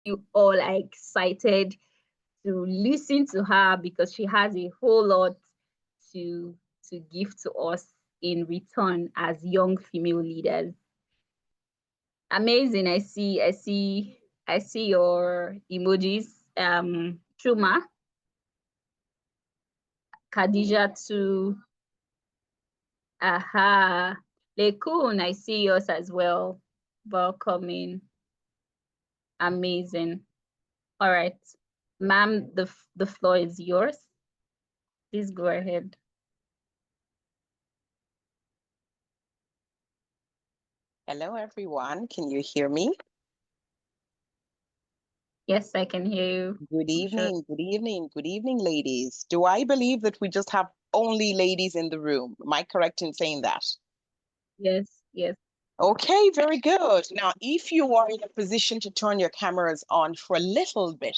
you all are excited to listen to her because she has a whole lot to give to us in return as young female leaders. Amazing. I see your emojis. Chuma, Khadija too. Aha. Lekun, I see yours as well. Welcoming. Amazing. All right. Ma'am, the floor is yours. Please go ahead. Hello, everyone. Can you hear me? Yes, I can hear you. Good evening, good evening, good evening, ladies. Do I believe that we just have only ladies in the room? Am I correct in saying that? Yes, yes. Okay, very good. Now, if you are in a position to turn your cameras on for a little bit,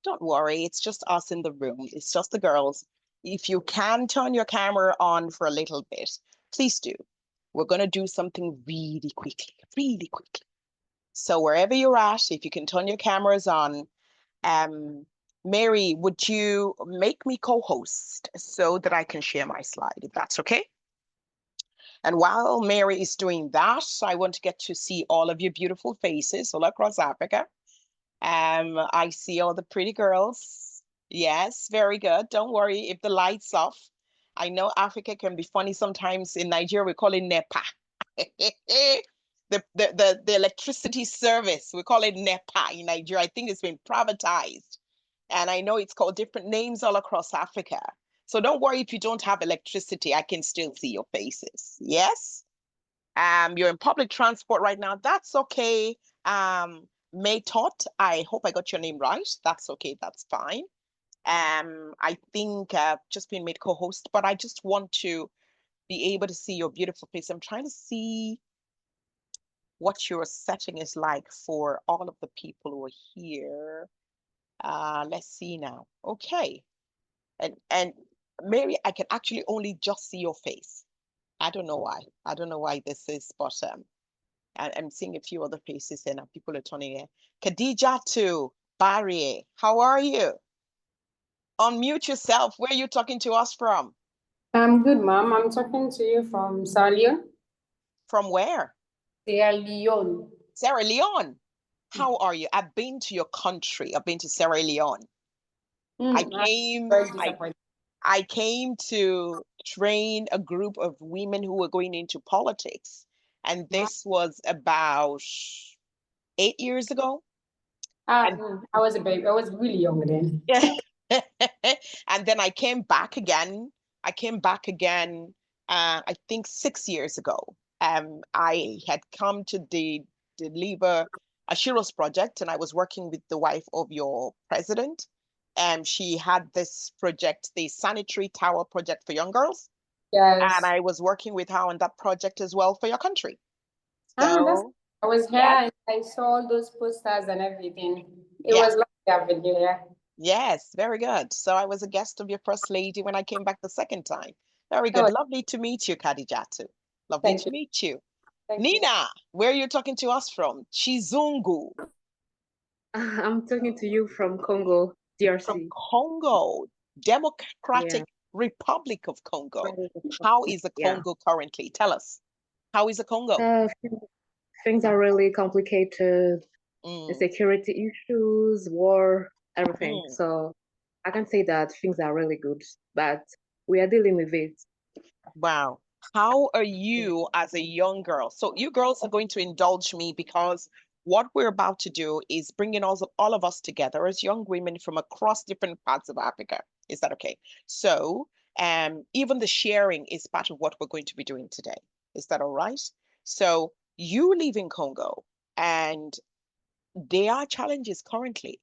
don't worry, it's just us in the room. It's just the girls. If you can turn your camera on for a little bit, please do. We're going to do something really quickly, really quickly. So wherever you're at, if you can turn your cameras on, Mary, would you make me co-host so that I can share my slide, if that's okay? And while Mary is doing that, I want to get to see all of your beautiful faces all across Africa. I see all the pretty girls. Yes, very good. Don't worry if the light's off. I know Africa can be funny sometimes. In Nigeria, we call it NEPA. the electricity service, we call it NEPA in Nigeria. I think it's been privatized. And I know it's called different names all across Africa. So don't worry if you don't have electricity, I can still see your faces. Yes? You're in public transport right now. That's okay. Maytot, I hope I got your name right. That's okay. That's fine. I think I've just been made co-host, but I just want to be able to see your beautiful face. I'm trying to see what your setting is like for all of the people who are here. Let's see now. Okay. And Mary, I can actually only just see your face. I don't know why. I don't know why this is, but I'm seeing a few other faces and people are turning in. Khadija too, Barry, how are you? Unmute yourself. Where are you talking to us from? I'm good, ma'am. I'm talking to you from Sierra Leone. From where? Sierra Leone. Sierra Leone. How are you? I've been to your country. I've been to Sierra Leone. I came to train a group of women who were going into politics. And this was about 8 years ago. I was a baby. I was really young then. Yeah. And then I came back again. I think 6 years ago. I had come to deliver a Shiros project, and I was working with the wife of your president. And she had this project, the sanitary tower project for young girls. Yes. And I was working with her on that project as well for your country. So I was here and I saw all those posters and everything. It was lovely having you here. Yes, very good. So I was a guest of your first lady when I came back the second time. Very good. Lovely to meet you, Khadijatu. Lovely to meet you. Nina, where are you talking to us from? Chizungu. I'm talking to you from Congo, DRC. From Congo, Democratic Republic of Congo. How is the Congo currently? Tell us. How is the Congo? Things are really complicated. The security issues, war, everything. So I can say that things are really good, but we are dealing with it. Wow. How are you as a young girl? So you girls are going to indulge me because what we're about to do is bringing all of us together as young women from across different parts of Africa. Is that okay? So even the sharing is part of what we're going to be doing today. Is that all right? So you live in Congo and there are challenges currently.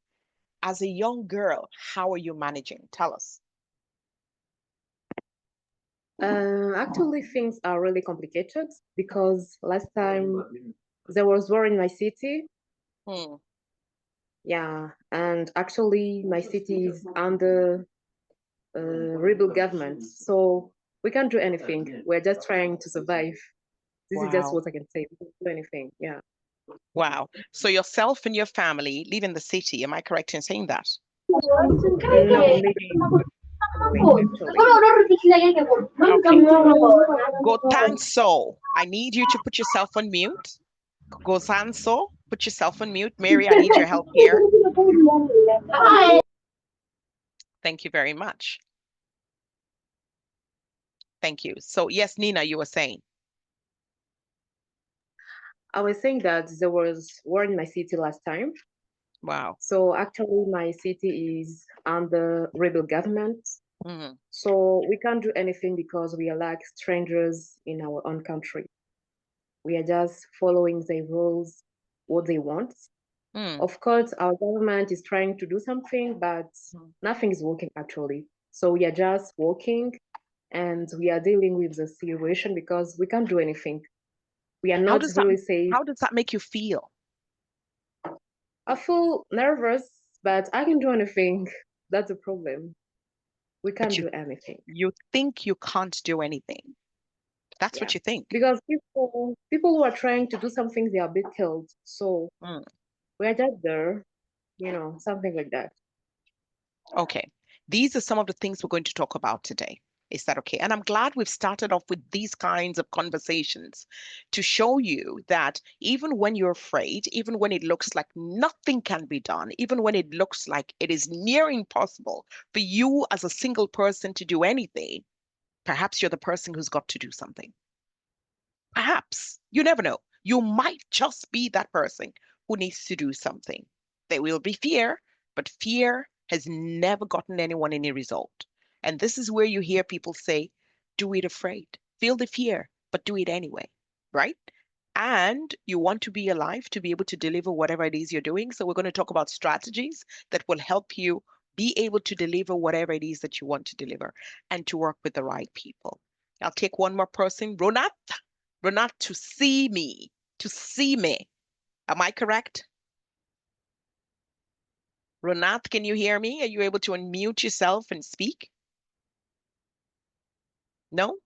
As a young girl, how are you managing? Tell us. Actually, things are really complicated because last time there was war in my city. Yeah, and actually my city is under rebel government, so we can't do anything. We're just trying to survive. This is just what I can say. We can't do anything. Yeah. Wow. So yourself and your family live in the city. Am I correct in saying that? No, actually. Okay. Gotanso, I need you to put yourself on mute. Gozanso, put yourself on mute. Mary, I need your help here. Thank you very much. Thank you. So yes, Nina, you were saying. I was saying that there was war in my city last time. Wow. So actually my city is under rebel government. Mm-hmm. So we can't do anything because we are like strangers in our own country. We are just following the rules, what they want. Of course, our government is trying to do something, but nothing is working actually. So we are just working and we are dealing with the situation because we can't do anything. We are not really safe. How does that make you feel? I feel nervous, but I can do anything. That's the problem. We can't do anything. You think you can't do anything. That's what you think. Because people who are trying to do something, they are being killed. So we're just there, something like that. Okay. These are some of the things we're going to talk about today. Is that okay? And I'm glad we've started off with these kinds of conversations to show you that even when you're afraid, even when it looks like nothing can be done, even when it looks like it is near impossible for you as a single person to do anything, perhaps you're the person who's got to do something. Perhaps. You never know. You might just be that person who needs to do something. There will be fear, but fear has never gotten anyone any result. And this is where you hear people say, do it afraid. Feel the fear, but do it anyway, right? And you want to be alive to be able to deliver whatever it is you're doing. So we're going to talk about strategies that will help you be able to deliver whatever it is that you want to deliver and to work with the right people. I'll take one more person, Ronat. Ronat, to see me. Am I correct? Ronat, can you hear me? Are you able to unmute yourself and speak? No?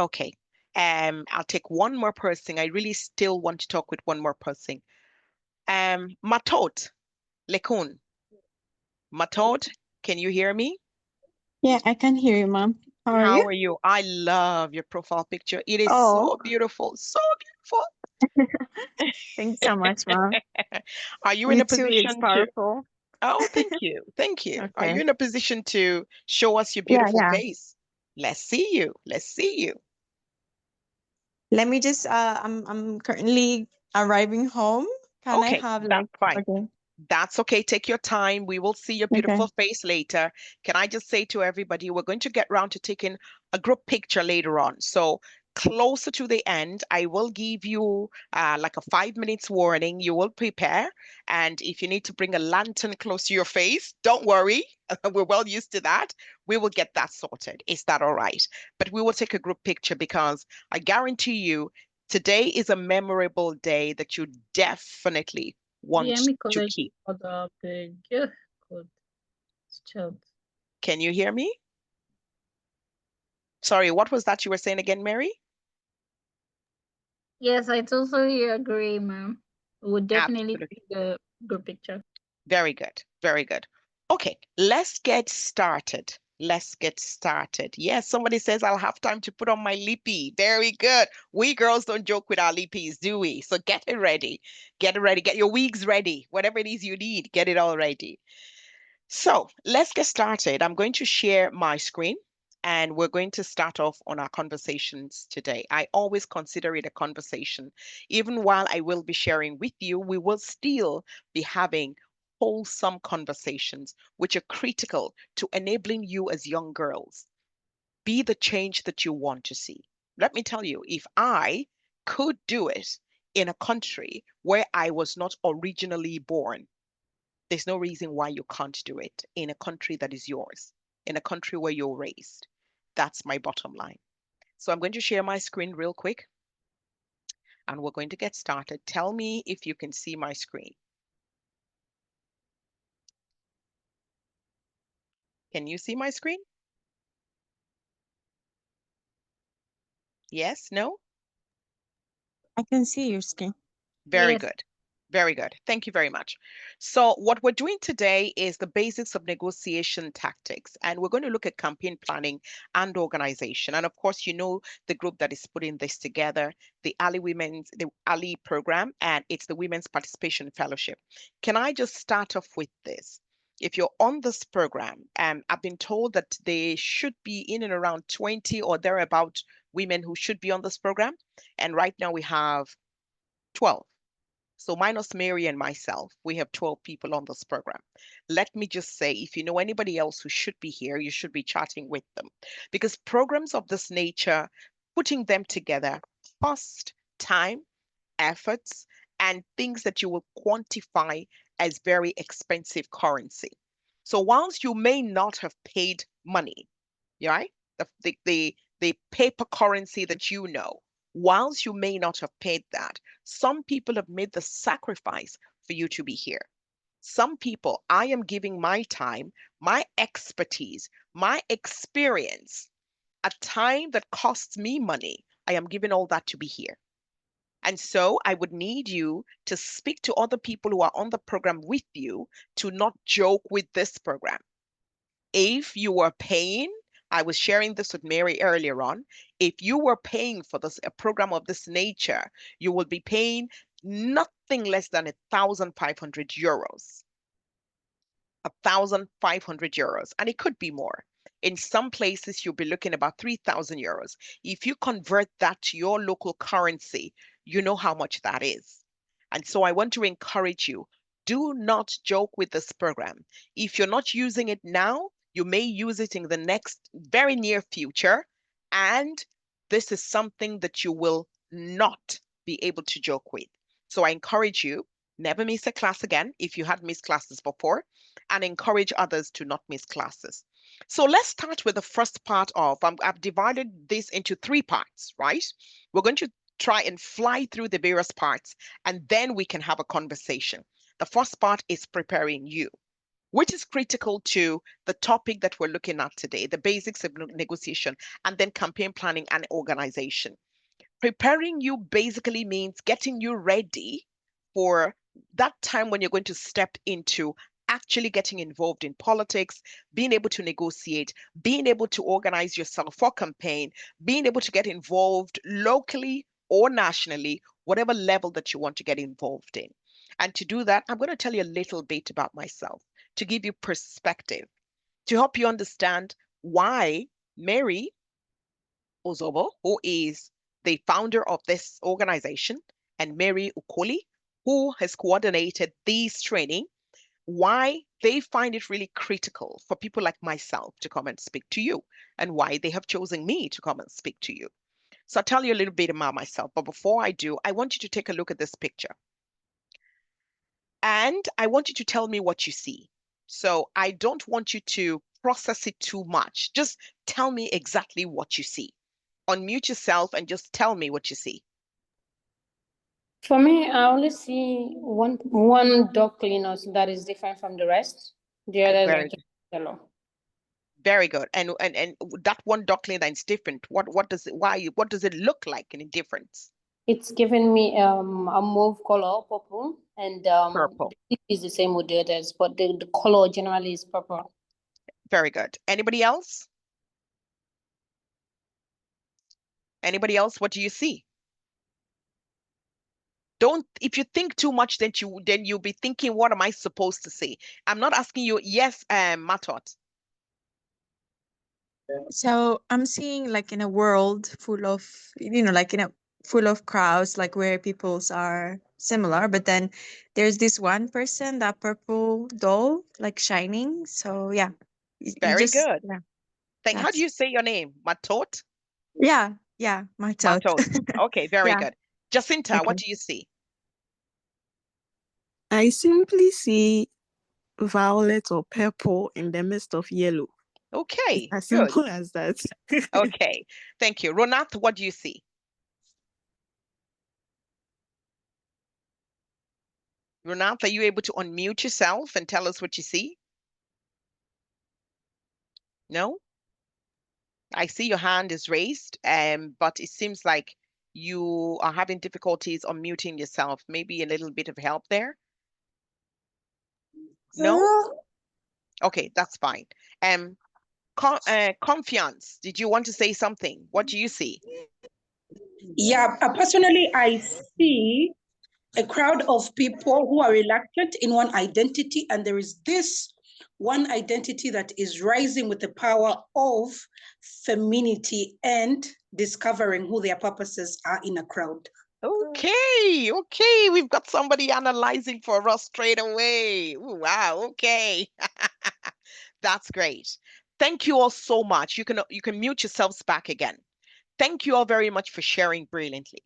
Okay. I'll take one more person. I really still want to talk with one more person. Matot Lekun. Matot, can you hear me? Yeah, I can hear you, ma'am. How are you? I love your profile picture. It is so beautiful. So beautiful. Thanks so much, ma'am. Are you in a position It's powerful. Oh, thank you. Thank you. Okay. Are you in a position to show us your beautiful face? Let's see you. Let's see you. Let me just I'm currently arriving home. Can I have that's fine. Okay. That's okay. Take your time. We will see your beautiful face later. Can I just say to everybody, we're going to get round to taking a group picture later on. So closer to the end, I will give you like a 5 minutes warning. You will prepare. And if you need to bring a lantern close to your face, don't worry. We're well used to that. We will get that sorted. Is that all right? But we will take a group picture because I guarantee you, today is a memorable day that you definitely want to keep. Can you hear me? Sorry, what was that you were saying again, Mary? Yes, I totally agree, ma'am. We would definitely take the group picture. Very good. Very good. Okay, let's get started. Let's get started. Yes, somebody says I'll have time to put on my lippy. Very good. We girls don't joke with our lippies, do we? So get it ready. Get it ready. Get your wigs ready. Whatever it is you need, get it all ready. So let's get started. I'm going to share my screen and we're going to start off on our conversations today. I always consider it a conversation. Even while I will be sharing with you, we will still be having wholesome conversations, which are critical to enabling you as young girls. Be the change that you want to see. Let me tell you, if I could do it in a country where I was not originally born, there's no reason why you can't do it in a country that is yours, in a country where you're raised. That's my bottom line. So I'm going to share my screen real quick and we're going to get started. Tell me if you can see my screen. Can you see my screen? Yes, no? I can see your screen. Very Yes. good. Very good. Thank you very much. So what we're doing today is the basics of negotiation tactics, and we're going to look at campaign planning and organization. And of course, you know the group that is putting this together, the Ali program, and it's the Women's Participation Fellowship. Can I just start off with this? If you're on this program, I've been told that there should be in and around 20 or thereabout women who should be on this program. And right now we have 12. So minus Mary and myself, we have 12 people on this program. Let me just say, if you know anybody else who should be here, you should be chatting with them, because programs of this nature, putting them together, cost, time, efforts, and things that you will quantify as very expensive currency. So whilst you may not have paid money, right? The paper currency that you know, whilst you may not have paid that, some people have made the sacrifice for you to be here. Some people, I am giving my time, my expertise, my experience, a time that costs me money. I am giving all that to be here. And so I would need you to speak to other people who are on the program with you to not joke with this program. If you were paying, I was sharing this with Mary earlier on, if you were paying for this, a program of this nature, you will be paying nothing less than 1,500 euros. 1,500 euros, and it could be more. In some places, you'll be looking about 3,000 euros. If you convert that to your local currency, you know how much that is. And so I want to encourage you, do not joke with this program. If you're not using it now, you may use it in the next very near future. And this is something that you will not be able to joke with. So I encourage you, never miss a class again if you had missed classes before, and encourage others to not miss classes. So let's start with the first part of, I've divided this into 3 parts, right? We're going to try and fly through the various parts, and then we can have a conversation. The first part is preparing you, which is critical to the topic that we're looking at today, the basics of negotiation, and then campaign planning and organization. Preparing you basically means getting you ready for that time when you're going to step into actually getting involved in politics, being able to negotiate, being able to organize yourself for campaign, being able to get involved locally or nationally, whatever level that you want to get involved in. And to do that, I'm going to tell you a little bit about myself to give you perspective, to help you understand why Mary Ozobo, who is the founder of this organization, and Mary Ukoli, who has coordinated these training, why they find it really critical for people like myself to come and speak to you, and why they have chosen me to come and speak to you. So I'll tell you a little bit about myself, but before I do, I want you to take a look at this picture. And I want you to tell me what you see. So I don't want you to process it too much. Just tell me exactly what you see. Unmute yourself and just tell me what you see. For me, I only see one dog cleaners that is different from the rest. The others are just yellow. Very good. And that one dog cleaner is different. What does it look like in a difference? It's given me a mauve color, purple, and purple. It is the same with the others, but the color generally is purple. Very good. Anybody else? Anybody else? What do you see? If you think too much, then you'll be thinking, what am I supposed to say? I'm not asking you. Yes, Matot. So I'm seeing like in a world full of, like in a full of crowds, like where peoples are similar, but then there's this one person, that purple doll, like shining. So yeah. Very good. Yeah. How do you say your name? Matot? Yeah, Matot. Okay, very Yeah. good. Jacinta, Okay. what do you see? I simply see violet or purple in the midst of yellow. Okay, as good. simple as that. Okay, thank you. Ronath, what do you see? Ronath, are you able to unmute yourself and tell us what you see? No? I see your hand is raised, but it seems like you are having difficulties unmuting yourself. Maybe a little bit of help there? No? Okay, that's fine. Confiance, did you want to say something? What do you see? Yeah, personally, I see a crowd of people who are reluctant in one identity, and there is this one identity that is rising with the power of femininity and discovering who their purposes are in a crowd. Okay, we've got somebody analyzing for us straight away. Ooh, wow, okay. That's great. Thank you all so much. You can mute yourselves back again. Thank you all very much for sharing brilliantly.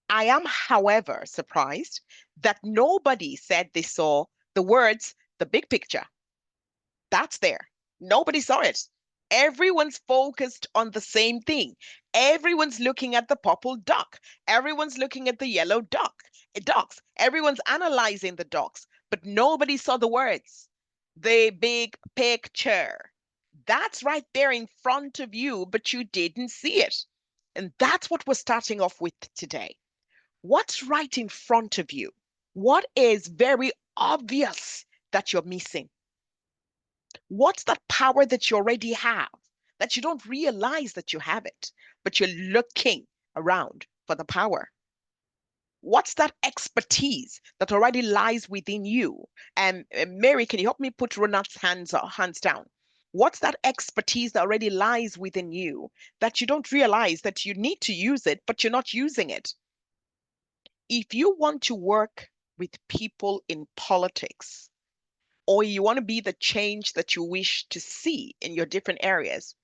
I am, however, surprised that nobody said they saw the words, the big picture. That's there. Nobody saw it. Everyone's focused on the same thing. Everyone's looking at the purple duck. Everyone's looking at the yellow ducks. Everyone's analyzing the ducks, but nobody saw the words. The big picture. That's right there in front of you, but you didn't see it. And that's what we're starting off with today. What's right in front of you? What is very obvious that you're missing? What's that power that you already have that you don't realize that you have it, but you're looking around for the power? What's that expertise that already lies within you? And Mary, can you help me put Ronald's hands down? What's that expertise that already lies within you that you don't realize that you need to use it, but you're not using it? If you want to work with people in politics, or you want to be the change that you wish to see in your different areas,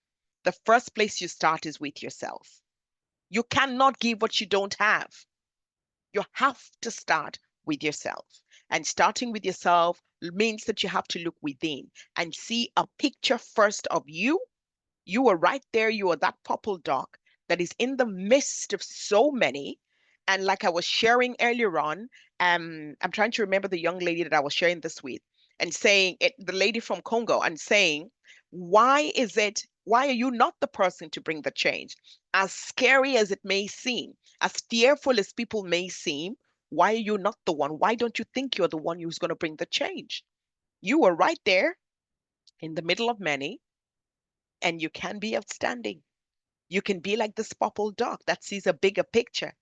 the first place you start is with yourself. You cannot give what you don't have. You have to start with yourself. And starting with yourself means that you have to look within and see a picture first of you. You are right there. You are that purple dog that is in the midst of so many. And like I was sharing earlier on, I'm trying to remember the young lady that I was sharing this with, and saying it, the lady from Congo, and saying, why are you not the person to bring the change? As scary as it may seem, as fearful as people may seem, why are you not the one? Why don't you think you're the one who's going to bring the change? You are right there in the middle of many, and you can be outstanding. You can be like this purple dog that sees a bigger picture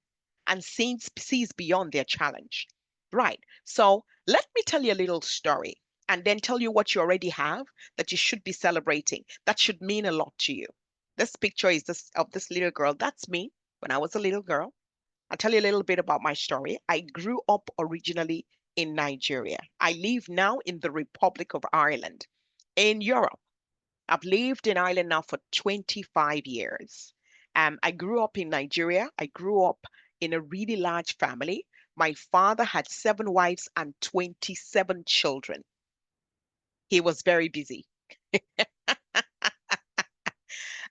and sees beyond their challenge. Right. So let me tell you a little story and then tell you what you already have that you should be celebrating. That should mean a lot to you. This picture is of this little girl. That's me when I was a little girl. I'll tell you a little bit about my story. I grew up originally in Nigeria. I live now in the Republic of Ireland in Europe. I've lived in Ireland now for 25 years. I grew up in Nigeria. I grew up in a really large family. My father had 7 wives and 27 children. He was very busy.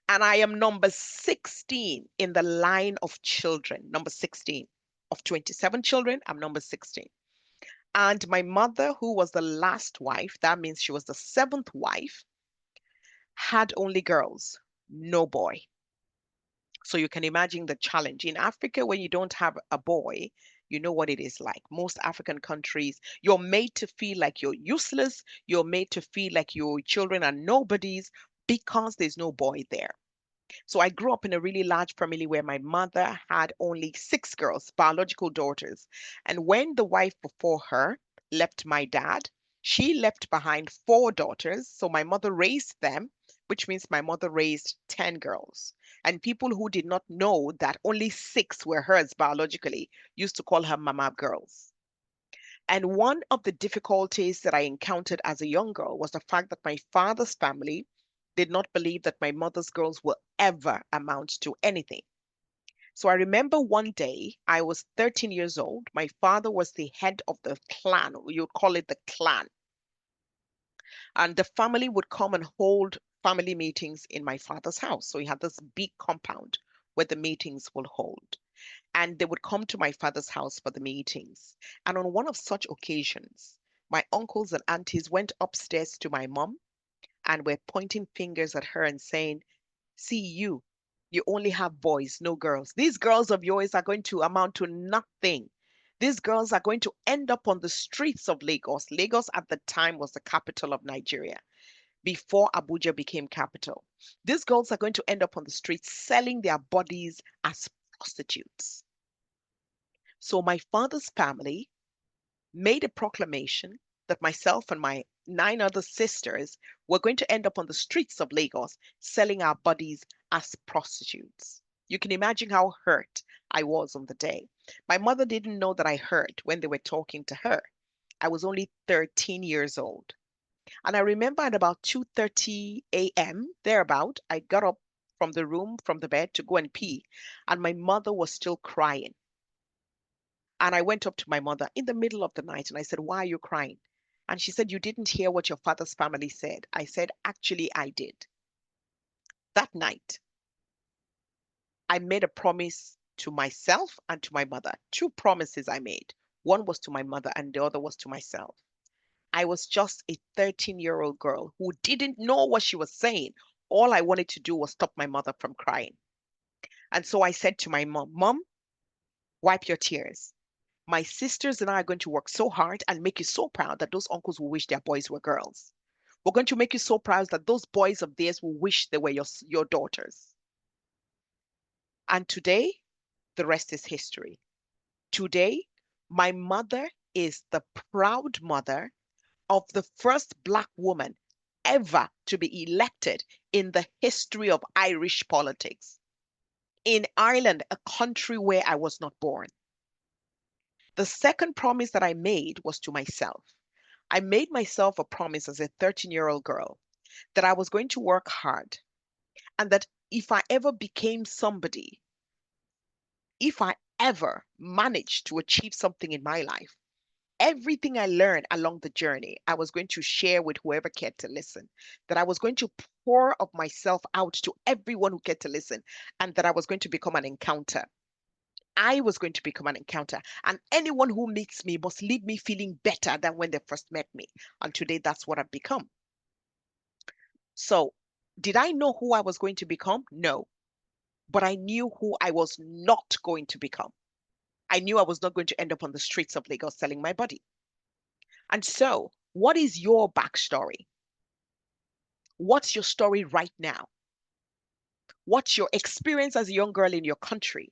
And I am number 16 in the line of children, number 16. Of 27 children, I'm number 16. And my mother, who was the last wife, that means she was the 7th wife, had only girls, no boy. So you can imagine the challenge. In Africa, when you don't have a boy, you know what it is like. Most African countries, you're made to feel like you're useless. You're made to feel like your children are nobodies because there's no boy there. So I grew up in a really large family where my mother had only 6 girls, biological daughters. And when the wife before her left my dad, she left behind 4 daughters. So my mother raised them, which means my mother raised 10 girls. And people who did not know that only 6 were hers biologically used to call her mama girls. And one of the difficulties that I encountered as a young girl was the fact that my father's family did not believe that my mother's girls will ever amount to anything. So I remember one day, I was 13 years old. My father was the head of the clan, you'd call it the clan. And the family would come and hold family meetings in my father's house. So he had this big compound where the meetings will hold. And they would come to my father's house for the meetings. And on one of such occasions, my uncles and aunties went upstairs to my mom and were pointing fingers at her and saying, see, you You only have boys, no girls. These girls of yours are going to amount to nothing. These girls are going to end up on the streets of Lagos. Lagos at the time was the capital of Nigeria before Abuja became capital. These girls are going to end up on the streets selling their bodies as prostitutes. So my father's family made a proclamation that myself and my 9 other sisters were going to end up on the streets of Lagos selling our bodies as prostitutes. You can imagine how hurt I was on the day. My mother didn't know that I heard when they were talking to her. I was only 13 years old. And I remember at about 2:30 a.m., thereabout, I got up from the bed to go and pee, and my mother was still crying. And I went up to my mother in the middle of the night and I said, "Why are you crying?" And she said, "You didn't hear what your father's family said." I said, "Actually, I did." That night, I made a promise to myself and to my mother. 2 promises I made. One was to my mother and the other was to myself. I was just a 13-year-old girl who didn't know what she was saying. All I wanted to do was stop my mother from crying. And so I said to my mom, "Mom, wipe your tears. My sisters and I are going to work so hard and make you so proud that those uncles will wish their boys were girls. We're going to make you so proud that those boys of theirs will wish they were your daughters." And today, the rest is history. Today, my mother is the proud mother of the first Black woman ever to be elected in the history of Irish politics in Ireland, a country where I was not born. The second promise that I made was to myself. I made myself a promise as a 13-year-old girl that I was going to work hard and that if I ever became somebody, if I ever managed to achieve something in my life, everything I learned along the journey, I was going to share with whoever cared to listen, that I was going to pour of myself out to everyone who cared to listen, and that I was going to become an encounter. I was going to become an encounter, and anyone who meets me must leave me feeling better than when they first met me. And today, that's what I've become. So, did I know who I was going to become? No. But I knew who I was not going to become. I knew I was not going to end up on the streets of Lagos selling my body. And so, what is your backstory? What's your story right now? What's your experience as a young girl in your country?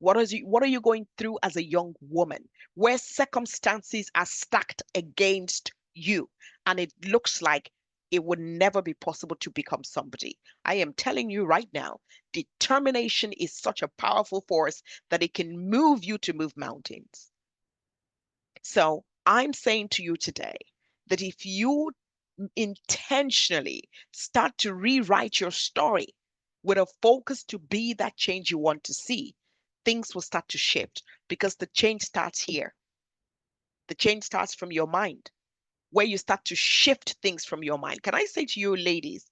What are you going through as a young woman, where circumstances are stacked against you and it looks like it would never be possible to become somebody? I am telling you right now, determination is such a powerful force that it can move you to move mountains. So I'm saying to you today that if you intentionally start to rewrite your story with a focus to be that change you want to see, things will start to shift, because the change starts here. The change starts from your mind, where you start to shift things from your mind. Can I say to you, ladies,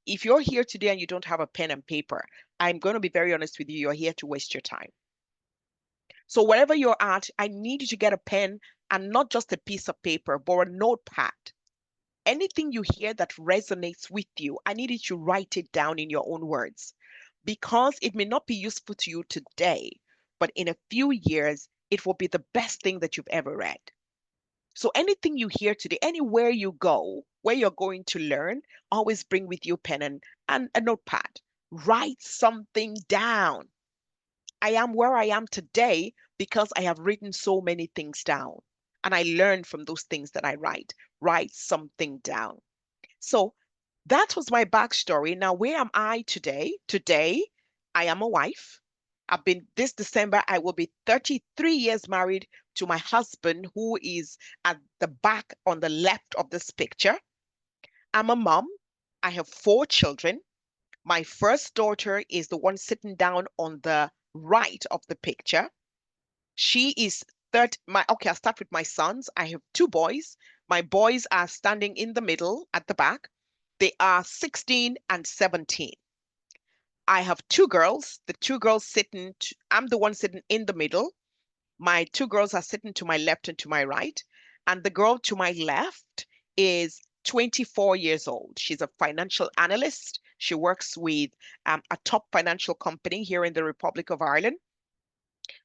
if you're here today and you don't have a pen and paper, I'm going to be very honest with you, you're here to waste your time. So wherever you're at, I need you to get a pen, and not just a piece of paper, but a notepad. Anything you hear that resonates with you, I need you to write it down in your own words, because it may not be useful to you today, but in a few years, it will be the best thing that you've ever read. So anything you hear today, anywhere you go, where you're going to learn, always bring with you a pen and a notepad. Write something down. I am where I am today because I have written so many things down. And I learn from those things that I write. Write something down. So that was my backstory. Now, where am I today? Today, I am a wife. This December, I will be 33 years married to my husband, who is at the back on the left of this picture. I'm a mom. I have 4 children. My first daughter is the one sitting down on the right of the picture. She is okay, I'll start with my sons. I have 2 boys. My boys are standing in the middle at the back. They are 16 and 17. I have 2 girls. The 2 girls I'm the one sitting in the middle. My 2 girls are sitting to my left and to my right. And the girl to my left is 24 years old. She's a financial analyst. She works with a top financial company here in the Republic of Ireland.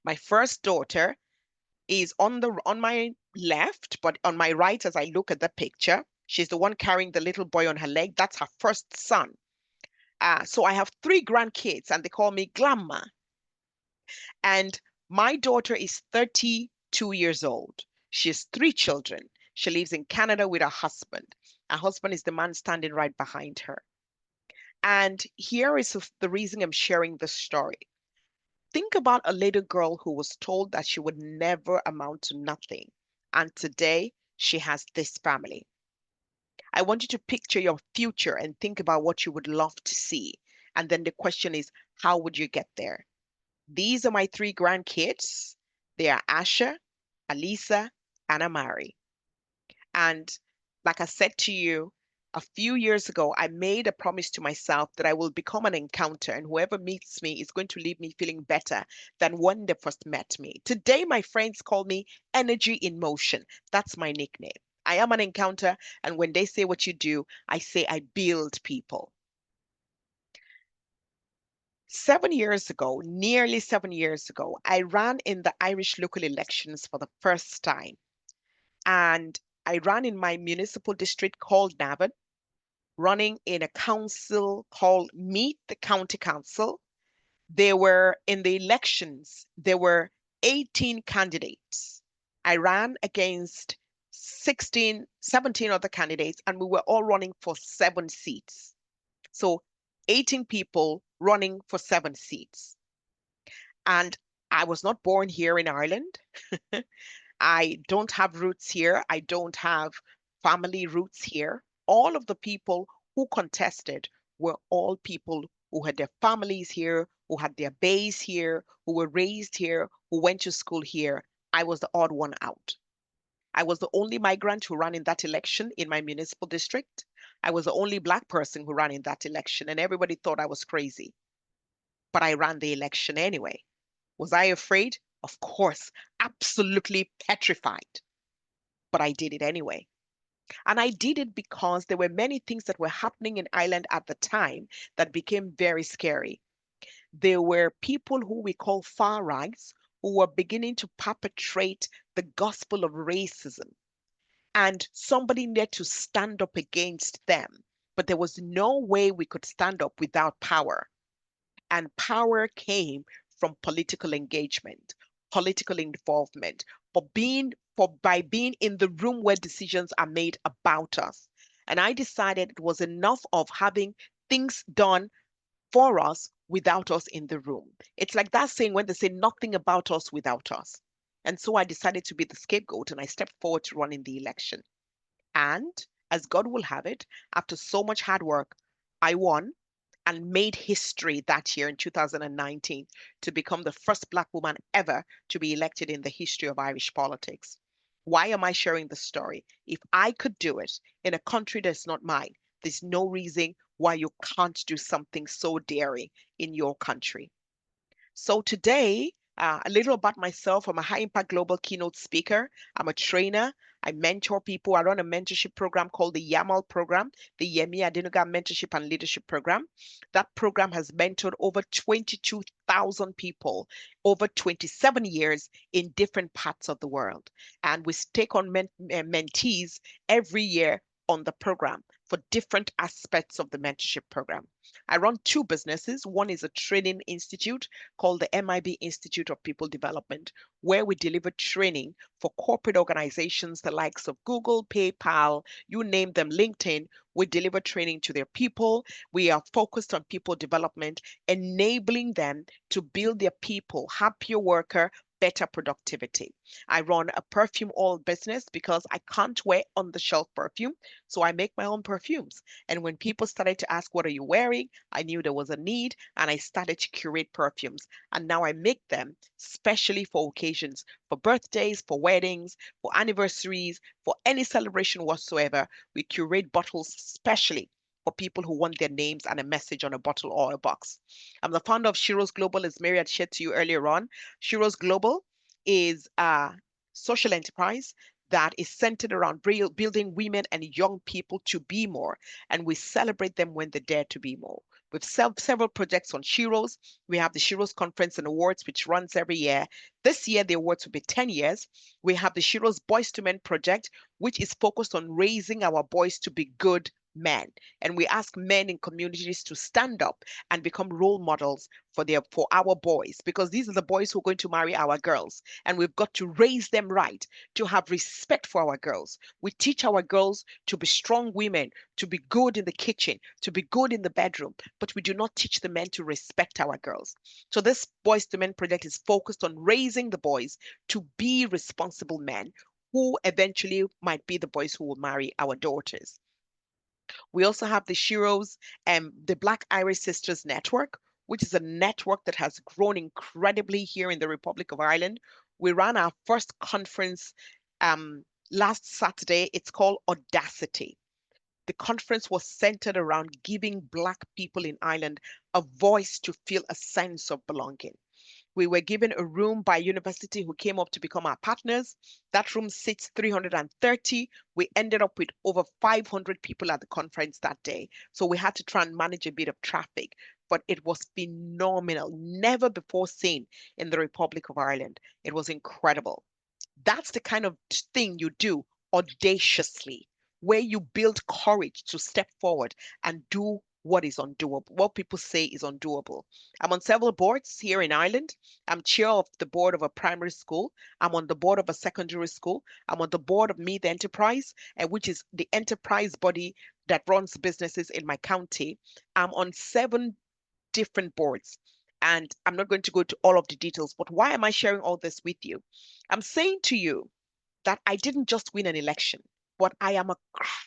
My first daughter is on my left, but on my right, as I look at the picture, she's the one carrying the little boy on her leg. That's her first son. So I have 3 grandkids, and they call me Grandma. And my daughter is 32 years old. She has 3 children. She lives in Canada with her husband. Her husband is the man standing right behind her. And here is the reason I'm sharing this story. Think about a little girl who was told that she would never amount to nothing. And today she has this family. I want you to picture your future and think about what you would love to see. And then the question is, how would you get there? These are my 3 grandkids. They are Asha, Alisa, and Amari. And like I said to you, a few years ago, I made a promise to myself that I will become an encounter, and whoever meets me is going to leave me feeling better than when they first met me. Today, my friends call me Energy in Motion. That's my nickname. I am an encounter, and when they say what you do, I say I build people. 7 years ago, nearly 7 years ago, I ran in the Irish local elections for the first time. And I ran in my municipal district called Navan, running in a council called Meath County Council. There were, in the elections, there were 18 candidates. I ran against 17 other candidates, and we were all running for 7 seats. So 18 people running for 7 seats. And I was not born here in Ireland. I don't have roots here. I don't have family roots here. All of the people who contested were all people who had their families here, who had their base here, who were raised here, who went to school here. I was the odd one out. I was the only migrant who ran in that election in my municipal district. I was the only Black person who ran in that election, and everybody thought I was crazy. But I ran the election anyway. Was I afraid? Of course, absolutely petrified. But I did it anyway. And I did it because there were many things that were happening in Ireland at the time that became very scary. There were people who we call far rights who were beginning to perpetrate the gospel of racism. And somebody needed to stand up against them. But there was no way we could stand up without power. And power came from political engagement, political involvement, by being in the room where decisions are made about us. And I decided it was enough of having things done for us without us in the room. It's like that saying when they say nothing about us without us. And so I decided to be the scapegoat, and I stepped forward to run in the election. And as God will have it, after so much hard work, I won and made history that year in 2019 to become the first Black woman ever to be elected in the history of Irish politics. Why am I sharing this story? If I could do it in a country that's not mine, there's no reason why you can't do something so daring in your country. So today, a little about myself. I'm a high impact global keynote speaker. I'm a trainer. I mentor people. I run a mentorship program called the YAML program, the Yemi Adenuga Mentorship and Leadership Program. That program has mentored over 22,000 people over 27 years in different parts of the world. And we take on mentees every year on the program for different aspects of the mentorship program. I run 2 businesses. One is a training institute called the MIB Institute of People Development, where we deliver training for corporate organizations, the likes of Google, PayPal, you name them, LinkedIn. We deliver training to their people. We are focused on people development, enabling them to build their people, happier worker, better productivity. I run a perfume oil business because I can't wear on-the-shelf perfume, so I make my own perfumes. And when people started to ask, what are you wearing? I knew there was a need, and I started to curate perfumes. And now I make them specially for occasions, for birthdays, for weddings, for anniversaries, for any celebration whatsoever. We curate bottles specially for people who want their names and a message on a bottle or a box. I'm the founder of Shiro's Global, as Mary had shared to you earlier on. Shiro's Global is a social enterprise that is centered around building women and young people to be more, and we celebrate them when they dare to be more. We've several projects on Sheroes. We have the Sheroes Conference and Awards, which runs every year. This year, the awards will be 10 years. We have the Sheroes Boys to Men project, which is focused on raising our boys to be good men. And we ask men in communities to stand up and become role models for our boys, because these are the boys who are going to marry our girls. And we've got to raise them right, to have respect for our girls. We teach our girls to be strong women, to be good in the kitchen, to be good in the bedroom, but we do not teach the men to respect our girls. So this Boys to Men project is focused on raising the boys to be responsible men who eventually might be the boys who will marry our daughters. We also have the Sheroes and the Black Irish Sisters Network, which is a network that has grown incredibly here in the Republic of Ireland. We ran our first conference last Saturday. It's called Audacity. The conference was centered around giving Black people in Ireland a voice to feel a sense of belonging. We were given a room by university who came up to become our partners. That room sits 330. We ended up with over 500 people at the conference that day. So we had to try and manage a bit of traffic, but it was phenomenal. Never before seen in the Republic of Ireland. It was incredible. That's the kind of thing you do audaciously, where you build courage to step forward and do what is undoable, what people say is undoable. I'm on several boards here in Ireland. I'm chair of the board of a primary school. I'm on the board of a secondary school. I'm on the board of Meath Enterprise, which is the enterprise body that runs businesses in my county. I'm on 7 different boards. And I'm not going to go into all of the details, but why am I sharing all this with you? I'm saying to you that I didn't just win an election, but I am a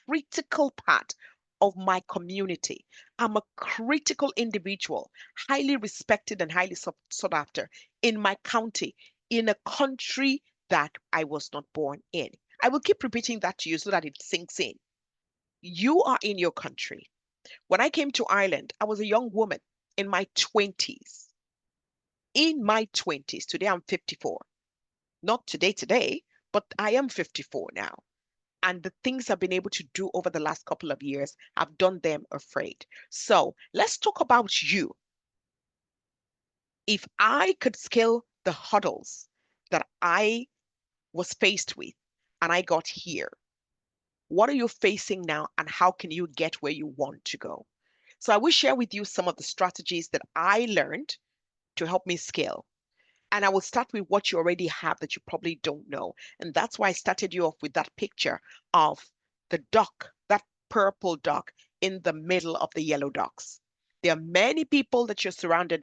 critical part of my community. I'm a critical individual, highly respected and highly sought after in my county, in a country that I was not born in. I will keep repeating that to you so that it sinks in. You are in your country. When I came to Ireland, I was a young woman in my 20s. In my 20s, today I'm 54. Not today, but I am 54 now. And the things I've been able to do over the last couple of years, I've done them afraid. So let's talk about you. If I could scale the hurdles that I was faced with and I got here, what are you facing now and how can you get where you want to go? So I will share with you some of the strategies that I learned to help me scale. And I will start with what you already have that you probably don't know. And that's why I started you off with that picture of the duck, that purple duck in the middle of the yellow ducks. There are many people that you're surrounded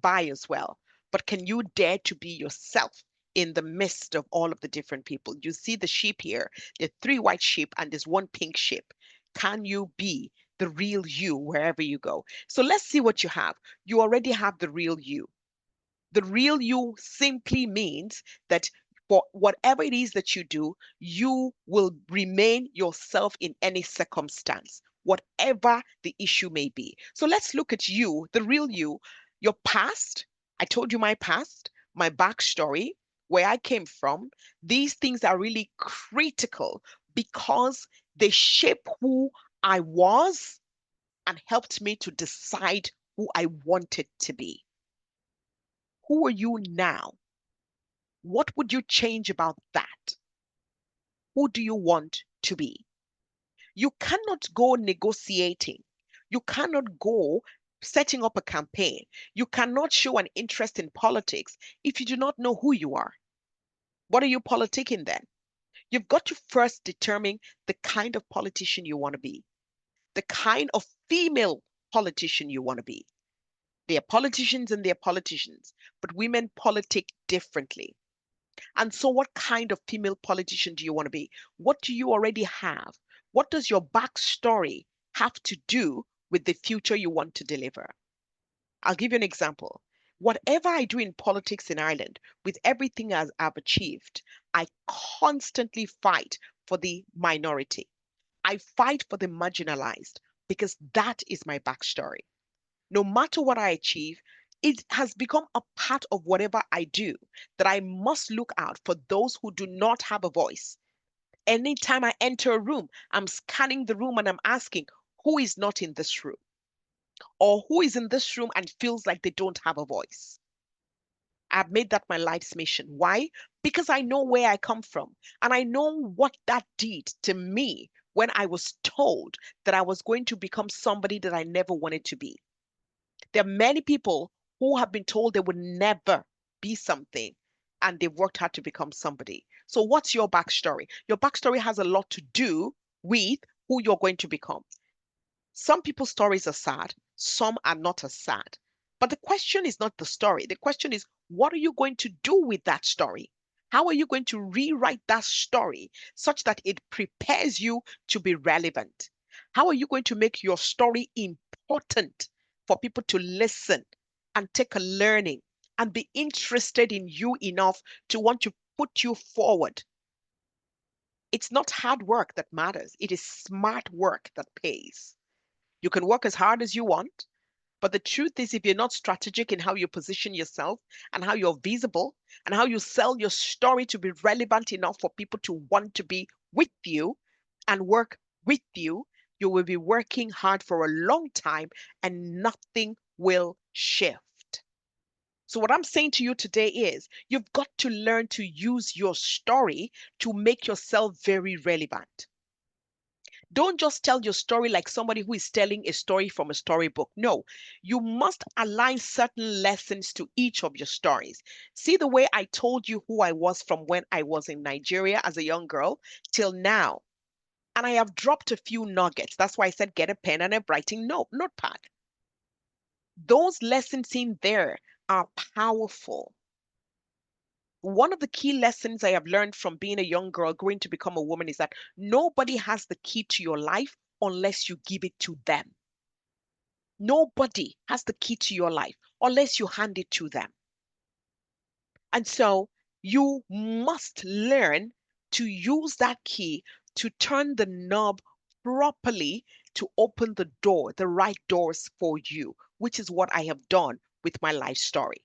by as well. But can you dare to be yourself in the midst of all of the different people? You see the sheep here. There are 3 white sheep and there's 1 pink sheep. Can you be the real you wherever you go? So let's see what you have. You already have the real you. The real you simply means that for whatever it is that you do, you will remain yourself in any circumstance, whatever the issue may be. So let's look at you, the real you, your past. I told you my past, my backstory, where I came from. These things are really critical because they shape who I was and helped me to decide who I wanted to be. Who are you now? What would you change about that? Who do you want to be? You cannot go negotiating. You cannot go setting up a campaign. You cannot show an interest in politics if you do not know who you are. What are you politicking then? You've got to first determine the kind of politician you want to be, the kind of female politician you want to be. They are politicians and they are politicians, but women politic differently. And so what kind of female politician do you want to be? What do you already have? What does your backstory have to do with the future you want to deliver? I'll give you an example. Whatever I do in politics in Ireland, with everything I've achieved, I constantly fight for the minority. I fight for the marginalized because that is my backstory. No matter what I achieve, it has become a part of whatever I do, that I must look out for those who do not have a voice. Anytime I enter a room, I'm scanning the room and I'm asking, who is not in this room? Or who is in this room and feels like they don't have a voice? I've made that my life's mission. Why? Because I know where I come from and I know what that did to me when I was told that I was going to become somebody that I never wanted to be. There are many people who have been told they would never be something and they've worked hard to become somebody. So what's your backstory? Your backstory has a lot to do with who you're going to become. Some people's stories are sad, some are not as sad. But the question is not the story. The question is, what are you going to do with that story? How are you going to rewrite that story such that it prepares you to be relevant? How are you going to make your story important for people to listen and take a learning and be interested in you enough to want to put you forward? It's not hard work that matters. It is smart work that pays. You can work as hard as you want, but the truth is, if you're not strategic in how you position yourself and how you're visible and how you sell your story to be relevant enough for people to want to be with you and work with you, you will be working hard for a long time and nothing will shift. So what I'm saying to you today is you've got to learn to use your story to make yourself very relevant. Don't just tell your story like somebody who is telling a story from a storybook. No, you must align certain lessons to each of your stories. See the way I told you who I was from when I was in Nigeria as a young girl till now. And I have dropped a few nuggets. That's why I said get a pen and a writing notepad. Those lessons in there are powerful. One of the key lessons I have learned from being a young girl growing to become a woman is that nobody has the key to your life unless you give it to them. Nobody has the key to your life unless you hand it to them. And so you must learn to use that key to turn the knob properly to open the door, the right doors for you, which is what I have done with my life story.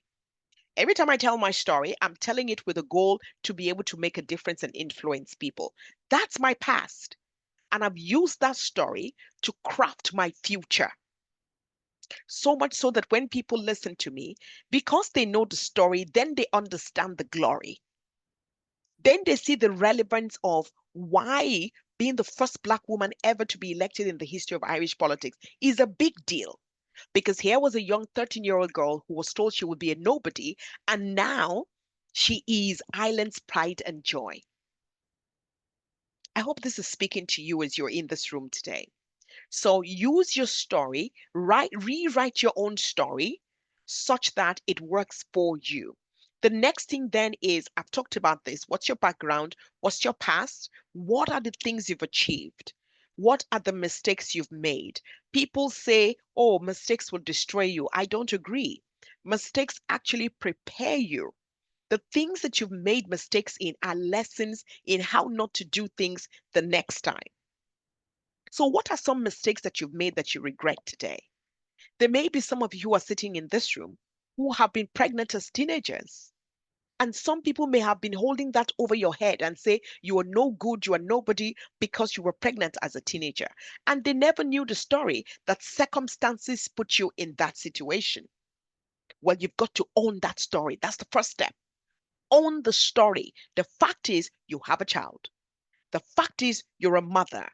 Every time I tell my story, I'm telling it with a goal to be able to make a difference and influence people. That's my past. And I've used that story to craft my future. So much so that when people listen to me, because they know the story, then they understand the glory. Then they see the relevance of why being the first Black woman ever to be elected in the history of Irish politics is a big deal. Because here was a young 13-year-old girl who was told she would be a nobody, and now she is Ireland's pride and joy. I hope this is speaking to you as you're in this room today. So use your story, rewrite your own story such that it works for you. The next thing then is, I've talked about this. What's your background? What's your past? What are the things you've achieved? What are the mistakes you've made? People say, oh, mistakes will destroy you. I don't agree. Mistakes actually prepare you. The things that you've made mistakes in are lessons in how not to do things the next time. So what are some mistakes that you've made that you regret today? There may be some of you who are sitting in this room who have been pregnant as teenagers. And some people may have been holding that over your head and say, you are no good, you are nobody because you were pregnant as a teenager. And they never knew the story that circumstances put you in that situation. Well, you've got to own that story. That's the first step. Own the story. The fact is, you have a child. The fact is, you're a mother.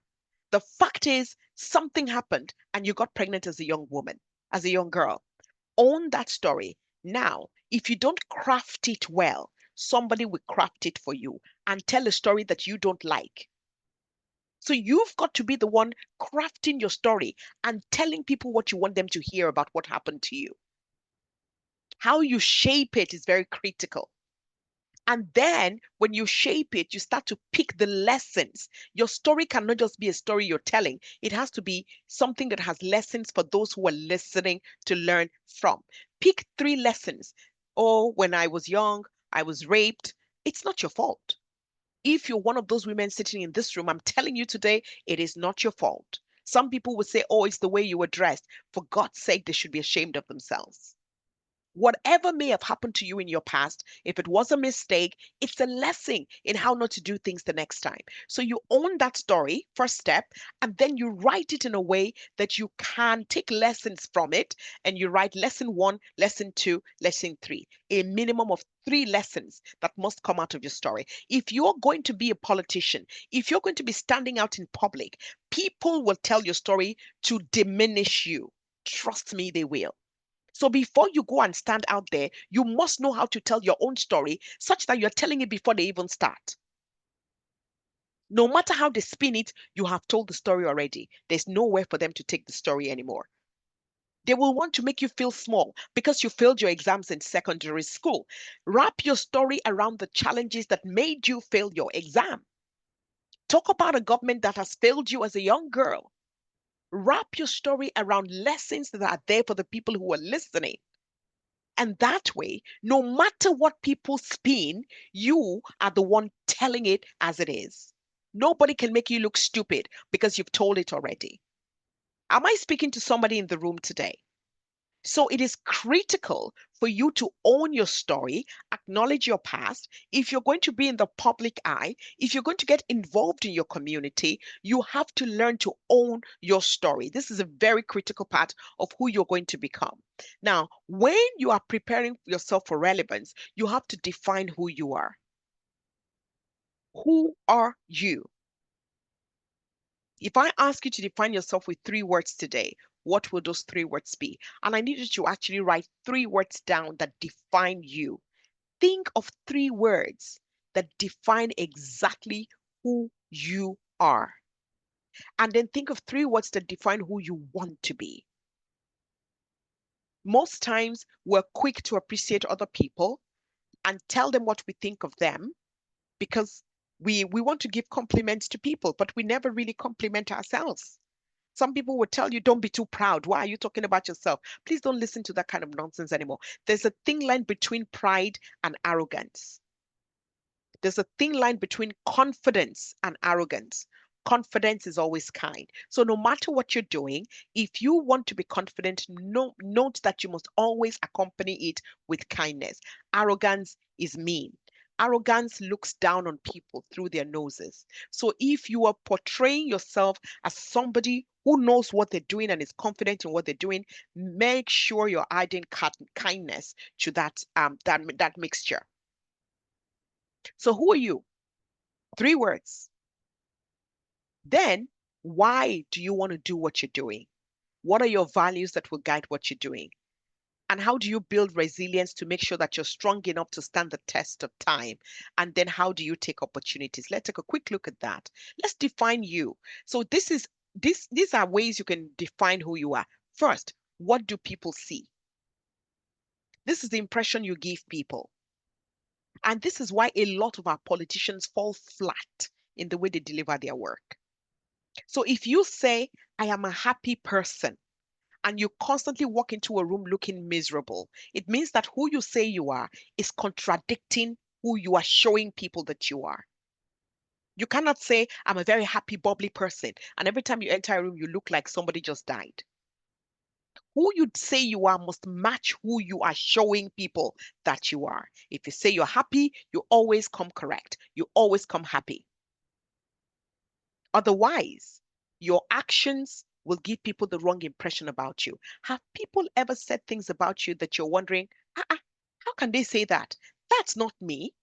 The fact is, something happened and you got pregnant as a young woman, as a young girl. Own that story. Now, if you don't craft it well, somebody will craft it for you and tell a story that you don't like. So you've got to be the one crafting your story and telling people what you want them to hear about what happened to you. How you shape it is very critical. And then when you shape it, you start to pick the lessons. Your story cannot just be a story you're telling. It has to be something that has lessons for those who are listening to learn from. Pick 3 lessons. Oh, when I was young, I was raped. It's not your fault. If you're one of those women sitting in this room, I'm telling you today, it is not your fault. Some people would say, oh, it's the way you were dressed. For God's sake, they should be ashamed of themselves. Whatever may have happened to you in your past, if it was a mistake, it's a lesson in how not to do things the next time. So you own that story, first step, and then you write it in a way that you can take lessons from it. And you write lesson 1, lesson 2, lesson 3, a minimum of 3 lessons that must come out of your story. If you're going to be a politician, if you're going to be standing out in public, people will tell your story to diminish you. Trust me, they will. So before you go and stand out there, you must know how to tell your own story such that you're telling it before they even start. No matter how they spin it, you have told the story already. There's nowhere for them to take the story anymore. They will want to make you feel small because you failed your exams in secondary school. Wrap your story around the challenges that made you fail your exam. Talk about a government that has failed you as a young girl. Wrap your story around lessons that are there for the people who are listening. And that way, no matter what people spin, you are the one telling it as it is. Nobody can make you look stupid because you've told it already. Am I speaking to somebody in the room today? So it is critical for you to own your story, acknowledge your past. If you're going to be in the public eye, if you're going to get involved in your community, you have to learn to own your story. This is a very critical part of who you're going to become. Now, when you are preparing yourself for relevance, you have to define who you are. Who are you? If I ask you to define yourself with 3 words today, what will those 3 words be? And I need you to actually write 3 words down that define you. Think of 3 words that define exactly who you are. And then think of 3 words that define who you want to be. Most times we're quick to appreciate other people and tell them what we think of them because we want to give compliments to people, but we never really compliment ourselves. Some people will tell you, don't be too proud. Why are you talking about yourself? Please don't listen to that kind of nonsense anymore. There's a thin line between pride and arrogance. There's a thin line between confidence and arrogance. Confidence is always kind. So no matter what you're doing, if you want to be confident, note that you must always accompany it with kindness. Arrogance is mean. Arrogance looks down on people through their noses. So if you are portraying yourself as somebody who knows what they're doing and is confident in what they're doing, make sure you're adding kindness to that mixture. So who are you? 3 words. Then, why do you want to do what you're doing? What are your values that will guide what you're doing? And how do you build resilience to make sure that you're strong enough to stand the test of time? And then how do you take opportunities? Let's take a quick look at that. Let's define you. So these are ways you can define who you are. First, what do people see? This is the impression you give people. And this is why a lot of our politicians fall flat in the way they deliver their work. So if you say, I am a happy person, and you constantly walk into a room looking miserable, it means that who you say you are is contradicting who you are showing people that you are. You cannot say, I'm a very happy, bubbly person, and every time you enter a room, you look like somebody just died. Who you say you are must match who you are showing people that you are. If you say you're happy, you always come correct. You always come happy. Otherwise, your actions will give people the wrong impression about you. Have people ever said things about you that you're wondering, how can they say that? That's not me.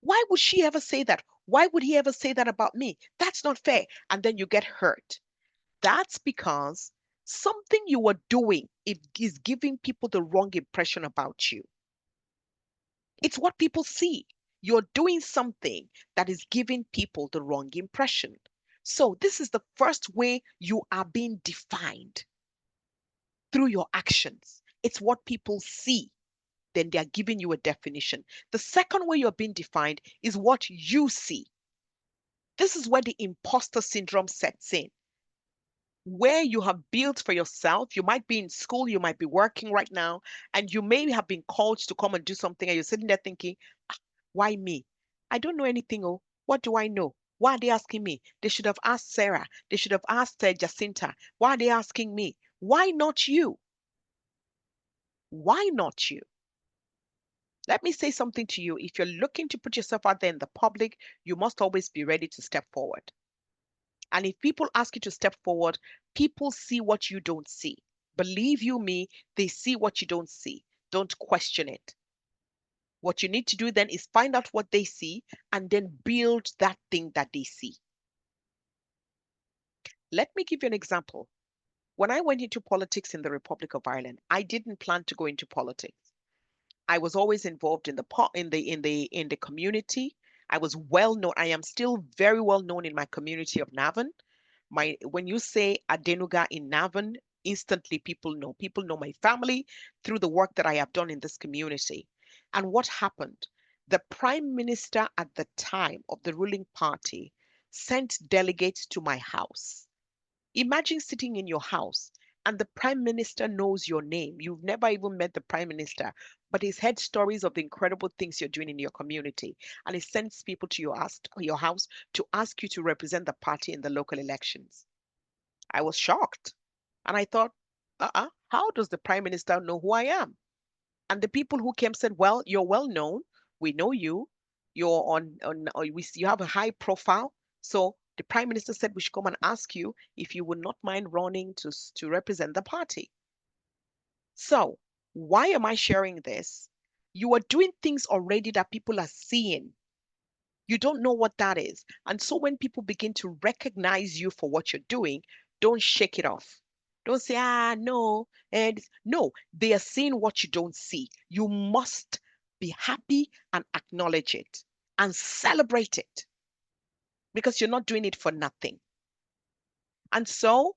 Why would she ever say that? Why would he ever say that about me? That's not fair. And then you get hurt. That's because something you are doing is giving people the wrong impression about you. It's what people see. You're doing something that is giving people the wrong impression. So this is the first way you are being defined, through your actions. It's what people see. Then they are giving you a definition. The second way you're being defined is what you see. This is where the imposter syndrome sets in. Where you have built for yourself, you might be in school, you might be working right now, and you may have been called to come and do something, and you're sitting there thinking, why me? I don't know anything. Oh, what do I know? Why are they asking me? They should have asked Sarah. They should have asked Jacinta. Why are they asking me? Why not you? Why not you? Let me say something to you. If you're looking to put yourself out there in the public, you must always be ready to step forward. And if people ask you to step forward, people see what you don't see. Believe you me, they see what you don't see. Don't question it. What you need to do then is find out what they see and then build that thing that they see. Let me give you an example. When I went into politics in the Republic of Ireland, I didn't plan to go into politics. I was always involved in the community. I was well known. I am still very well known in my community of Navan. When you say Adenuga in Navan, instantly people know. People know my family through the work that I have done in this community. And what happened? The prime minister at the time of the ruling party sent delegates to my house. Imagine sitting in your house and the prime minister knows your name. You've never even met the prime minister, but he's heard stories of the incredible things you're doing in your community. And he sends people to your house to ask you to represent the party in the local elections. I was shocked. And I thought, how does the prime minister know who I am? And the people who came said, well, you're well known. We know you. You're you have a high profile. So the prime minister said we should come and ask you if you would not mind running to represent the party. So why am I sharing this? You are doing things already that people are seeing. You don't know what that is. And so when people begin to recognize you for what you're doing, don't shake it off. Don't say, no. And no, they are seeing what you don't see. You must be happy and acknowledge it and celebrate it because you're not doing it for nothing. And so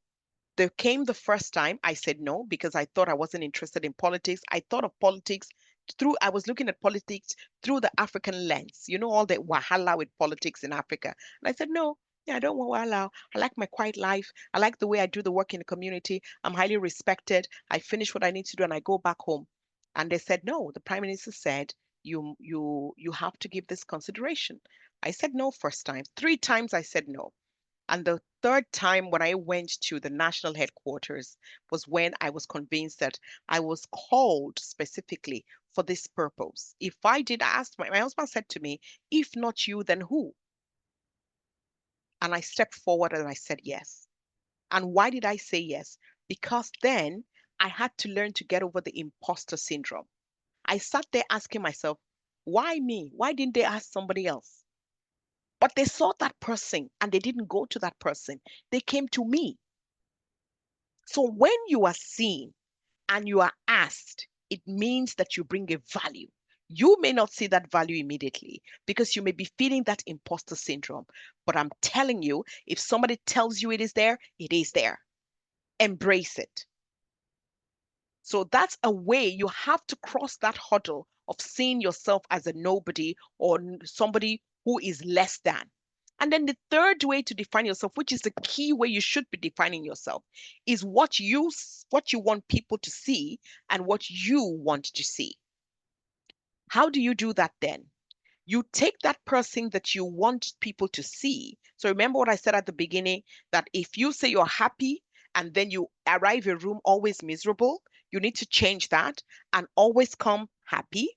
there came the first time I said no because I thought I wasn't interested in politics. I thought of politics I was looking at politics through the African lens, all the wahala with politics in Africa. And I said, no, I don't want wahala. I like my quiet life. I like the way I do the work in the community. I'm highly respected. I finish what I need to do and I go back home. And they said, no, the prime minister said, you have to give this consideration. I said no first time. 3 times I said no. And the third time when I went to the national headquarters was when I was convinced that I was called specifically for this purpose. If I did ask, my husband said to me, if not you, then who? And I stepped forward and I said yes. And why did I say yes? Because then I had to learn to get over the imposter syndrome. I sat there asking myself, why me? Why didn't they ask somebody else? But they saw that person and they didn't go to that person. They came to me. So when you are seen and you are asked, it means that you bring a value. You may not see that value immediately because you may be feeling that imposter syndrome. But I'm telling you, if somebody tells you it is there, it is there. Embrace it. So that's a way you have to cross that hurdle of seeing yourself as a nobody or somebody who is less than. And then the third way to define yourself, which is the key way you should be defining yourself, is what you want people to see and what you want to see. How do you do that then? You take that person that you want people to see. So remember what I said at the beginning, that if you say you're happy and then you arrive in a room always miserable, you need to change that and always come happy.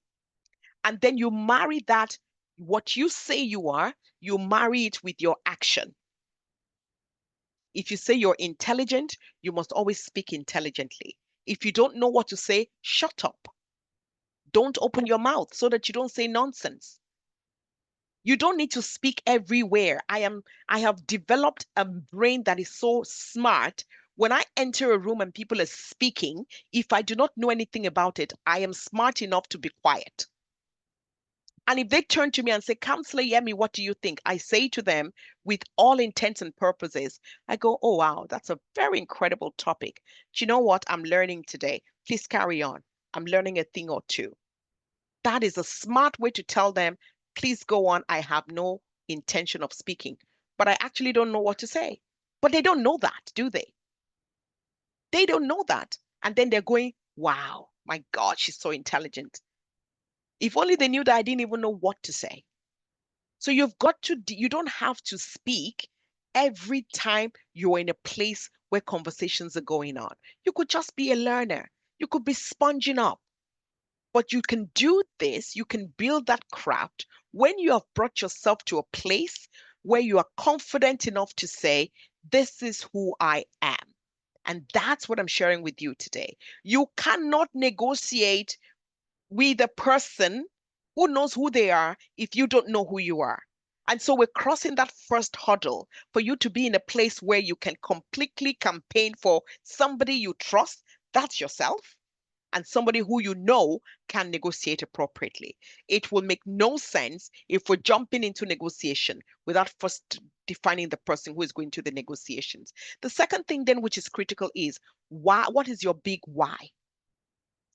And then you marry that, what you say you are, you marry it with your action. If you say you're intelligent, you must always speak intelligently. If you don't know what to say, shut up. Don't open your mouth so that you don't say nonsense. You don't need to speak everywhere. I have developed a brain that is so smart. When I enter a room and people are speaking, if I do not know anything about it, I am smart enough to be quiet. And if they turn to me and say, Councillor Yemi, what do you think? I say to them, with all intents and purposes, I go, oh, wow, that's a very incredible topic. Do you know what I'm learning today? Please carry on. I'm learning a thing or two. That is a smart way to tell them, please go on. I have no intention of speaking, but I actually don't know what to say. But they don't know that, do they? They don't know that. And then they're going, wow, my God, she's so intelligent. If only they knew that I didn't even know what to say. So you don't have to speak every time you're in a place where conversations are going on. You could just be a learner. You could be sponging up. But you can do this, you can build that craft when you have brought yourself to a place where you are confident enough to say, this is who I am. And that's what I'm sharing with you today. You cannot negotiate with a person who knows who they are if you don't know who you are. And so we're crossing that first hurdle for you to be in a place where you can completely campaign for somebody you trust, that's yourself, and somebody who you know can negotiate appropriately. It will make no sense if we're jumping into negotiation without first defining the person who is going to the negotiations. The second thing then, which is critical, is why? What is your big why?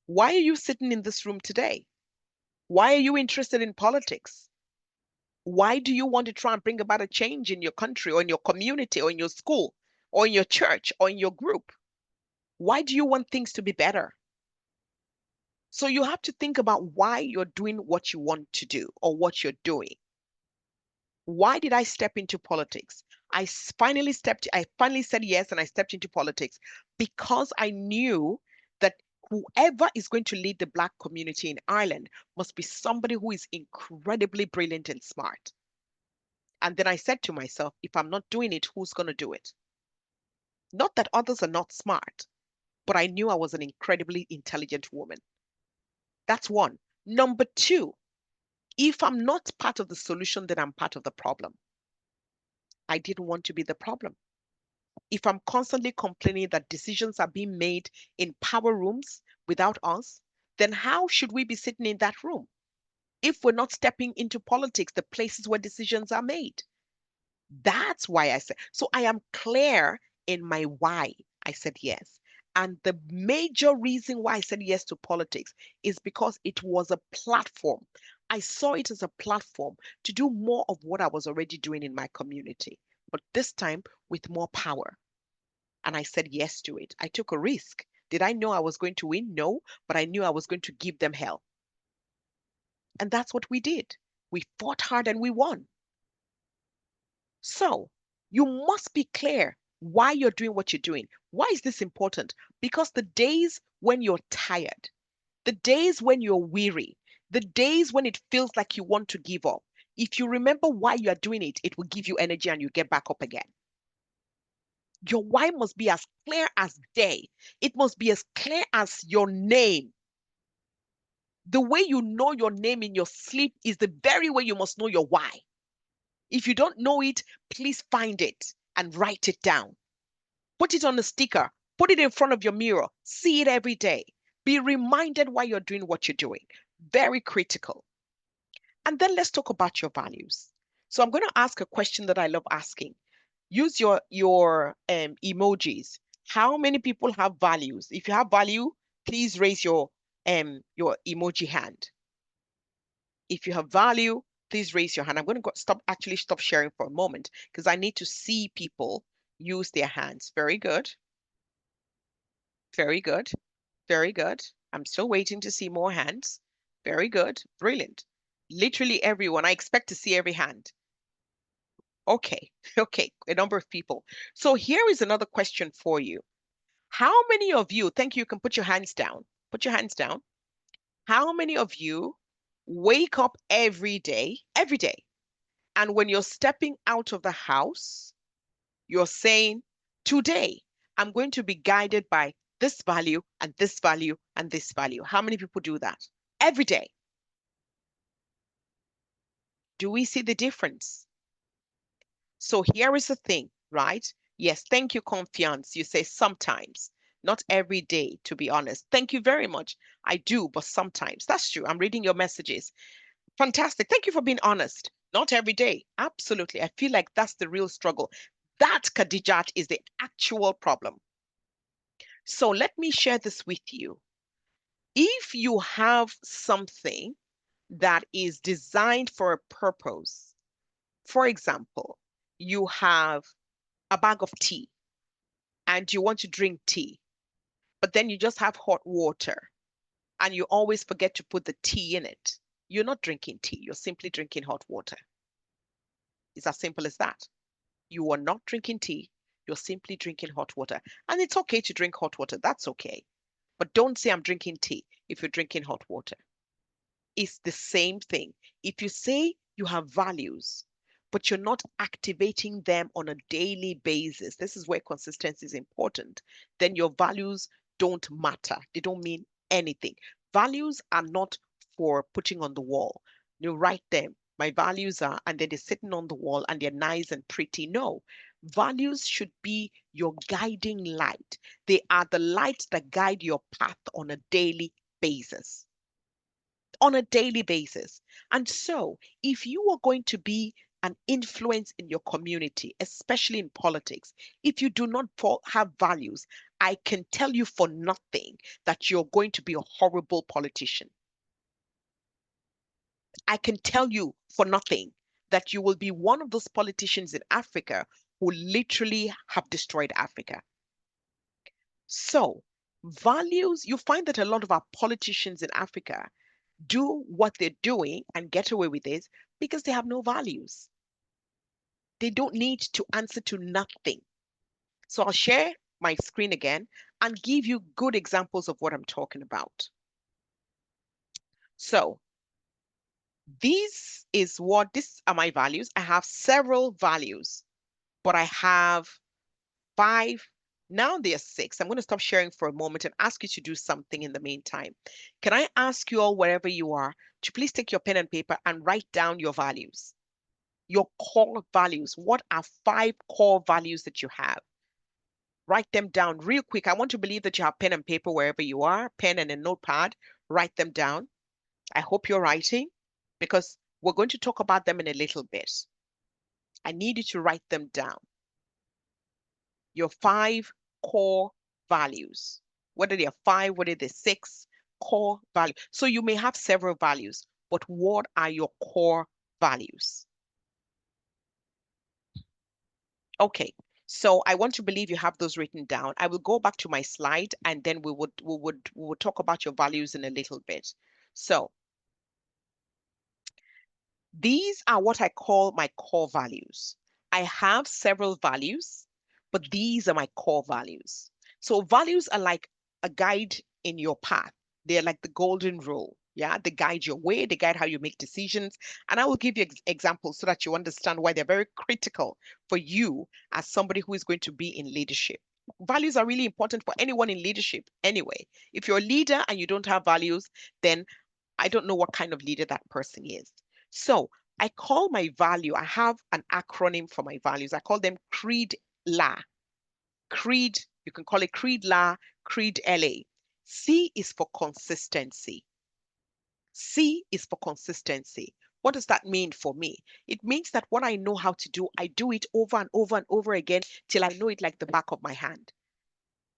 Why are you sitting in this room today? Why are you interested in politics? Why do you want to try and bring about a change in your country or in your community or in your school or in your church or in your group? Why do you want things to be better? So you have to think about why you're doing what you want to do or what you're doing. Why did I step into politics? I finally said yes, and I stepped into politics because I knew that whoever is going to lead the Black community in Ireland must be somebody who is incredibly brilliant and smart. And then I said to myself, if I'm not doing it, who's going to do it? Not that others are not smart, but I knew I was an incredibly intelligent woman. That's one. Number two, if I'm not part of the solution, then I'm part of the problem. I didn't want to be the problem. If I'm constantly complaining that decisions are being made in power rooms without us, then how should we be sitting in that room if we're not stepping into politics, the places where decisions are made? That's why I said, so I am clear in my why I said yes. And the major reason why I said yes to politics is because it was a platform. I saw it as a platform to do more of what I was already doing in my community, but this time with more power. And I said yes to it. I took a risk. Did I know I was going to win? No, but I knew I was going to give them hell. And that's what we did. We fought hard and we won. So you must be clear why you're doing what you're doing. Why is this important? Because the days when you're tired, the days when you're weary, the days when it feels like you want to give up, if you remember why you are doing it, it will give you energy and you get back up again. Your why must be as clear as day. It must be as clear as your name. The way you know your name in your sleep is the very way you must know your why. If you don't know it, please find it and write it down. Put it on a sticker. Put it in front of your mirror. See it every day. Be reminded why you're doing what you're doing. Very critical. And then let's talk about your values. So I'm going to ask a question that I love asking. Use your emojis. How many people have values? If you have value, please raise your emoji hand. If you have value, please raise your hand. I'm going to stop sharing for a moment because I need to see people use their hands. Very good. Very good. Very good. I'm still waiting to see more hands. Very good. Brilliant. Literally everyone. I expect to see every hand. Okay. Okay. A number of people. So here is another question for you. How many of you, thank you, you can put your hands down. Put your hands down. How many of you wake up every day, and when you're stepping out of the house, you're saying, today, I'm going to be guided by this value and this value and this value? How many people do that every day? Do we see the difference? So here is the thing, right? Yes, thank you, Confiance. You say sometimes, not every day, to be honest. Thank you very much. I do, but sometimes. That's true. I'm reading your messages. Fantastic. Thank you for being honest. Not every day. Absolutely. I feel like that's the real struggle. That, Khadijat, is the actual problem. So let me share this with you. If you have something that is designed for a purpose, for example, you have a bag of tea and you want to drink tea, but then you just have hot water and you always forget to put the tea in it. You're not drinking tea. You're simply drinking hot water. It's as simple as that. You are not drinking tea. You're simply drinking hot water. And it's okay to drink hot water. That's okay. But don't say I'm drinking tea. if you're drinking hot water. It's the same thing. If you say you have values, but you're not activating them on a daily basis, this is where consistency is important, then your values don't matter. They don't mean anything. Values are not for putting on the wall. You write them. My values are, and then they're sitting on the wall and they're nice and pretty. No, values should be your guiding light. They are the lights that guide your path on a daily basis. On a daily basis. And so, if you are going to be an influence in your community, especially in politics, if you do not have values, I can tell you for nothing that you're going to be a horrible politician. I can tell you for nothing that you will be one of those politicians in Africa who literally have destroyed Africa. So, values, you find that a lot of our politicians in Africa do what they're doing and get away with it because they have no values. They don't need to answer to nothing. So I'll share my screen again and give you good examples of what I'm talking about. So these are my values. I have several values, but I have 5. Now there's 6. I'm going to stop sharing for a moment and ask you to do something in the meantime. Can I ask you all, wherever you are, to please take your pen and paper and write down your values, your core values? What are 5 core values that you have? Write them down real quick. I want to believe that you have pen and paper wherever you are, pen and a notepad. Write them down. I hope you're writing, because we're going to talk about them in a little bit. I need you to write them down. Your 5 core values, whether they are 5, whether they're 6 core values. So you may have several values, but what are your core values? Okay, so I want to believe you have those written down. I will go back to my slide and then we would talk about your values in a little bit. So these are what I call my core values. I have several values, but these are my core values. So values are like a guide in your path. They're like the golden rule. Yeah, they guide your way, they guide how you make decisions. And I will give you examples so that you understand why they're very critical for you as somebody who is going to be in leadership. Values are really important for anyone in leadership anyway. If you're a leader and you don't have values, then I don't know what kind of leader that person is. So I call my value, I have an acronym for my values. I call them Cllr. Creed, you can call it Cllr, Creed LA. C is for consistency. C is for consistency. What does that mean for me? It means that what I know how to do, I do it over and over and over again till I know it like the back of my hand.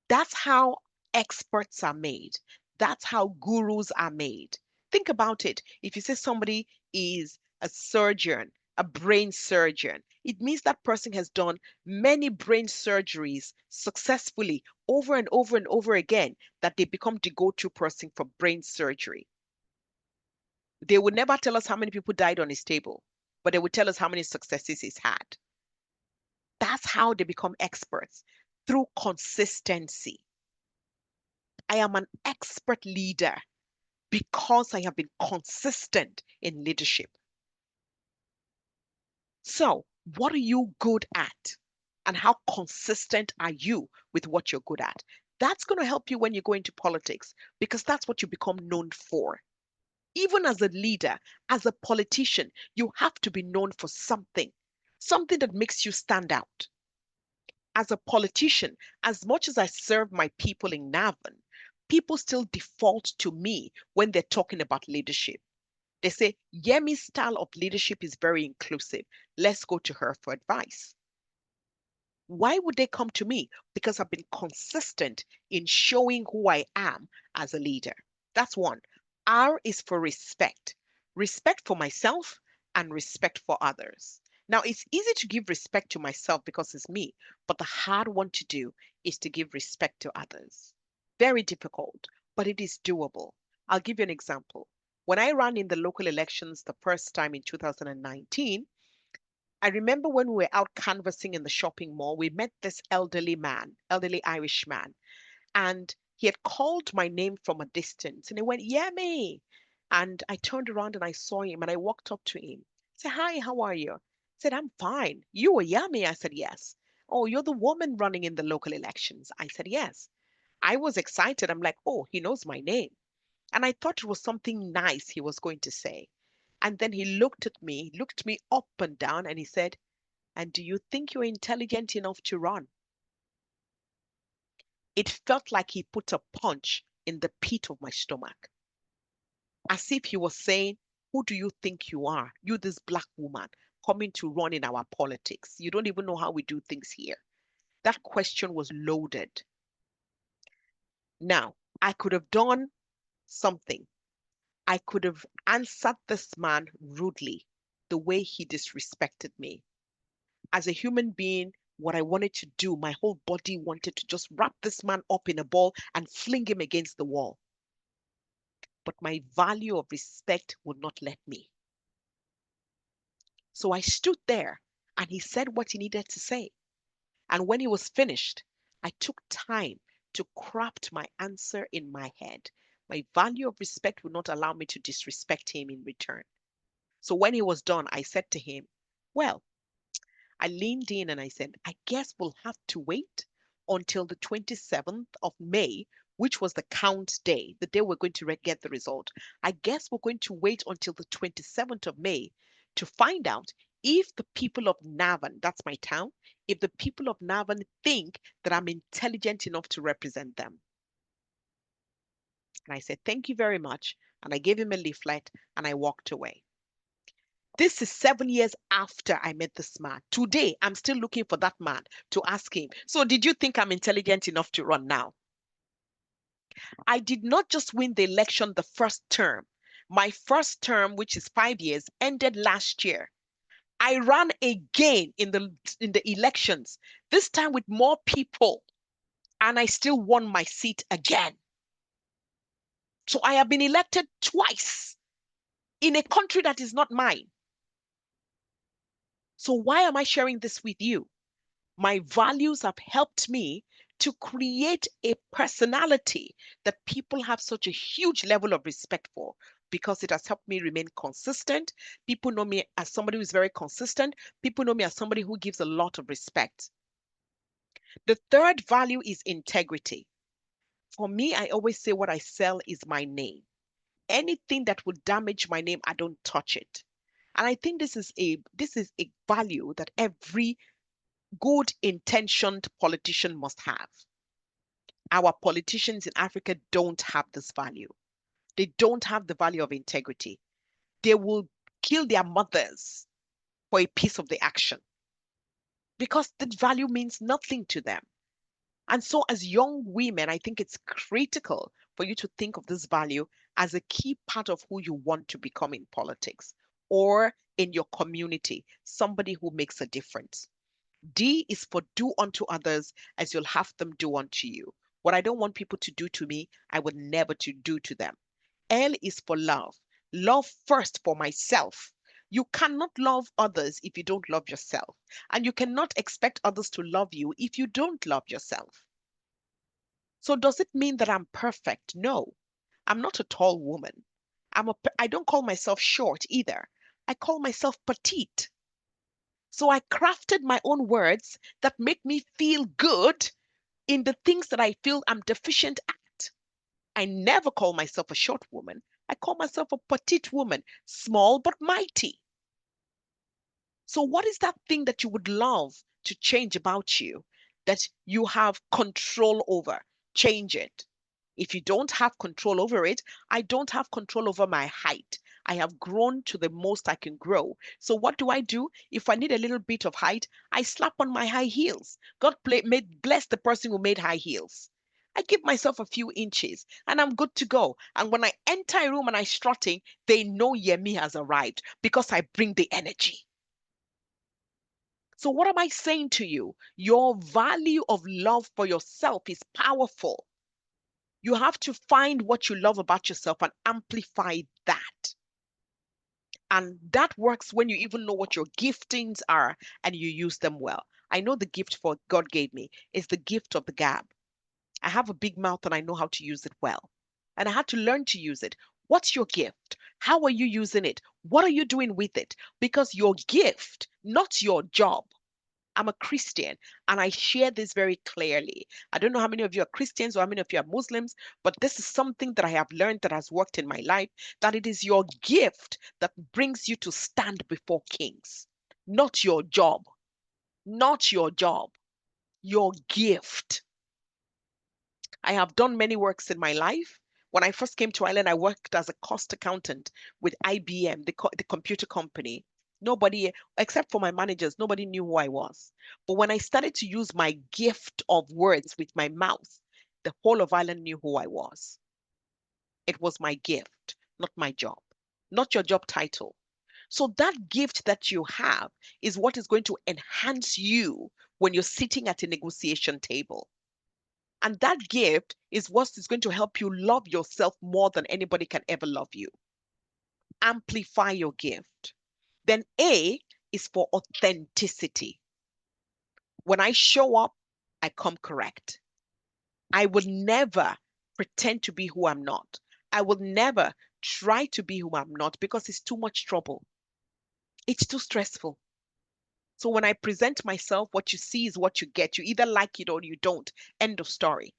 That's how experts are made. That's how gurus are made. Think about it. If you say somebody is a surgeon, a brain surgeon, it means that person has done many brain surgeries successfully over and over and over again, that they become the go-to person for brain surgery. They would never tell us how many people died on his table, but they would tell us how many successes he's had. That's how they become experts, through consistency. I am an expert leader because I have been consistent in leadership. So, what are you good at? And how consistent are you with what you're good at? That's going to help you when you go into politics, because that's what you become known for. Even as a leader, as a politician, you have to be known for something that makes you stand out. As a politician, as much as I serve my people in Navan, people still default to me when they're talking about leadership. They say, Yemi's style of leadership is very inclusive. Let's go to her for advice. Why would they come to me? Because I've been consistent in showing who I am as a leader. That's one. R is for respect. Respect for myself and respect for others. Now, it's easy to give respect to myself because it's me, but the hard one to do is to give respect to others. Very difficult, but it is doable. I'll give you an example. When I ran in the local elections the first time in 2019, I remember when we were out canvassing in the shopping mall, we met this elderly Irish man. And He had called my name from a distance and he went, Yemi. And I turned around and I saw him and I walked up to him. I said, hi, how are you? He said, I'm fine. You are Yemi? I said, yes. Oh, you're the woman running in the local elections. I said, yes. I was excited. I'm like, oh, he knows my name. And I thought it was something nice he was going to say. And then he looked me up and down, and he said, and do you think you're intelligent enough to run? It felt like he put a punch in the pit of my stomach, as if he was saying, who do you think you are? You, this black woman, coming to run in our politics. You don't even know how we do things here. That question was loaded. Now, I could have done something. I could have answered this man rudely, the way he disrespected me. As a human being, what I wanted to do, my whole body wanted to just wrap this man up in a ball and fling him against the wall. But my value of respect would not let me. So I stood there and he said what he needed to say. And when he was finished, I took time to craft my answer in my head. My value of respect would not allow me to disrespect him in return. So when he was done, I said to him, well, I leaned in and I said, I guess we'll have to wait until the 27th of May, which was the count day, the day we're going to get the result. I guess we're going to wait until the 27th of May to find out if the people of Navan, that's my town, if the people of Navan think that I'm intelligent enough to represent them. And I said, thank you very much. And I gave him a leaflet and I walked away. This is 7 years after I met this man. Today, I'm still looking for that man to ask him, so did you think I'm intelligent enough to run now? I did not just win the election the first term. My first term, which is 5 years, ended last year. I ran again in the elections, this time with more people, and I still won my seat again. So I have been elected twice in a country that is not mine. So why am I sharing this with you? My values have helped me to create a personality that people have such a huge level of respect for, because it has helped me remain consistent. People know me as somebody who is very consistent. People know me as somebody who gives a lot of respect. The third value is integrity. For me, I always say what I sell is my name. Anything that would damage my name, I don't touch it. And I think this is a value that every good intentioned politician must have. Our politicians in Africa don't have this value. They don't have the value of integrity. They will kill their mothers for a piece of the action because that value means nothing to them. And so as young women, I think it's critical for you to think of this value as a key part of who you want to become in politics or in your community, somebody who makes a difference. D is for do unto others as you'll have them do unto you. What I don't want people to do to me, I would never to do to them. L is for love. Love first for myself. You cannot love others if you don't love yourself. And you cannot expect others to love you if you don't love yourself. So does it mean that I'm perfect? No. I'm not a tall woman. I don't call myself short either. I call myself petite. So I crafted my own words that make me feel good in the things that I feel I'm deficient at. I never call myself a short woman. I call myself a petite woman, small but mighty. So what is that thing that you would love to change about you that you have control over? Change it. If you don't have control over it, I don't have control over my height. I have grown to the most I can grow. So what do? If I need a little bit of height, I slap on my high heels. God bless the person who made high heels. I give myself a few inches and I'm good to go. And when I enter a room and I'm strutting, they know Yemi has arrived because I bring the energy. So what am I saying to you? Your value of love for yourself is powerful. You have to find what you love about yourself and amplify that. And that works when you even know what your giftings are and you use them well. I know the gift for God gave me is the gift of the gab. I have a big mouth and I know how to use it well. And I had to learn to use it. What's your gift? How are you using it? What are you doing with it? Because your gift, not your job. I'm a Christian and I share this very clearly. I don't know how many of you are Christians or how many of you are Muslims, but this is something that I have learned that has worked in my life, that it is your gift that brings you to stand before kings, not your job, not your job, your gift. I have done many works in my life. When I first came to Ireland, I worked as a cost accountant with IBM, the computer company. Nobody, except for my managers, nobody knew who I was. But when I started to use my gift of words with my mouth, the whole of Ireland knew who I was. It was my gift, not my job, not your job title. So that gift that you have is what is going to enhance you when you're sitting at a negotiation table. And that gift is what is going to help you love yourself more than anybody can ever love you. Amplify your gift. Then A is for authenticity. When I show up, I come correct. I would never pretend to be who I'm not. I will never try to be who I'm not because it's too much trouble. It's too stressful. So when I present myself, what you see is what you get. You either like it or you don't. End of story.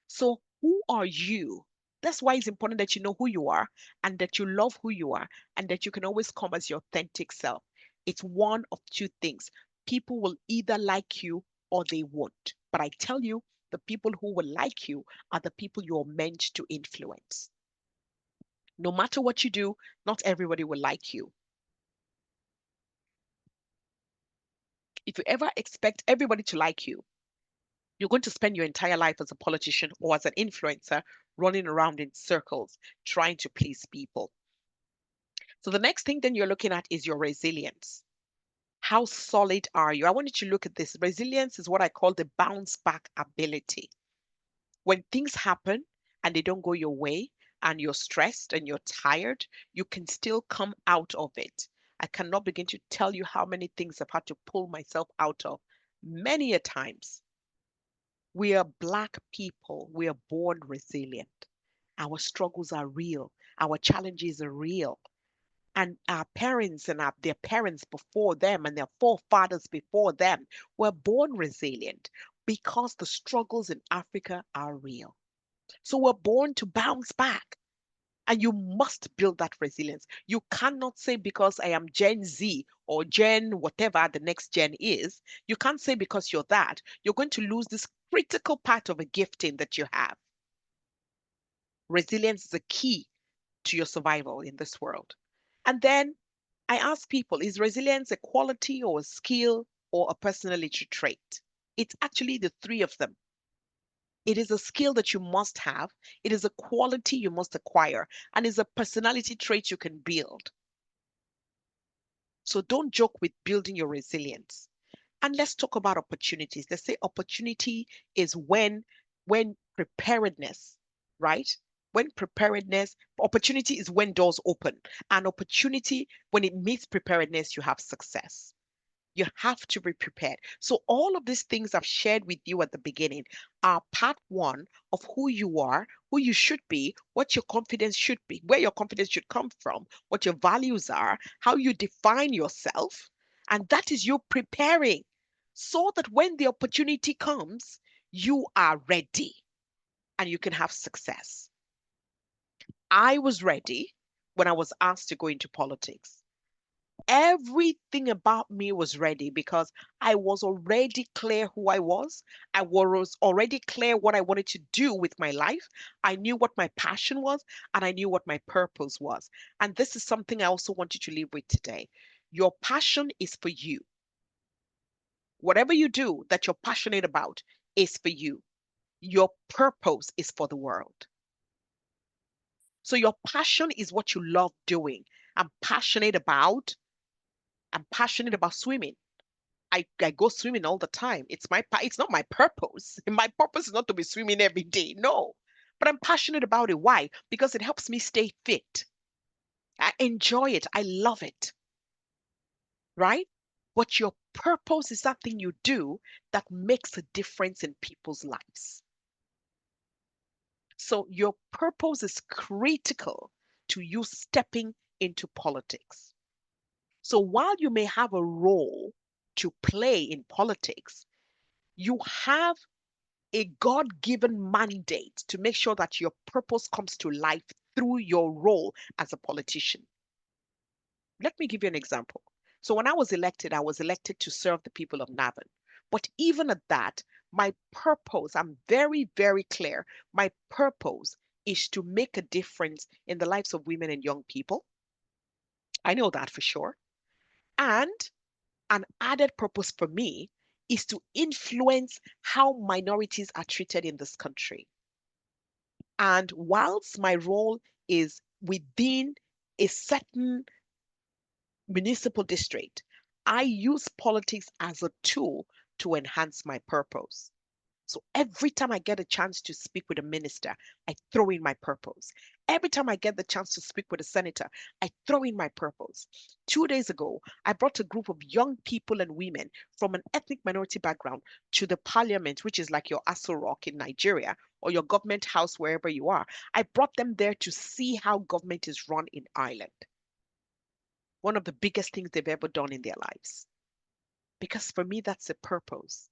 So who are you? That's why it's important that you know who you are and that you love who you are and that you can always come as your authentic self. It's one of two things. People will either like you or they won't. But I tell you, the people who will like you are the people you're meant to influence. No matter what you do, not everybody will like you. If you ever expect everybody to like you, you're going to spend your entire life as a politician or as an influencer running around in circles trying to please people. So the next thing then you're looking at is your resilience. How solid are you? I want you to look at this. Resilience is what I call the bounce back ability. When things happen and they don't go your way and you're stressed and you're tired, you can still come out of it. I cannot begin to tell you how many things I've had to pull myself out of many a times. We are Black people. We are born resilient. Our struggles are real. Our challenges are real. And our parents and their parents before them and their forefathers before them were born resilient because the struggles in Africa are real. So we're born to bounce back. And you must build that resilience. You cannot say because I am Gen Z or Gen whatever the next gen is, you can't say because you're that, you're going to lose this critical part of a gifting that you have. Resilience is a key to your survival in this world. And then I ask people, is resilience a quality or a skill or a personality trait? It's actually the three of them. It is a skill that you must have. It is a quality you must acquire, and is a personality trait you can build. So don't joke with building your resilience. And let's talk about opportunities. They say opportunity is when preparedness, right? When preparedness, opportunity is when doors open. And opportunity, when it meets preparedness, you have success. You have to be prepared. So all of these things I've shared with you at the beginning are part one of who you are, who you should be, what your confidence should be, where your confidence should come from, what your values are, how you define yourself. And that is you preparing so that when the opportunity comes, you are ready and you can have success. I was ready when I was asked to go into politics. Everything about me was ready because I was already clear who I was. I was already clear what I wanted to do with my life. I knew what my passion was and I knew what my purpose was. And this is something I also want you to leave with today. Your passion is for you. Whatever you do that you're passionate about is for you. Your purpose is for the world. So your passion is what you love doing. I'm passionate about swimming. I go swimming all the time. It's not my purpose. My purpose is not to be swimming every day. No. But I'm passionate about it. Why? Because it helps me stay fit. I enjoy it. I love it. Right? But your purpose is something you do that makes a difference in people's lives. So your purpose is critical to you stepping into politics. So while you may have a role to play in politics, you have a God-given mandate to make sure that your purpose comes to life through your role as a politician. Let me give you an example. So when I was elected to serve the people of Navan. But even at that, my purpose, I'm very, very clear, my purpose is to make a difference in the lives of women and young people. I know that for sure. And an added purpose for me is to influence how minorities are treated in this country. And whilst my role is within a certain municipal district, I use politics as a tool to enhance my purpose. So every time I get a chance to speak with a minister, I throw in my purpose. Every time I get the chance to speak with a senator, I throw in my purpose. 2 days ago, I brought a group of young people and women from an ethnic minority background to the parliament, which is like your Aso Rock in Nigeria or your government house, wherever you are. I brought them there to see how government is run in Ireland. One of the biggest things they've ever done in their lives. Because for me, that's a purpose.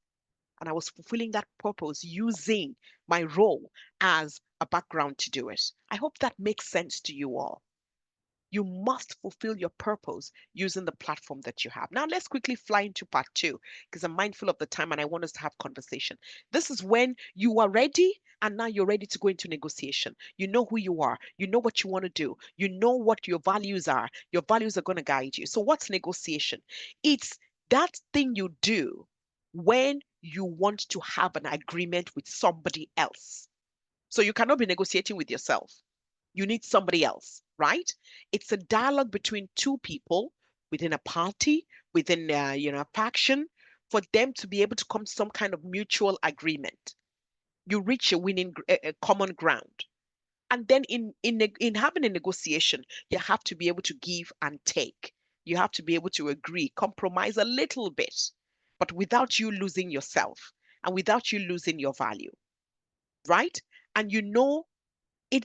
And I was fulfilling that purpose using my role as a background to do it. I hope that makes sense to you all. You must fulfill your purpose using the platform that you have. Now, let's quickly fly into part 2 because I'm mindful of the time and I want us to have conversation. This is when you are ready and now you're ready to go into negotiation. You know who you are. You know what you want to do. You know what your values are. Your values are going to guide you. So what's negotiation? It's that thing you do when you want to have an agreement with somebody else. So you cannot be negotiating with yourself. You need somebody else, right? It's a dialogue between two people within a party, within a faction, for them to be able to come to some kind of mutual agreement. You reach a common ground. And then in having a negotiation, you have to be able to give and take. You have to be able to agree, compromise a little bit, but without you losing yourself and without you losing your value, right? And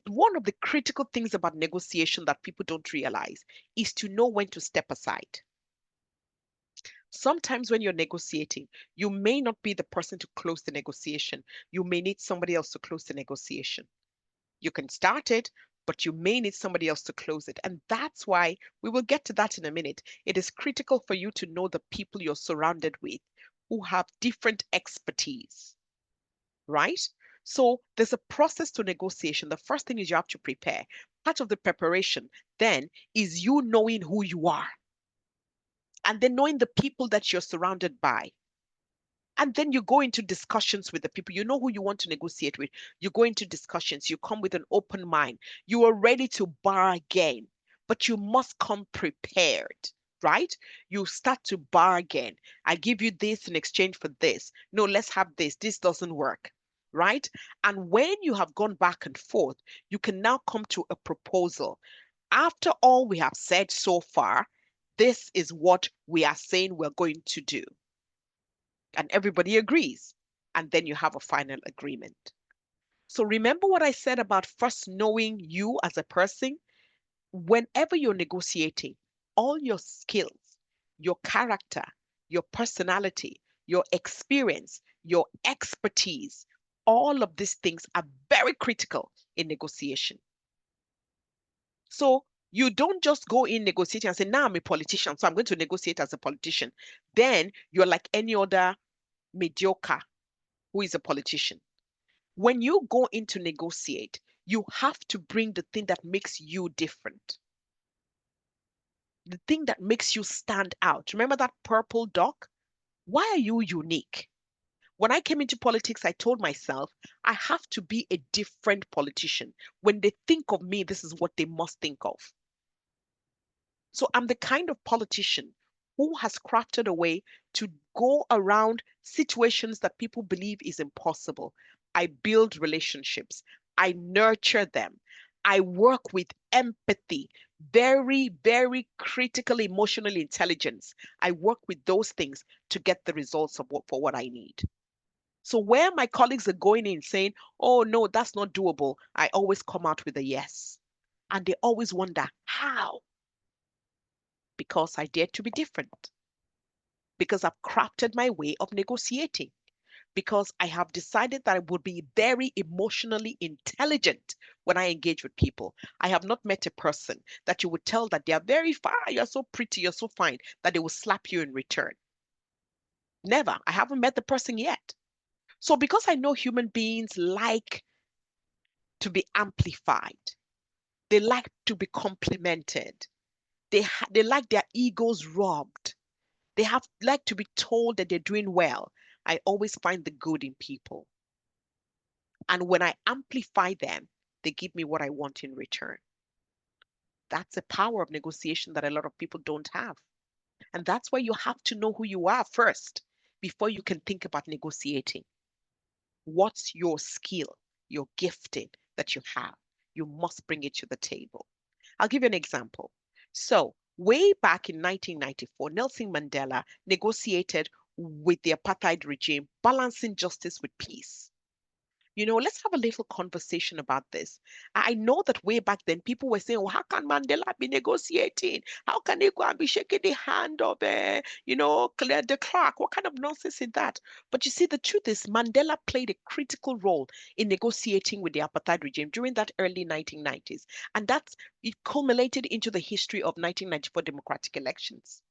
one of the critical things about negotiation that people don't realize is to know when to step aside. Sometimes when you're negotiating, you may not be the person to close the negotiation. You may need somebody else to close the negotiation. You can start it, but you may need somebody else to close it. And that's why we will get to that in a minute. It is critical for you to know the people you're surrounded with who have different expertise, right? So there's a process to negotiation. The first thing is you have to prepare. Part of the preparation then is you knowing who you are and then knowing the people that you're surrounded by. And then you go into discussions with the people. You know who you want to negotiate with. You go into discussions. You come with an open mind. You are ready to bargain, but you must come prepared, right? You start to bargain. I give you this in exchange for this. No, let's have this. This doesn't work, right? And when you have gone back and forth, you can now come to a proposal. After all we have said so far, this is what we are saying we're going to do. And everybody agrees. And then you have a final agreement. So remember what I said about first knowing you as a person? Whenever you're negotiating, all your skills, your character, your personality, your experience, your expertise, all of these things are very critical in negotiation. So you don't just go in negotiating and say, now I'm a politician, so I'm going to negotiate as a politician. Then you're like any other mediocre who is a politician. When you go in to negotiate, you have to bring the thing that makes you different. The thing that makes you stand out. Remember that purple dog? Why are you unique? When I came into politics, I told myself, I have to be a different politician. When they think of me, this is what they must think of. So I'm the kind of politician who has crafted a way to go around situations that people believe is impossible. I build relationships. I nurture them. I work with empathy, very, very critical emotional intelligence. I work with those things to get the results for what I need. So where my colleagues are going in saying, oh, no, that's not doable, I always come out with a yes. And they always wonder, how? Because I dare to be different. Because I've crafted my way of negotiating. Because I have decided that I would be very emotionally intelligent when I engage with people. I have not met a person that you would tell that they are very fine, you're so pretty, you're so fine, that they will slap you in return. Never. I haven't met the person yet. So because I know human beings like to be amplified, they like to be complimented, they like their egos rubbed, they have like to be told that they're doing well. I always find the good in people. And when I amplify them, they give me what I want in return. That's the power of negotiation that a lot of people don't have. And that's why you have to know who you are first before you can think about negotiating. What's your skill, your gifting that you have? You must bring it to the table. I'll give you an example. So, way back in 1994, Nelson Mandela negotiated with the apartheid regime, balancing justice with peace. You know, let's have a little conversation about this. I know that way back then, people were saying, well, how can Mandela be negotiating? How can he go and be shaking the hand of, Cllr de Klerk? What kind of nonsense is that? But you see, the truth is, Mandela played a critical role in negotiating with the apartheid regime during that early 1990s. And it culminated into the history of 1994 democratic elections.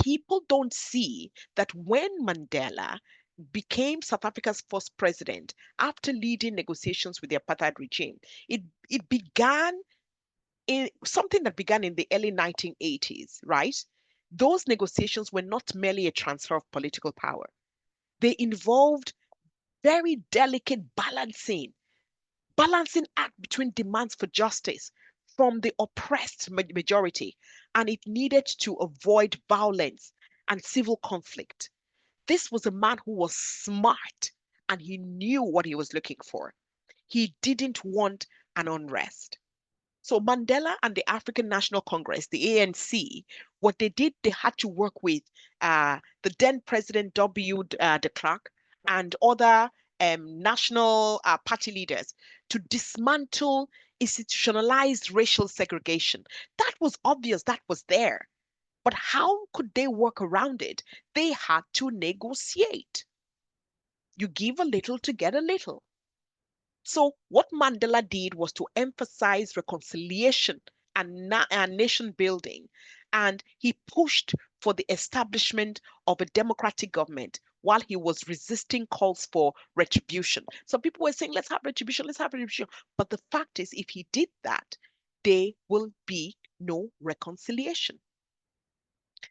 People don't see that when Mandela became South Africa's first president after leading negotiations with the apartheid regime, it began in something that began in the early 1980s, right? Those negotiations were not merely a transfer of political power. They involved very delicate balancing act between demands for justice from the oppressed majority, and it needed to avoid violence and civil conflict. This was a man who was smart and he knew what he was looking for. He didn't want an unrest. So Mandela and the African National Congress, the ANC, what they did, they had to work with the then President de Klerk and other national party leaders to dismantle institutionalized racial segregation. That was obvious, that was there. But how could they work around it? They had to negotiate. You give a little to get a little. So what Mandela did was to emphasize reconciliation and nation building. And he pushed for the establishment of a democratic government while he was resisting calls for retribution. Some people were saying, let's have retribution, let's have retribution. But the fact is, if he did that, there will be no reconciliation.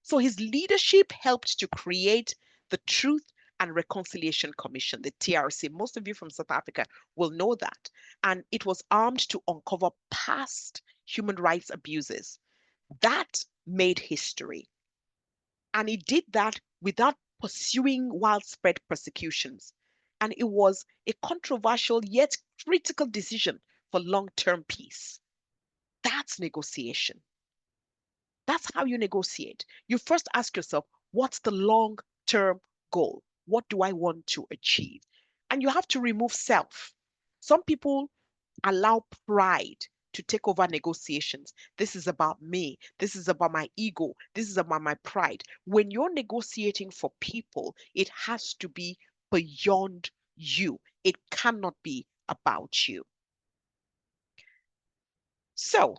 So his leadership helped to create the Truth and Reconciliation Commission, the TRC. Most of you from South Africa will know that. And it was armed to uncover past human rights abuses. That made history. And it did that without pursuing widespread persecutions. And it was a controversial yet critical decision for long-term peace. That's negotiation. That's how you negotiate. You first ask yourself, what's the long-term goal? What do I want to achieve? And you have to remove self. Some people allow pride to take over negotiations. This is about me. This is about my ego. This is about my pride. When you're negotiating for people, it has to be beyond you. It cannot be about you. So,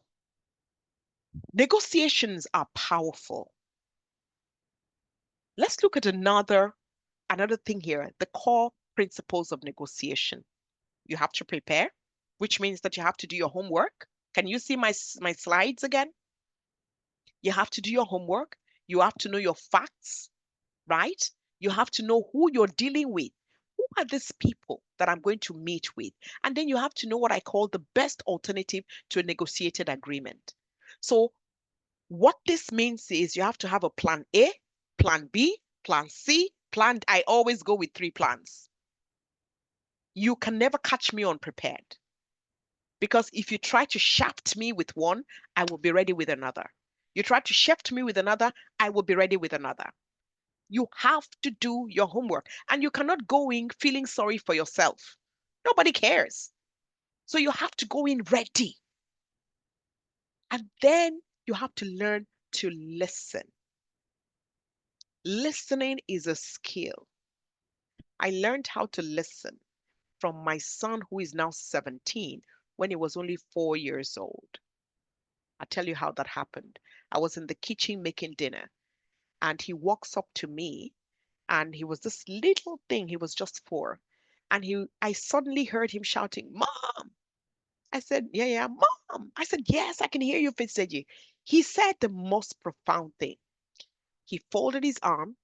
negotiations are powerful. Let's look at another thing here, the core principles of negotiation. You have to prepare, which means that you have to do your homework. Can you see my slides again? You have to do your homework. You have to know your facts, right? You have to know who you're dealing with. Who are these people that I'm going to meet with? And then you have to know what I call the best alternative to a negotiated agreement. So what this means is you have to have a plan A, plan B, plan C, I always go with 3 plans. You can never catch me unprepared. Because if you try to shaft me with one, I will be ready with another. You try to shaft me with another, I will be ready with another. You have to do your homework, and you cannot go in feeling sorry for yourself. Nobody cares. So you have to go in ready. And then you have to learn to listen. Listening is a skill. I learned how to listen from my son, who is now 17, when he was only 4 years old. I'll tell you how that happened. I was in the kitchen making dinner, and he walks up to me, and he was this little thing. He was just 4. And I suddenly heard him shouting, "Mom!" I said, yeah, Mom. I said, yes, I can hear you, Fitzgerald. He said the most profound thing. He folded his arm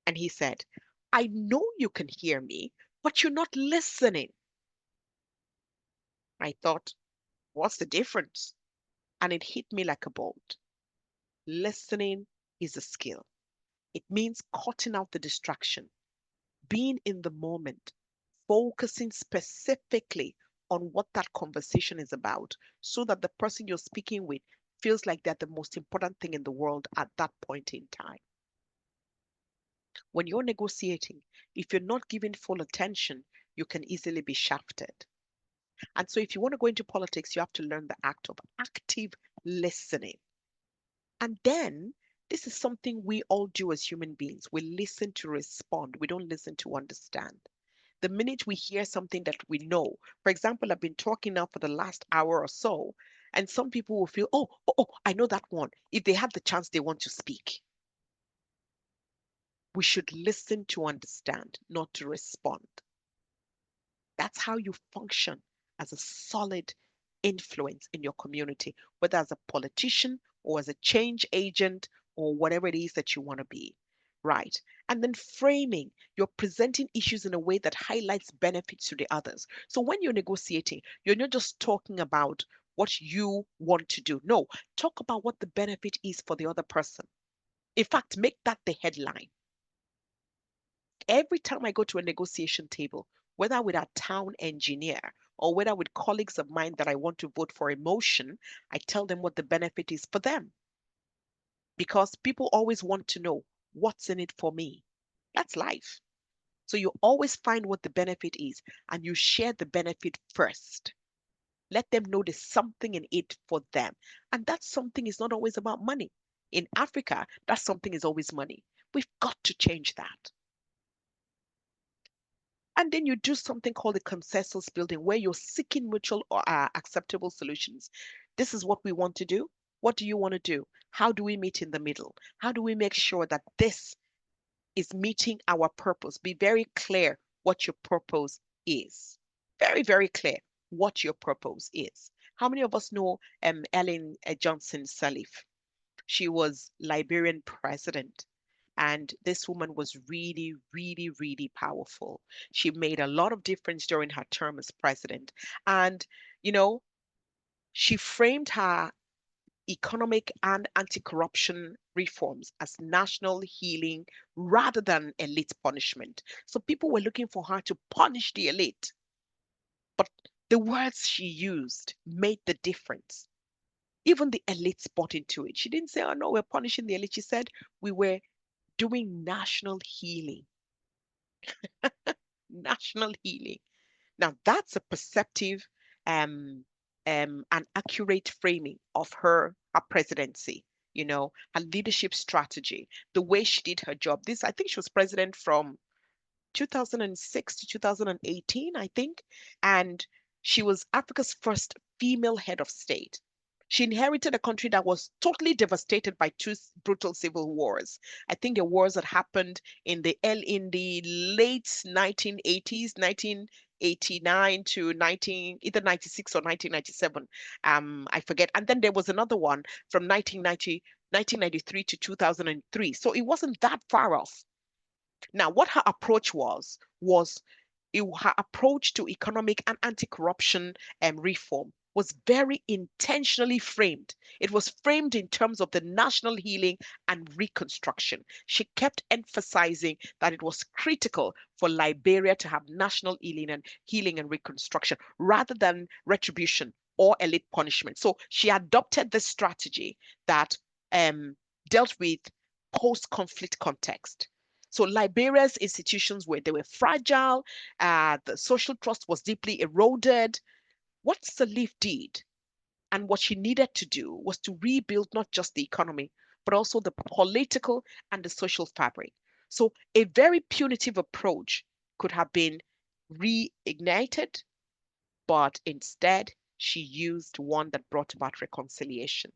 and he said, "I know you can hear me, but you're not listening." I thought, what's the difference? And it hit me like a bolt. Listening is a skill. It means cutting out the distraction, being in the moment, focusing specifically on what that conversation is about, so that the person you're speaking with feels like they're the most important thing in the world at that point in time. When you're negotiating, if you're not giving full attention, you can easily be shafted. And so if you want to go into politics, you have to learn the act of active listening. And then this is something we all do as human beings. We listen to respond. We don't listen to understand. The minute we hear something that we know, for example, I've been talking now for the last hour or so, and some people will feel, oh, I know that one. If they have the chance, they want to speak. We should listen to understand, not to respond. That's how you function as a solid influence in your community, whether as a politician or as a change agent or whatever it is that you want to be, right? And then framing, you're presenting issues in a way that highlights benefits to the others. So when you're negotiating, you're not just talking about what you want to do. No, talk about what the benefit is for the other person. In fact, make that the headline. Every time I go to a negotiation table, whether with a town engineer or whether with colleagues of mine that I want to vote for a motion, I tell them what the benefit is for them. Because people always want to know what's in it for me. That's life. So you always find what the benefit is and you share the benefit first. Let them know there's something in it for them. And that something is not always about money. In Africa, that something is always money. We've got to change that. And then you do something called the consensus building, where you're seeking mutual or acceptable solutions. This is what we want to do. What do you want to do? How do we meet in the middle? How do we make sure that this is meeting our purpose? Be very clear what your purpose is. Very, very clear what your purpose is. How many of us know Ellen Johnson Sirleaf? She was Liberian president. And this woman was really, really, really powerful. She made a lot of difference during her term as president. And, she framed her economic and anti-corruption reforms as national healing rather than elite punishment. So people were looking for her to punish the elite. But the words she used made the difference. Even the elites bought into it. She didn't say, oh no, we're punishing the elite. She said, we were doing national healing. National healing. Now that's a perceptive and accurate framing of her presidency, her leadership strategy, the way she did her job. I think she was president from 2006 to 2018, I think. And she was Africa's first female head of state. She inherited a country that was totally devastated by 2 brutal civil wars. I think the wars that happened in the late 1980s, 1989 to either 96 or 1997. I forget. And then there was another one from 1993 to 2003. So it wasn't that far off. Now, what her approach was her approach to economic and anti-corruption reform was very intentionally framed. It was framed in terms of the national healing and reconstruction. She kept emphasizing that it was critical for Liberia to have national healing and reconstruction rather than retribution or elite punishment. So she adopted this strategy that dealt with post-conflict context. So Liberia's institutions they were fragile, the social trust was deeply eroded. What Sirleaf did and what she needed to do was to rebuild not just the economy, but also the political and the social fabric. So a very punitive approach could have been reignited, but instead she used one that brought about reconciliation.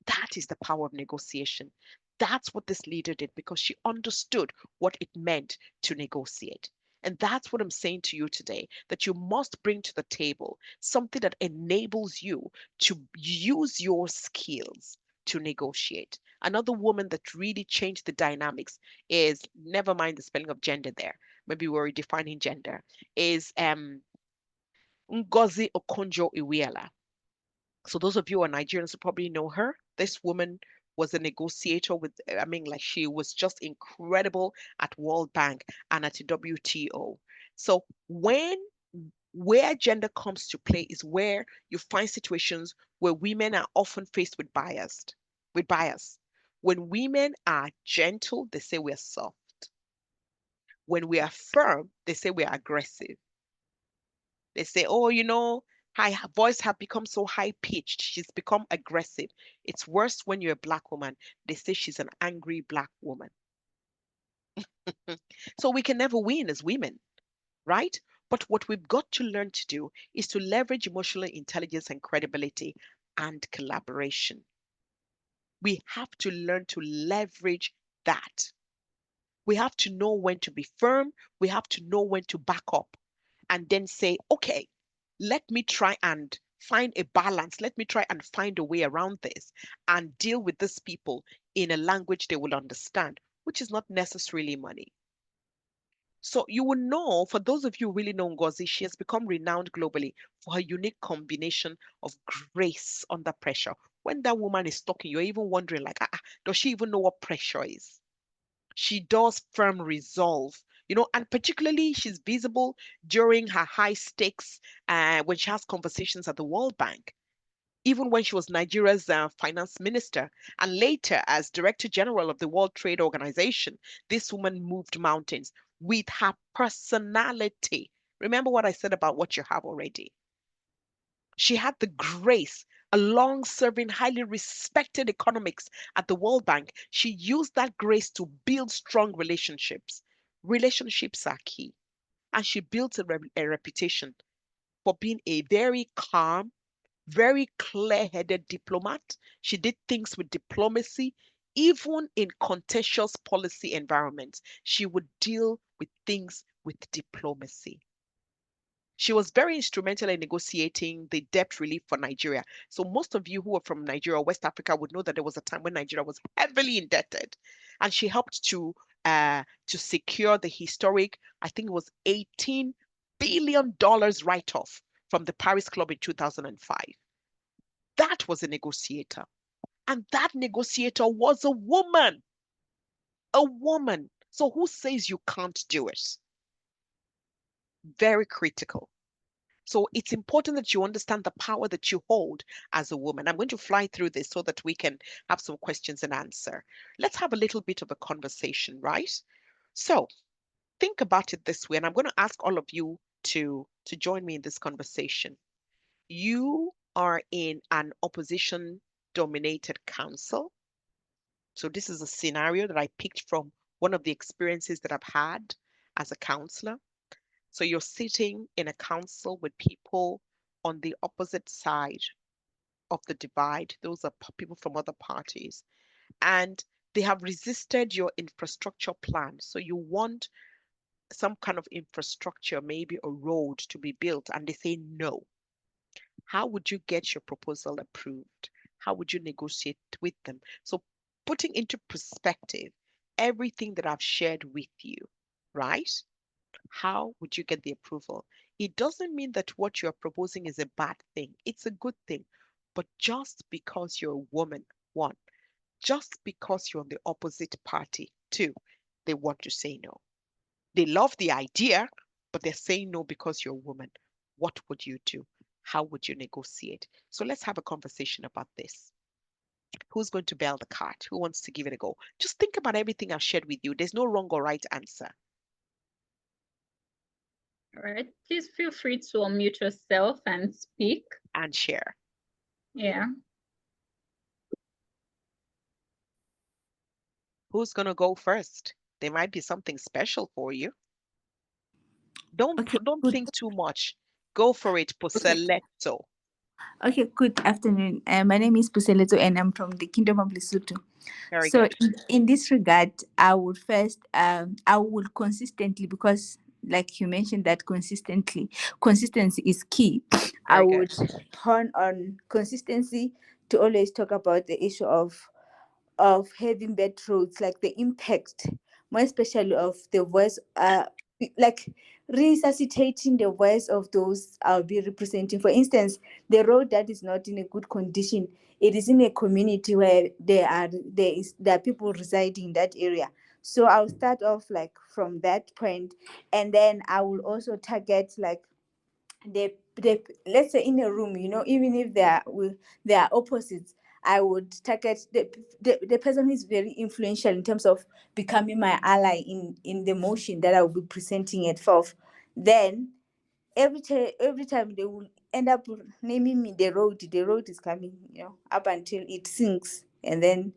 That is the power of negotiation. That's what this leader did because she understood what it meant to negotiate. And that's what I'm saying to you today, that you must bring to the table something that enables you to use your skills to negotiate. Another woman that really changed the dynamics is, never mind the spelling of gender there, maybe we're redefining gender, is Ngozi Okonjo-Iweala. So those of you who are Nigerians who probably know her. This woman was a negotiator with, I mean, like she was just incredible at World Bank and at the WTO. So where gender comes to play is where you find situations where women are often faced with bias. When women are gentle, they say we're soft. When we are firm, they say we're aggressive. They say, oh, her voice have become so high pitched. She's become aggressive. It's worse when you're a Black woman. They say she's an angry Black woman. So we can never win as women, right? But what we've got to learn to do is to leverage emotional intelligence and credibility and collaboration. We have to learn to leverage that. We have to know when to be firm. We have to know when to back up and then say, okay, let me try and find a balance. Let me try and find a way around this and deal with these people in a language they will understand, which is not necessarily money. So you will know, for those of you who really know Ngozi, she has become renowned globally for her unique combination of grace under pressure. When that woman is talking, you're even wondering, like, does she even know what pressure is? She does firm resolve, and particularly she's visible during her high stakes when she has conversations at the World Bank. Even when she was Nigeria's finance minister and later as Director General of the World Trade Organization, this woman moved mountains with her personality. Remember what I said about what you have already. She had the grace, a long-serving, highly respected economics at the World Bank. She used that grace to build strong relationships. Relationships are key. And she built a reputation for being a very calm, very clear-headed diplomat. She did things with diplomacy. Even in contentious policy environments, she would deal with things with diplomacy. She was very instrumental in negotiating the debt relief for Nigeria. So most of you who are from Nigeria or West Africa would know that there was a time when Nigeria was heavily indebted, and she helped to secure the historic, I think it was $18 billion write-off from the Paris Club in 2005. That was a negotiator, and that negotiator was a woman. A woman. So who says you can't do it? Very critical. So it's important that you understand the power that you hold as a woman. I'm going to fly through this so that we can have some questions and answer. Let's have a little bit of a conversation, right? So think about it this way, and I'm going to ask all of you to join me in this conversation. You are in an opposition-dominated council. So this is a scenario that I picked from one of the experiences that I've had as a councillor. So you're sitting in a council with people on the opposite side of the divide. Those are people from other parties. And they have resisted your infrastructure plan. So you want some kind of infrastructure, maybe a road to be built, and they say no. How would you get your proposal approved? How would you negotiate with them? So putting into perspective everything that I've shared with you, right? How would you get the approval? It doesn't mean that what you're proposing is a bad thing. It's a good thing. But just because you're a woman, one, just because you're on the opposite party, two, they want to say no. They love the idea, but they're saying no because you're a woman. What would you do? How would you negotiate? So let's have a conversation about this. Who's going to bail the cat? Who wants to give it a go? Just think about everything I've shared with you. There's no wrong or right answer. All right. Please feel free to unmute yourself and speak. And share. Yeah. Who's going to go first? There might be something special for you. Don't think too much. Go for it, Puseleto. Okay, good afternoon. My name is Puseleto and I'm from the Kingdom of Lesotho. Very good. In this regard, I would first, I would consistently, because like you mentioned that consistency is key. I would hone on consistency to always talk about the issue of having bad roads, like the impact, more especially of the voice, like resuscitating the voice of those I'll be representing. For instance, the road that is not in a good condition, it is in a community where there are people residing in that area. So I'll start off like from that point, and then I will also target like the let's say in a room, even if they are opposites, I would target the person who is very influential in terms of becoming my ally in the motion that I will be presenting it forth. Then every time they will end up naming me the road is coming, up until it sinks. And then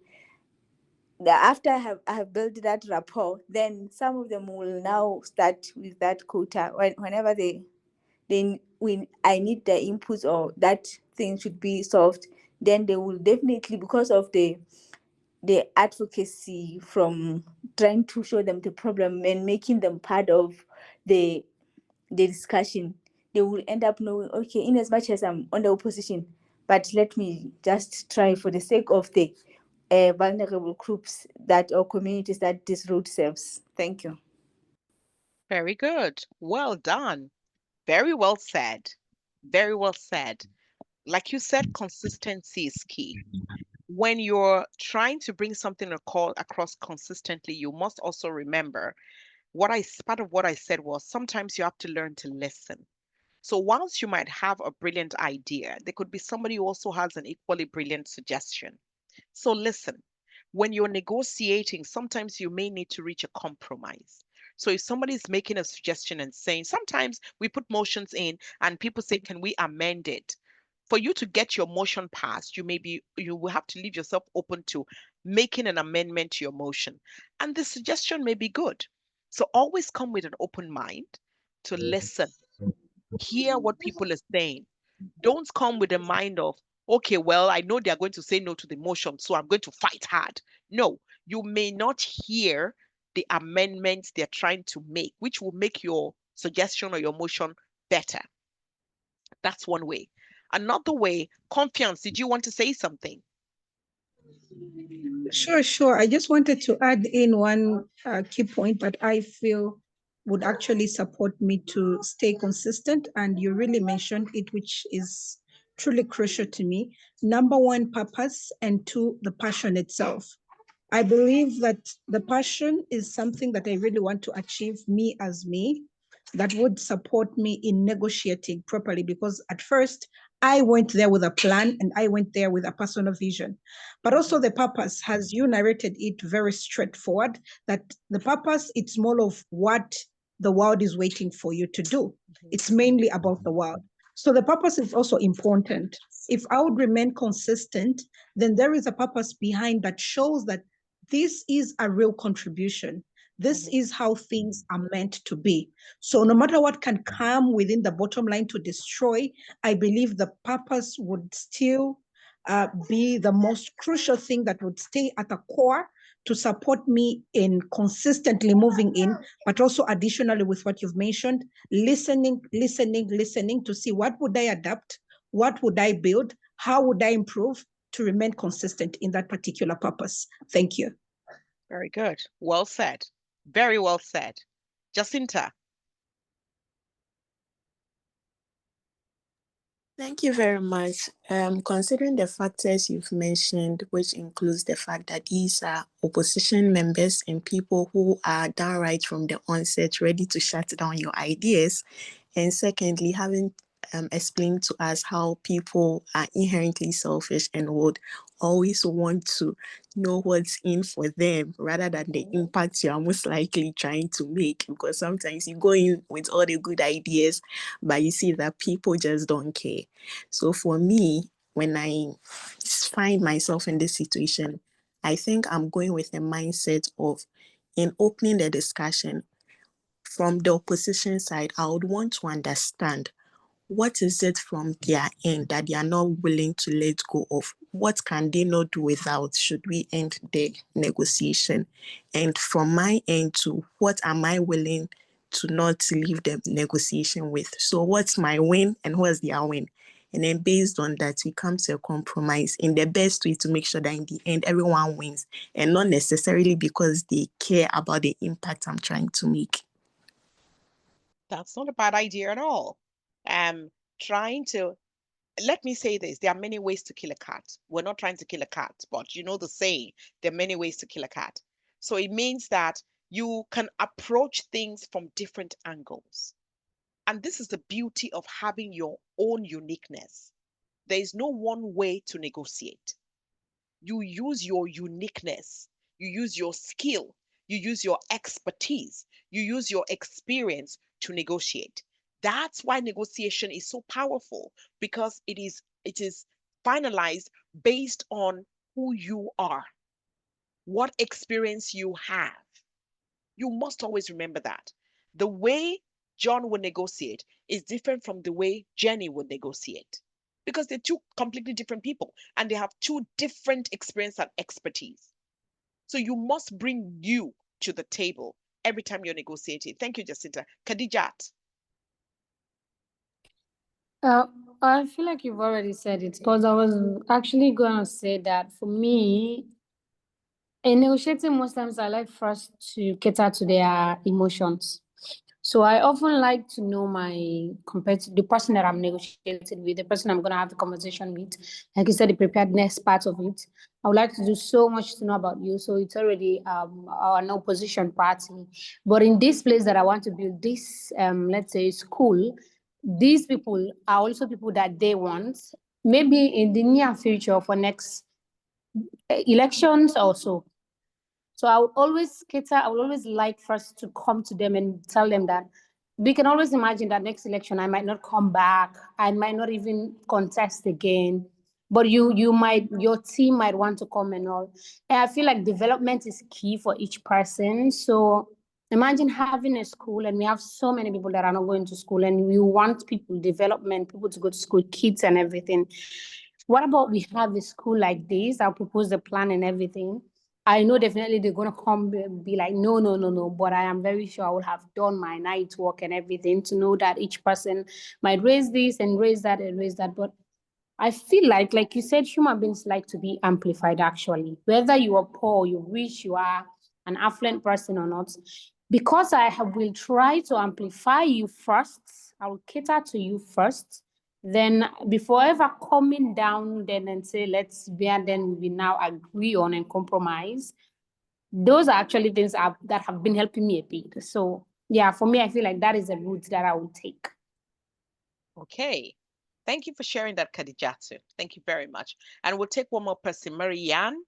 after I have built that rapport, then some of them will now start with that quota whenever when I need the inputs or that thing should be solved, then they will definitely, because of the advocacy from trying to show them the problem and making them part of the discussion, they will end up knowing, okay, in as much as I'm on the opposition, but let me just try for the sake of the vulnerable groups or communities that this road serves. Thank you. Very good. Well done. Very well said. Very well said. Like you said, consistency is key. When you're trying to bring something across consistently, you must also remember part of what I said was sometimes you have to learn to listen. So whilst you might have a brilliant idea, there could be somebody who also has an equally brilliant suggestion. So listen, when you're negotiating, sometimes you may need to reach a compromise. So if somebody's making a suggestion and saying, sometimes we put motions in and people say, can we amend it? For you to get your motion passed, you will have to leave yourself open to making an amendment to your motion. And the suggestion may be good. So always come with an open mind to listen, hear what people are saying. Don't come with a mind of, okay, well, I know they're going to say no to the motion, so I'm going to fight hard. No, you may not hear the amendments they're trying to make, which will make your suggestion or your motion better. That's one way. Another way, Confiance, did you want to say something? Sure. I just wanted to add in one key point that I feel would actually support me to stay consistent. And you really mentioned it, which is truly crucial to me. Number one, purpose, and two, the passion itself. I believe that the passion is something that I really want to achieve, me as me, that would support me in negotiating properly, because at first I went there with a plan and I went there with a personal vision. But also the purpose, as you narrated it very straightforward, that the purpose, it's more of what the world is waiting for you to do. It's mainly about the world. So the purpose is also important. If I would remain consistent, then there is a purpose behind that shows that this is a real contribution. This is how things are meant to be. So no matter what can come within the bottom line to destroy, I believe the purpose would still be the most crucial thing that would stay at the core to support me in consistently moving in, but also additionally with what you've mentioned, listening to see what would I adapt, what would I build, how would I improve to remain consistent in that particular purpose. Thank you. Very good. Well said. Very well said. Jacinta. Thank you very much. Considering the factors you've mentioned, which includes the fact that these are opposition members and people who are downright from the onset ready to shut down your ideas, and secondly, having explained to us how people are inherently selfish and would always want to know what's in for them rather than the impact you are most likely trying to make. Because sometimes you go in with all the good ideas, but you see that people just don't care. So for me, when I find myself in this situation, I think I'm going with a mindset of, in opening the discussion, from the opposition side, I would want to understand what is it from their end that they are not willing to let go of? What can they not do without? Should we end the negotiation? And from my end too, what am I willing to not leave the negotiation with? So what's my win and what's their win? And then based on that, we come to a compromise in the best way to make sure that in the end, everyone wins, and not necessarily because they care about the impact I'm trying to make. That's not a bad idea at all. Trying to, let me say this, there are many ways to kill a cat. We're not trying to kill a cat, but you know the saying, there are many ways to kill a cat. So it means that you can approach things from different angles. And this is the beauty of having your own uniqueness. There is no one way to negotiate. You use your uniqueness, you use your skill, you use your expertise, you use your experience to negotiate. That's why negotiation is so powerful, because it is finalized based on who you are, what experience you have. You must always remember that. The way John would negotiate is different from the way Jenny would negotiate, because they're two completely different people and they have two different experience and expertise. So you must bring you to the table every time you're negotiating. Thank you, Jacinta. Khadijat. I feel like you've already said it, because I was actually going to say that for me, in negotiating, most times I like first to cater to their emotions. So I often like to know the person that I'm negotiating with, the person I'm going to have the conversation with. Like you said, the preparedness part of it. I would like to do so much to know about you. So it's already an opposition party. But in this place that I want to build, this, let's say, school, these people are also people that they want. Maybe in the near future for next elections also. So I would always cater, I would always like first to come to them and tell them that we can always imagine that next election I might not come back, I might not even contest again, but your team might want to come and all. And I feel like development is key for each person. So imagine having a school and we have so many people that are not going to school, and we want development, people to go to school, kids and everything. What about we have a school like this? I'll propose the plan and everything. I know definitely they're going to come and be like, no, no, no, no. But I am very sure I will have done my night work and everything to know that each person might raise this and raise that and raise that. But I feel like you said, human beings like to be amplified, actually. Whether you are poor, you rich, you are an affluent person or not. Because will try to amplify you first, I will cater to you first. Then before ever coming down then and say, let's be, and then we now agree on and compromise. Those are actually things that have been helping me a bit. So yeah, for me, I feel like that is a route that I would take. Okay. Thank you for sharing that, Khadijatu. Thank you very much. And we'll take one more person, Marianne,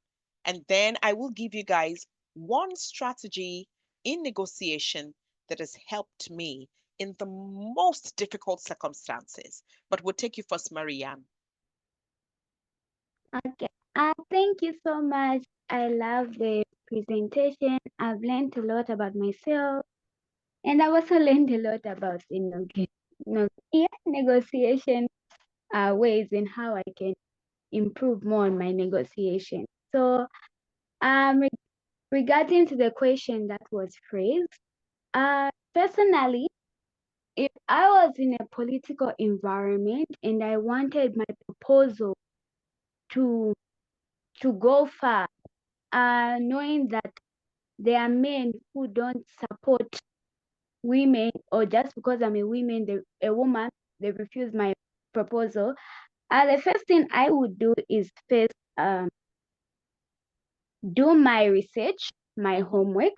and then I will give you guys one strategy in negotiation that has helped me in the most difficult circumstances. But we'll take you first, Marianne. Okay. Thank you so much. I love the presentation. I've learned a lot about myself, and I've also learned a lot about negotiation ways and how I can improve more on my negotiation. So, regarding to the question that was phrased, personally, if I was in a political environment and I wanted my proposal to go far, knowing that there are men who don't support women, or just because I'm a woman, they refuse my proposal. The first thing I would do is first do my research, my homework.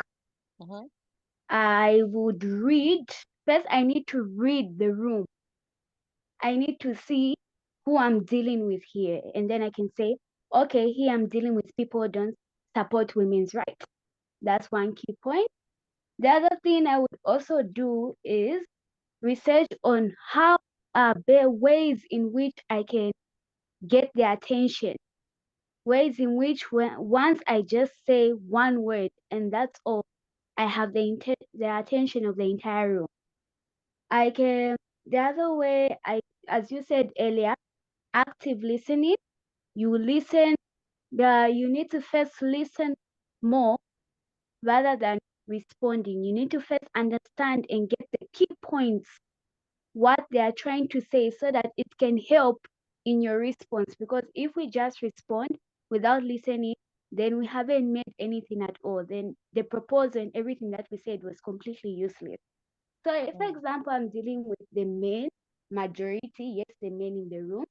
I would read. First, I need to read the room. I need to see who I'm dealing with here. And then I can say, okay, here I'm dealing with people who don't support women's rights. That's one key point. The other thing I would also do is research on how there are ways in which I can get their attention. Ways in which once I just say one word and that's all, I have the attention of the entire room. The other way, as you said earlier, active listening. You listen, you need to first listen more rather than responding. You need to first understand and get the key points, what they are trying to say, so that it can help in your response. Because if we just respond without listening, then we haven't made anything at all. Then the proposal and everything that we said was completely useless. So, for example, I'm dealing with the men majority, yes, the men in the room.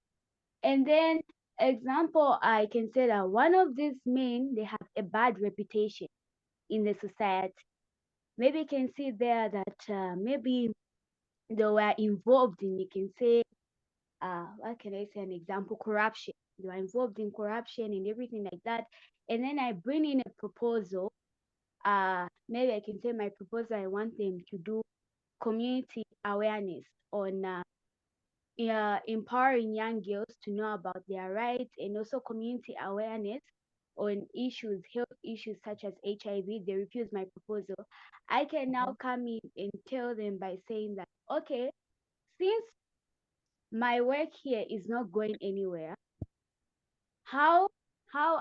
And then, example, I can say that one of these men, they have a bad reputation in the society. Maybe you can see there that maybe they were involved in, you can say, what can I say, an example, corruption. They were involved in corruption and everything like that. And then I bring in a proposal. Maybe I can say my proposal, I want them to do community awareness on empowering young girls to know about their rights, and also community awareness on issues, health issues such as HIV. They refuse my proposal. I can now come in and tell them by saying that, okay, since my work here is not going anywhere, how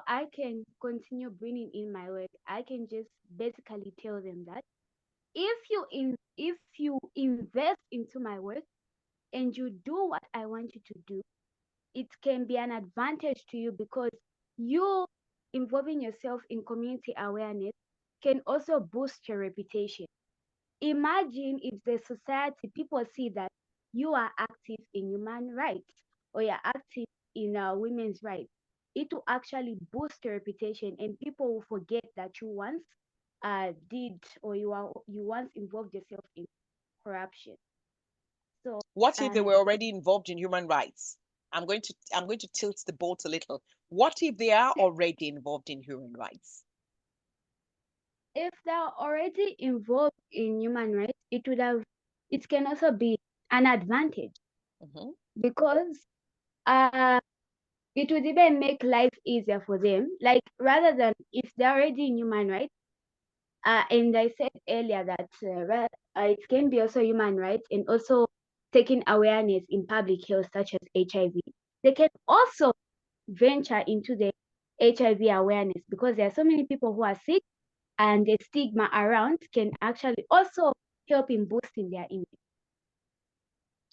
I can continue bringing in my work, I can just basically tell them that if you invest into my work and you do what I want you to do, it can be an advantage to you, because you involving yourself in community awareness can also boost your reputation. Imagine if the society, people see that you are active in human rights or you're active in women's rights. It will actually boost your reputation, and people will forget that you once did, or you once involved yourself in corruption. So what if they were already involved in human rights? I'm going to tilt the boat a little. What if they are already involved in human rights? If they're already involved in human rights, it can also be an advantage, because it would even make life easier for them. Like, rather than if they're already in human rights, and I said earlier that it can be also human rights and also taking awareness in public health such as HIV. They can also venture into the HIV awareness, because there are so many people who are sick, and the stigma around can actually also help in boosting their image.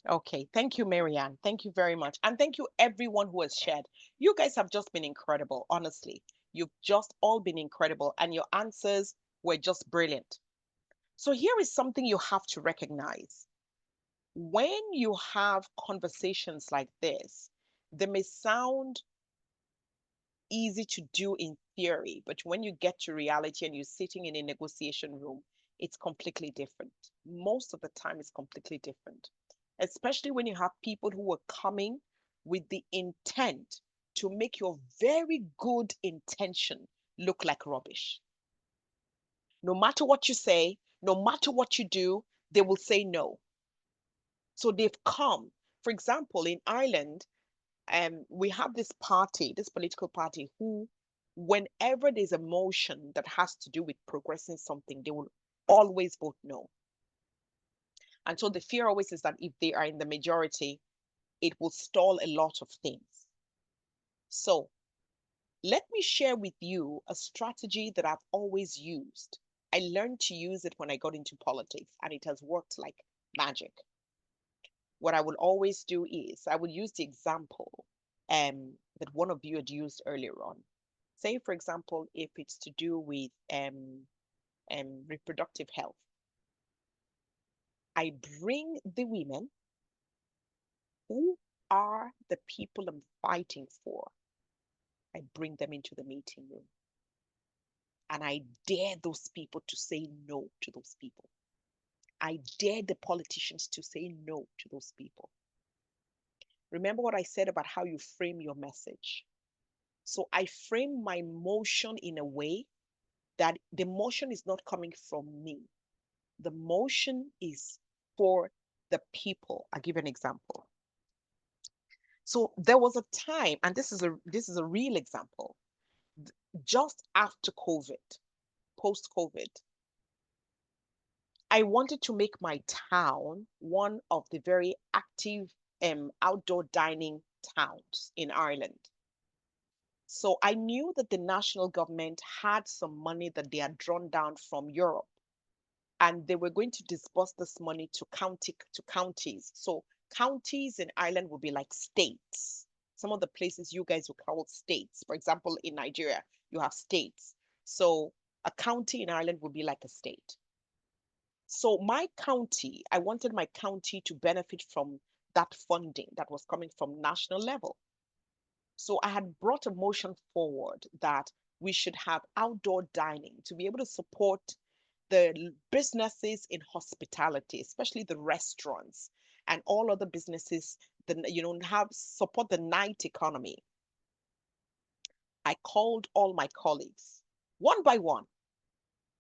Okay, thank you, Marianne. Thank you very much. And thank you everyone who has shared. You guys have just been incredible, honestly. You've just all been incredible, and your answers were just brilliant. So here is something you have to recognize. When you have conversations like this, they may sound easy to do in theory, but when you get to reality and you're sitting in a negotiation room, it's completely different. Most of the time, it's completely different, especially when you have people who are coming with the intent to make your very good intention look like rubbish. No matter what you say, no matter what you do, they will say no. So they've come. For example, in Ireland, we have this party, this political party, who, whenever there's a motion that has to do with progressing something, they will always vote no. And so the fear always is that if they are in the majority, it will stall a lot of things. So let me share with you a strategy that I've always used. I learned to use it when I got into politics, and it has worked like magic. What I will always do is I will use the example that one of you had used earlier on. Say, for example, if it's to do with reproductive health, I bring the women who are the people I'm fighting for. I bring them into the meeting room. And I dare those people to say no to those people. I dare the politicians to say no to those people. Remember what I said about how you frame your message. So I frame my motion in a way that the motion is not coming from me. The motion is for the people. I'll give an example. So there was a time, and this is a real example, just after COVID, post-COVID, I wanted to make my town one of the very active outdoor dining towns in Ireland. So I knew that the national government had some money that they had drawn down from Europe, and they were going to disburse this money to counties. So counties in Ireland would be like states. Some of the places you guys would call states. For example, in Nigeria, you have states. So a county in Ireland would be like a state. So my county, I wanted my county to benefit from that funding that was coming from national level. So I had brought a motion forward that we should have outdoor dining to be able to support the businesses in hospitality, especially the restaurants and all other businesses that, have support the night economy. I called all my colleagues one by one,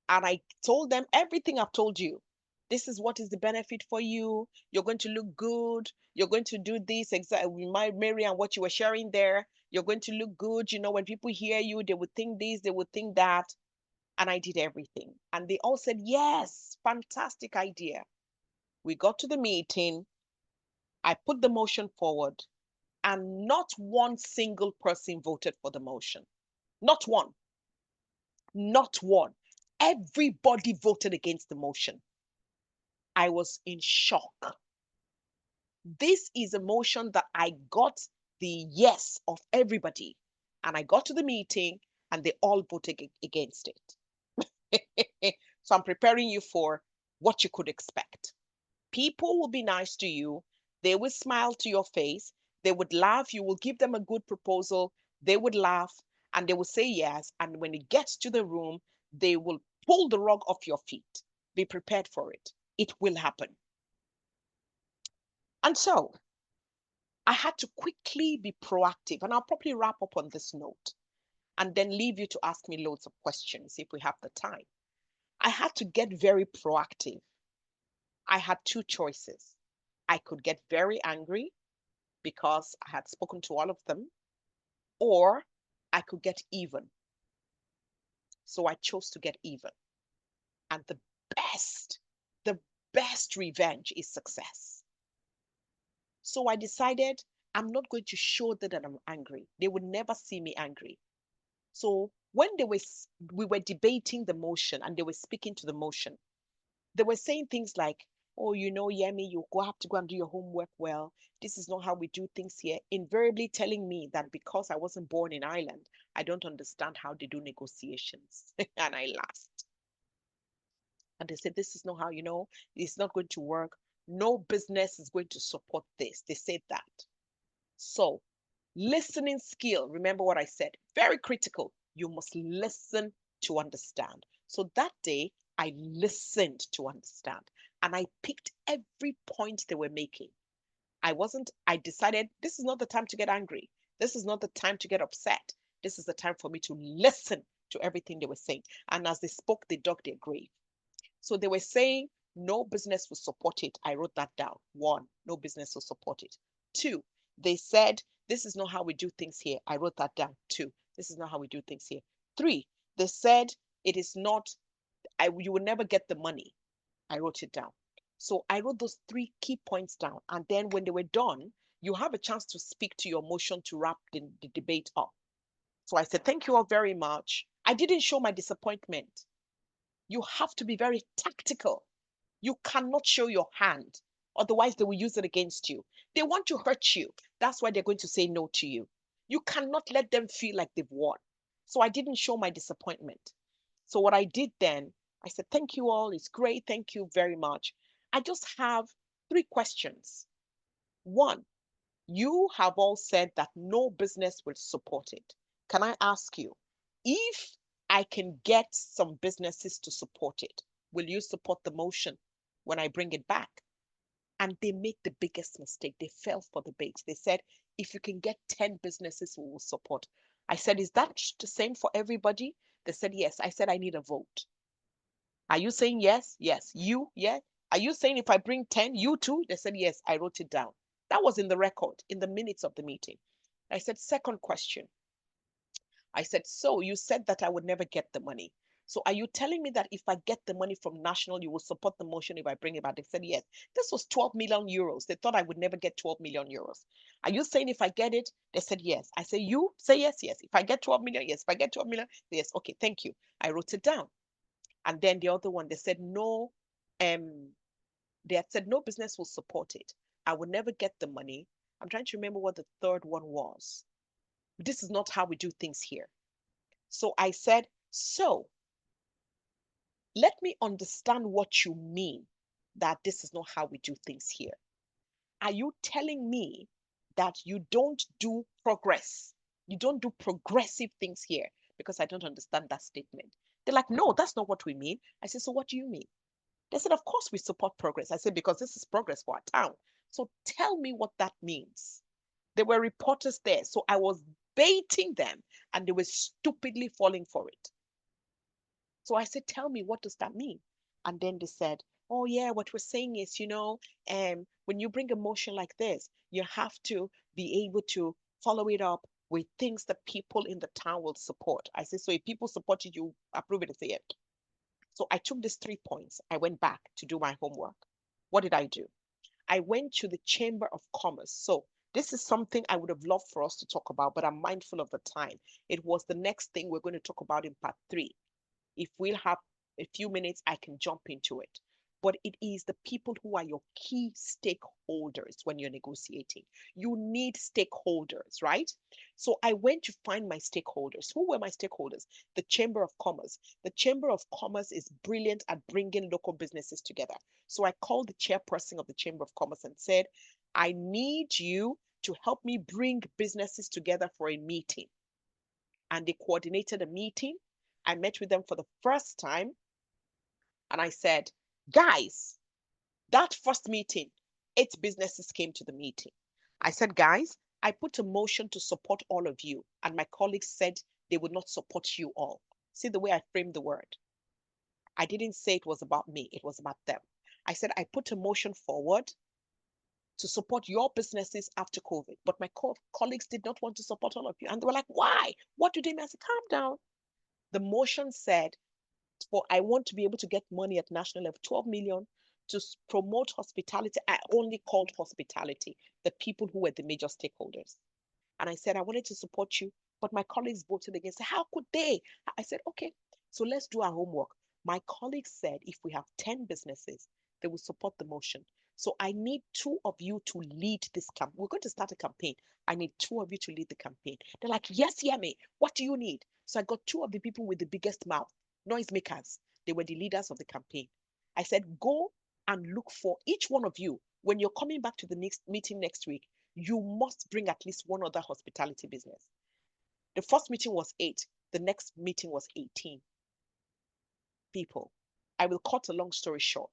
and I told them everything I've told you. This is what is the benefit for you. You're going to look good. You're going to do this exactly. Mary, and what you were sharing there, you're going to look good. When people hear you, they would think this, they would think that. And I did everything. And they all said, yes, fantastic idea. We got to the meeting. I put the motion forward, and not one single person voted for the motion. Not one. Not one. Everybody voted against the motion. I was in shock. This is a motion that I got the yes of everybody. And I got to the meeting and they all voted against it. So I'm preparing you for what you could expect. People will be nice to you. They will smile to your face. They would laugh. You will give them a good proposal. They would laugh and they will say yes. And when it gets to the room, they will pull the rug off your feet. Be prepared for it. It will happen. And so I had to quickly be proactive, and I'll probably wrap up on this note and then leave you to ask me loads of questions if we have the time. I had to get very proactive. I had two choices. I could get very angry because I had spoken to all of them, or I could get even. So I chose to get even. And the best revenge is success. So I decided I'm not going to show that I'm angry. They would never see me angry. So when we were debating the motion and they were speaking to the motion, they were saying things like, oh, Yemi, you have to go and do your homework well. This is not how we do things here. Invariably telling me that because I wasn't born in Ireland, I don't understand how they do negotiations. And I laughed. And they said, this is not how, it's not going to work. No business is going to support this. They said that. So listening skill, remember what I said, very critical. You must listen to understand. So that day, I listened to understand and I picked every point they were making. I decided this is not the time to get angry. This is not the time to get upset. This is the time for me to listen to everything they were saying. And as they spoke, they dug their grave. So they were saying no business will support it. I wrote that down. 1, no business will support it. 2, they said, this is not how we do things here. I wrote that down. 2, this is not how we do things here. 3, they said it is not, you will never get the money. I wrote it down. So I wrote those 3 key points down. And then when they were done, you have a chance to speak to your motion to wrap the debate up. So I said, thank you all very much. I didn't show my disappointment. You have to be very tactical. You cannot show your hand. Otherwise, they will use it against you. They want to hurt you. That's why they're going to say no to you. You cannot let them feel like they've won. So I didn't show my disappointment. So what I did then, I said, thank you all. It's great. Thank you very much. I just have 3 questions. 1, you have all said that no business will support it. Can I ask you, if I can get some businesses to support it, will you support the motion when I bring it back? And they made the biggest mistake. They fell for the bait. They said, if you can get 10 businesses, we will support. I said, is that the same for everybody? They said, yes. I said, I need a vote. Are you saying yes? Yes. You? Yeah. Are you saying if I bring 10, you too? They said, yes. I wrote it down. That was in the record, in the minutes of the meeting. I said, second question. I said, so you said that I would never get the money. So are you telling me that if I get the money from national, you will support the motion if I bring it back? They said, yes. This was 12 million euros. They thought I would never get 12 million euros. Are you saying if I get it? They said, yes. I say, you say yes, yes. If I get 12 million, yes. If I get 12 million, yes. Okay, thank you. I wrote it down. And then the other one, they said, no, they had said no business will support it. I would never get the money. I'm trying to remember what the third one was. This is not how we do things here. So I said, so let me understand what you mean that this is not how we do things here. Are you telling me that you don't do progress? You don't do progressive things here? Because I don't understand that statement. They're like, no, that's not what we mean. I said, so what do you mean? They said, of course we support progress. I said, because this is progress for our town. So tell me what that means. There were reporters there. So I was baiting them and they were stupidly falling for it. So I said, tell me, what does that mean? And then they said, oh yeah, what we're saying is, when you bring a motion like this, you have to be able to follow it up with things that people in the town will support. I said, so if people support it, you approve it? I say, yeah. So I took these 3 points. I went back to do my homework. What did I do? I went to the Chamber of Commerce. So this is something I would have loved for us to talk about, but I'm mindful of the time. It was the next thing we're going to talk about in part 3. If we'll have a few minutes, I can jump into it. But it is the people who are your key stakeholders when you're negotiating. You need stakeholders, right? So I went to find my stakeholders. Who were my stakeholders? The Chamber of Commerce. The Chamber of Commerce is brilliant at bringing local businesses together. So I called the chairperson of the Chamber of Commerce and said, I need you to help me bring businesses together for a meeting. And they coordinated a meeting. I met with them for the first time and I said, guys, that first meeting, 8 businesses came to the meeting. I said, guys, I put a motion to support all of you. And my colleagues said they would not support you all. See the way I framed the word. I didn't say it was about me. It was about them. I said, I put a motion forward to support your businesses after COVID. But my colleagues did not want to support all of you. And they were like, why? What do they mean? I said, calm down. The motion said, I want to be able to get money at national level, 12 million to promote hospitality. I only called hospitality, the people who were the major stakeholders. And I said, I wanted to support you, but my colleagues voted against. How could they? I said, okay, so let's do our homework. My colleagues said, if we have 10 businesses, they will support the motion. So I need 2 of you to lead this campaign. We're going to start a campaign. I need 2 of you to lead the campaign. They're like, yes, Yemi, what do you need? So I got 2 of the people with the biggest mouth, noisemakers. They were the leaders of the campaign. I said, go and look for each one of you. When you're coming back to the next meeting next week, you must bring at least one other hospitality business. The first meeting was 8. The next meeting was 18 people. I will cut a long story short.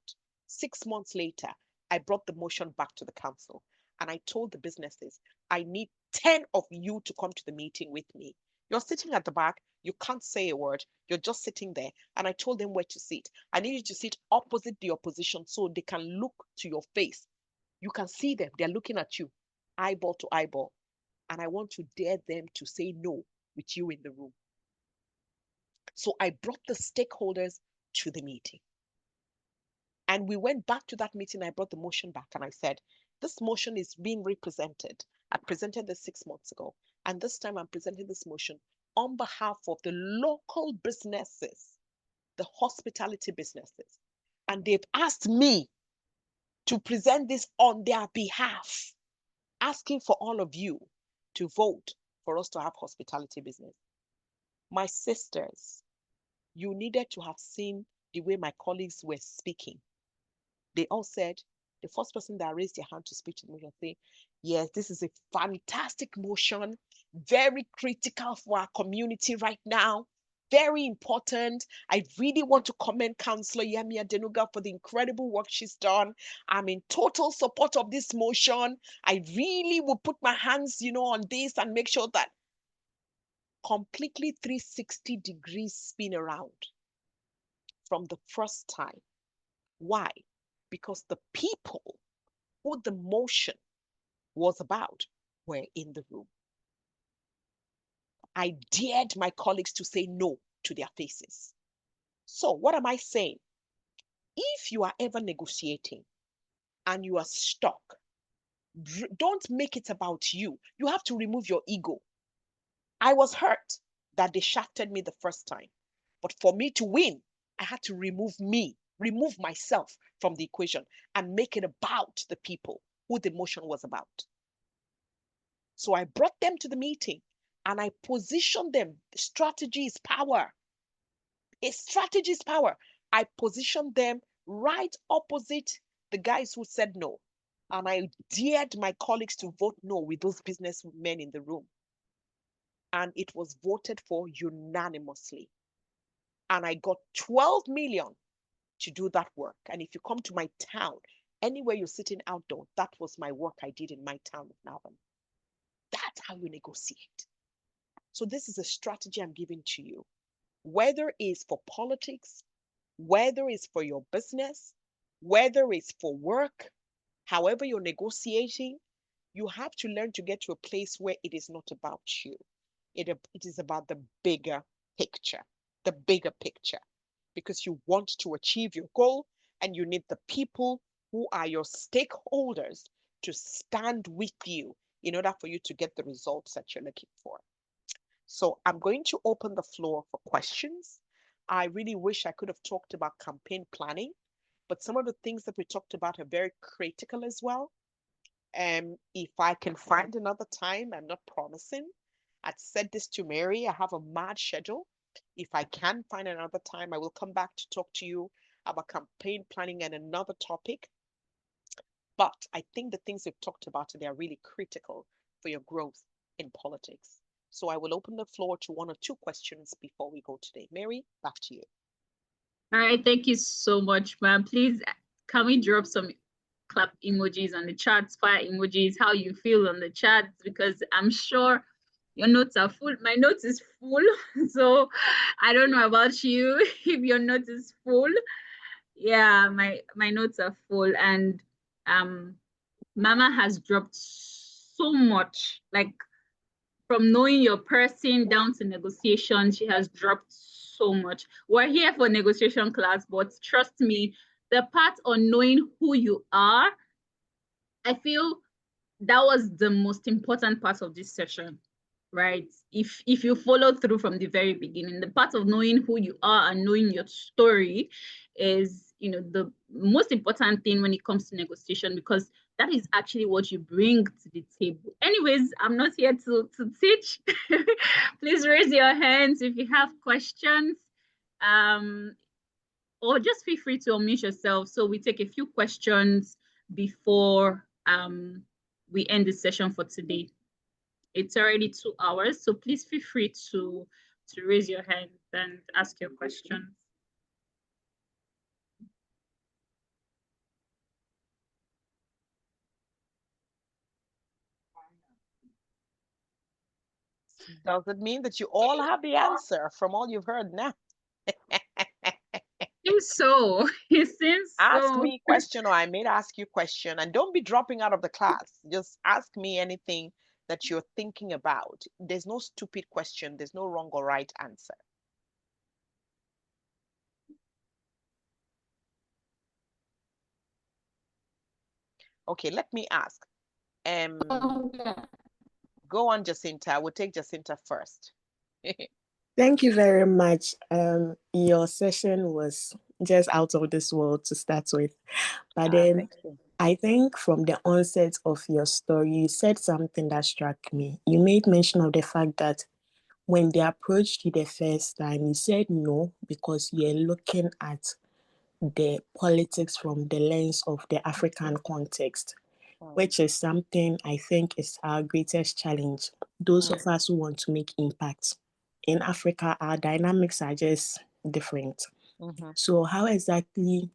6 months later, I brought the motion back to the council and I told the businesses, I need 10 of you to come to the meeting with me. You're sitting at the back. You can't say a word. You're just sitting there. And I told them where to sit. I need you to sit opposite the opposition so they can look to your face. You can see them. They're looking at you, eyeball to eyeball. And I want to dare them to say no with you in the room. So I brought the stakeholders to the meeting. And we went back to that meeting. I brought the motion back and I said, this motion is being represented. I presented this 6 months ago. And this time I'm presenting this motion on behalf of the local businesses, the hospitality businesses. And they've asked me to present this on their behalf, asking for all of you to vote for us to have hospitality business. My sisters, you needed to have seen the way my colleagues were speaking. They all said, the first person that raised their hand to speak to the motion said, yes, this is a fantastic motion, very critical for our community right now. very important. I really want to commend Councillor Yemi Adenuga for the incredible work she's done. I'm in total support of this motion. I really will put my hands, on this and make sure that completely 360 degrees spin around from the first time. Why? Because the people who the motion was about were in the room. I dared my colleagues to say no to their faces. So what am I saying? If you are ever negotiating and you are stuck, don't make it about you. You have to remove your ego. I was hurt that they shafted me the first time. But for me to win, I had to remove myself from the equation and make it about the people who the motion was about. So I brought them to the meeting and I positioned them. Strategy is power. A strategy is power. I positioned them right opposite the guys who said no. And I dared my colleagues to vote no with those businessmen in the room. And it was voted for unanimously. And I got 12 million to do that work. And if you come to my town, anywhere you're sitting outdoor, that was my work I did in my town of Navan. That's how you negotiate. So this is a strategy I'm giving to you. Whether it's for politics, whether it's for your business, whether it's for work, however you're negotiating, you have to learn to get to a place where it is not about you. It is about the bigger picture, because you want to achieve your goal and you need the people who are your stakeholders to stand with you in order for you to get the results that you're looking for. So I'm going to open the floor for questions. I really wish I could have talked about campaign planning, but some of the things that we talked about are very critical as well. If I can find another time, I'm not promising. I'd said this to Mary, I have a mad schedule. If I can find another time, I will come back to talk to you about campaign planning and another topic. But I think the things we've talked about today are really critical for your growth in politics. So I will open the floor to 1 or 2 questions before we go today. Mary, back to you. All right, thank you so much, ma'am. Please, can we drop some clap emojis on the chat, fire emojis, how you feel on the chat, because I'm sure your notes are full. My notes is full, so I don't know about you if your notes is full. Yeah, my notes are full, and Mama has dropped so much, like from knowing your person down to negotiation. She has dropped so much. We're here for negotiation class, but trust me, the part on knowing who you are, I feel that was the most important part of this session, right? If you follow through from the very beginning, the part of knowing who you are and knowing your story is, the most important thing when it comes to negotiation, because that is actually what you bring to the table. Anyways, I'm not here to teach. Please raise your hands if you have questions, or just feel free to unmute yourself. So we take a few questions before we end the session for today. It's already 2 hours, so please feel free to raise your hand and ask your questions. Does it mean that you all have the answer from all you've heard now? Seems so. It seems ask so. me a question, or I may ask you a question, and don't be dropping out of the class. Just ask me anything that you're thinking about. There's no stupid question. There's no wrong or right answer. Okay, let me ask. Go on, Jacinta. We'll take Jacinta first. Thank you very much. Your session was just out of this world to start with. But then I think from the onset of your story, you said something that struck me. You made mention of the fact that when they approached you the first time, you said no because you're looking at the politics from the lens of the African context, which is something I think is our greatest challenge. Those of us who want to make impact in Africa, our dynamics are just different. Mhm. So how exactly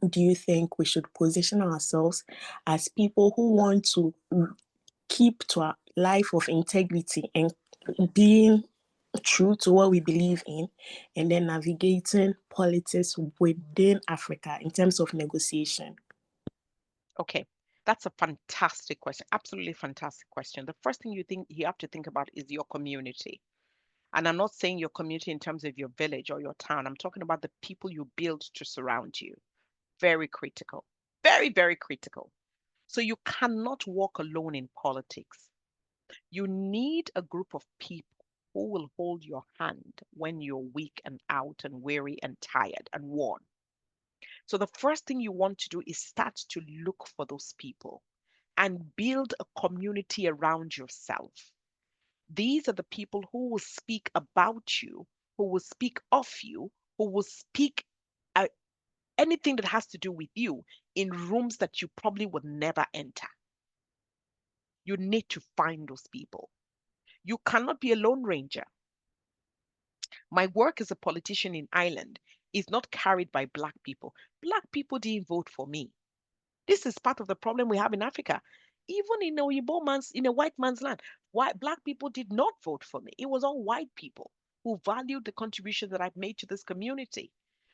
do you think we should position ourselves as people who want to keep to a life of integrity and being true to what we believe in, and then navigating politics within Africa in terms of negotiation? Okay, that's a fantastic question. Absolutely fantastic question. The first thing you have to think about is your community. And I'm not saying your community in terms of your village or your town. I'm talking about the people you build to surround you. Very critical. Very, very critical. So you cannot walk alone in politics. You need a group of people who will hold your hand when you're weak and out and weary and tired and worn. So the first thing you want to do is start to look for those people and build a community around yourself. These are the people who will speak about you, who will speak of you, who will speak uh, anything that has to do with you in rooms that you probably would never enter. You need to find those people. You cannot be a lone ranger. My work as a politician in Ireland is not carried by Black people. Black people didn't vote for me. This is part of the problem we have in Africa. Even in a white man's land, Black people did not vote for me. It was all white people who valued the contribution that I've made to this community.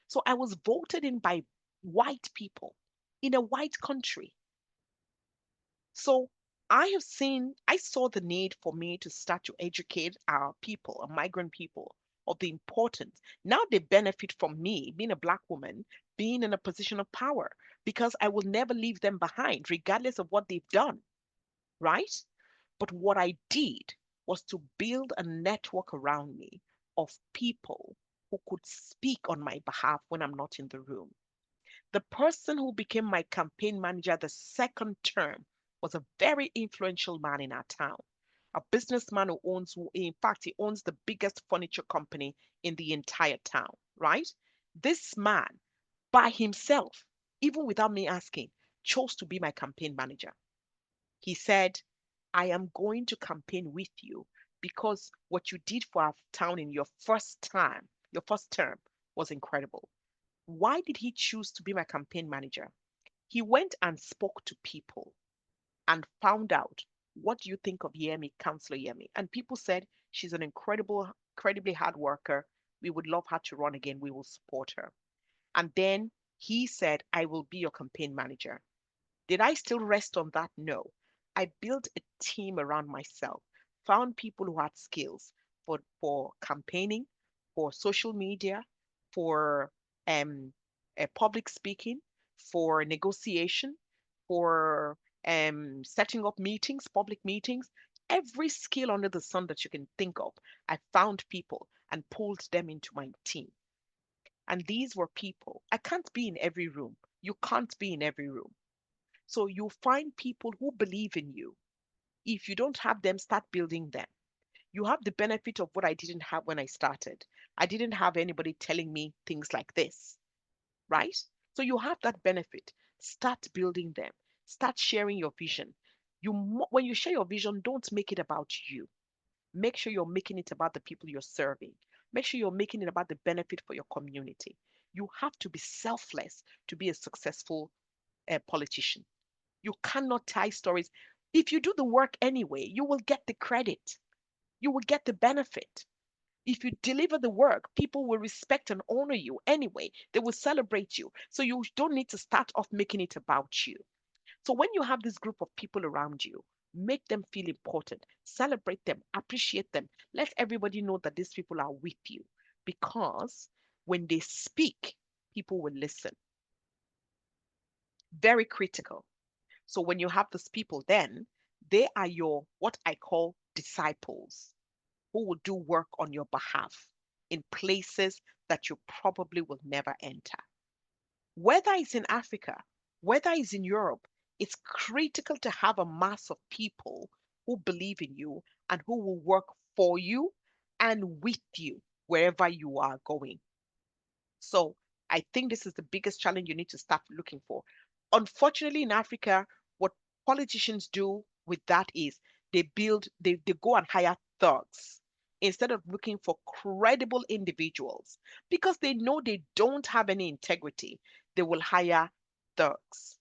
So I was voted in by white people in a white country. So I saw the need for me to start to educate our people, our migrant people, of the importance. Now they benefit from me being a Black woman, being in a position of power, because I will never leave them behind, regardless of what they've done, right? But what I did was to build a network around me of people who could speak on my behalf when I'm not in the room. The person who became my campaign manager the second term was a very influential man in our town, a businessman in fact, he owns the biggest furniture company in the entire town, right? This man, by himself, even without me asking, chose to be my campaign manager. He said, I am going to campaign with you because what you did for our town in your first term was incredible. Why did he choose to be my campaign manager? He went and spoke to people and found out, what do you think of Yemi, Councillor Yemi? And people said, she's an incredibly hard worker. We would love her to run again. We will support her. And then he said, I will be your campaign manager. Did I still rest on that? No. I built a team around myself, found people who had skills for campaigning, for social media, for um, public speaking, for negotiation, for setting up meetings, public meetings, every skill under the sun that you can think of. I found people and pulled them into my team. And these were people. I can't be in every room. You can't be in every room. So you find people who believe in you. If you don't have them, start building them. You have the benefit of what I didn't have when I started. I didn't have anybody telling me things like this, right? So you have that benefit. Start building them. Start sharing your vision. When you share your vision, don't make it about you. Make sure you're making it about the people you're serving. Make sure you're making it about the benefit for your community. You have to be selfless to be a successful politician. You cannot tie stories. If you do the work anyway, you will get the credit. You will get the benefit. If you deliver the work, people will respect and honor you anyway. They will celebrate you. So you don't need to start off making it about you. So when you have this group of people around you, make them feel important, celebrate them, appreciate them. Let everybody know that these people are with you, because when they speak, people will listen. Very critical. So when you have these people, then they are your, what I call, disciples, who will do work on your behalf in places that you probably will never enter. Whether it's in Africa, whether it's in Europe, it's critical to have a mass of people who believe in you and who will work for you and with you wherever you are going. So I think this is the biggest challenge you need to start looking for. Unfortunately, in Africa, what politicians do with that is they go and hire thugs. instead of looking for credible individuals, because they know they don't have any integrity, they will hire thugs.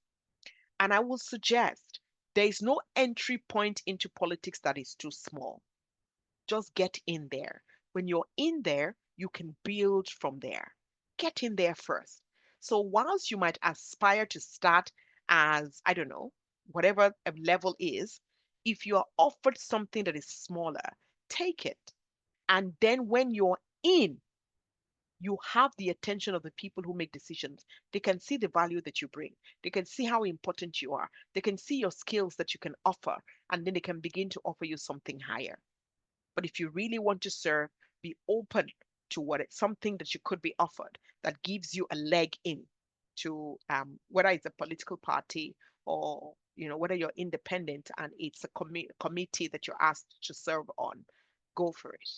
And I will suggest there is no entry point into politics that is too small. Just get in there. When you're in there, you can build from there. Get in there first. So whilst you might aspire to start as, I don't know, whatever a level is, if you are offered something that is smaller, take it. And then when you're in, you have the attention of the people who make decisions. They can see the value that you bring. They can see how important you are. They can see your skills that you can offer, and then they can begin to offer you something higher. But if you really want to serve, be open to what it's something that you could be offered that gives you a leg in to whether it's a political party or whether you're independent and it's a committee that you're asked to serve on. Go for it.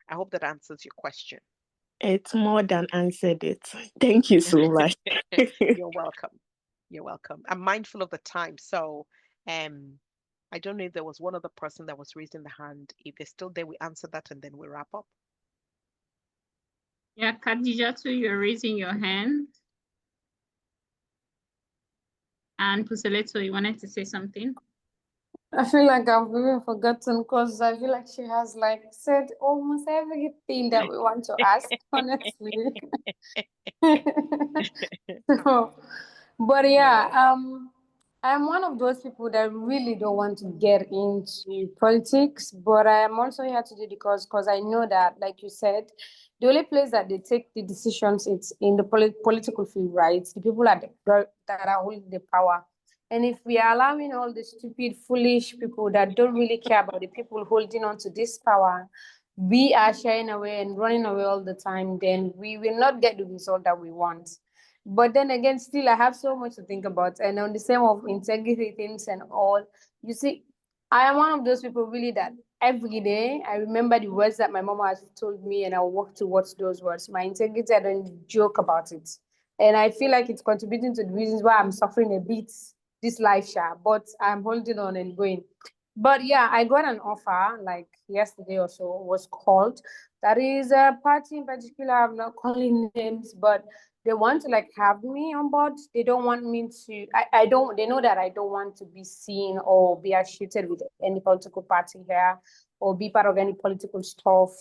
I hope that answers your question. It's more than answered it. Thank you so much. You're welcome. You're welcome. I'm mindful of the time, so I don't know if there was one other person that was raising the hand. If they're still there, we answer that and then we wrap up. Yeah, Khadijatu, you're raising your hand. And Puseleto, you wanted to say something? I feel like I've even forgotten because I feel like she has like said almost everything that we want to ask, honestly. So, but yeah, I'm one of those people that really don't want to get into politics, but I am also here to do because I know that, like you said, the only place that they take the decisions, it's in the political field, right? The people that are holding the power. And if we are allowing all the stupid, foolish people that don't really care about the people holding on to this power, we are shying away and running away all the time, then we will not get the result that we want. But then again, still, I have so much to think about. And on the same of integrity things and all, you see, I am one of those people really that every day I remember the words that my mama has told me and I work towards those words. My integrity, I don't joke about it. And I feel like it's contributing to the reasons why I'm suffering a bit this life, but I'm holding on and going. But yeah, I got an offer like yesterday or so, was called. That is a party in particular, I'm not calling names, but they want to like have me on board. They don't want me to, I don't, they know that I don't want to be seen or be associated with any political party here or be part of any political stuff.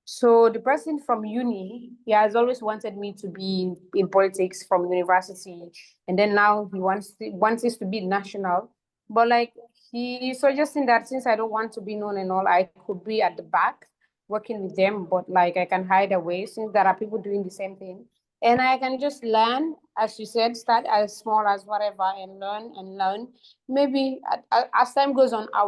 So the person from uni, he has always wanted me to be in politics from university. And then now he wants it to be national. But like he is suggesting that since I don't want to be known and all, I could be at the back working with them, but like I can hide away since there are people doing the same thing. And I can just learn, as you said, start as small as whatever and learn. Maybe as time goes on, I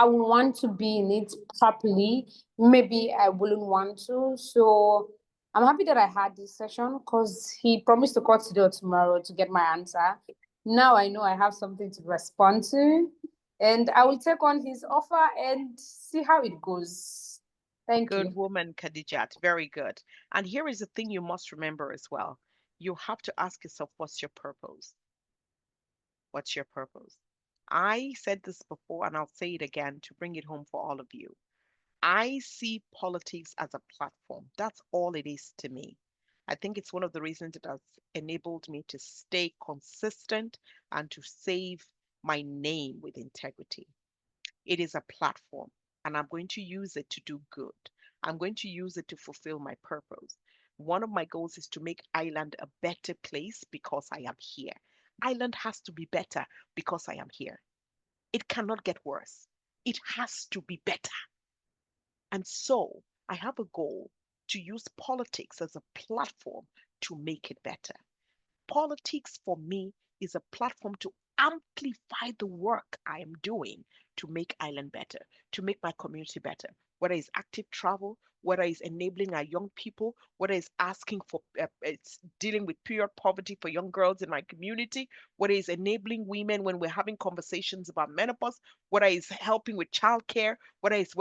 will want to be in it properly. Maybe I wouldn't want to. So I'm happy that I had this session because he promised to call today or tomorrow to get my answer. Now I know I have something to respond to, and I will take on his offer and see how it goes. Thank you. Good woman, Khadijat. Very good. And here is the thing you must remember as well. You have to ask yourself, what's your purpose? What's your purpose? I said this before, and I'll say it again to bring it home for all of you. I see politics as a platform. That's all it is to me. I think it's one of the reasons it has enabled me to stay consistent and to save my name with integrity. It is a platform, and I'm going to use it to do good. I'm going to use it to fulfill my purpose. One of my goals is to make Ireland a better place because I am here. Ireland has to be better because I am here. It cannot get worse. It has to be better. And so I have a goal to use politics as a platform to make it better. Politics for me is a platform to amplify the work I am doing to make Ireland better, to make my community better, whether it's active travel, whether it's enabling our young people, whether it's asking for, it's dealing with period poverty for young girls in my community, whether it's enabling women when we're having conversations about menopause, whether it's helping with childcare, whether it's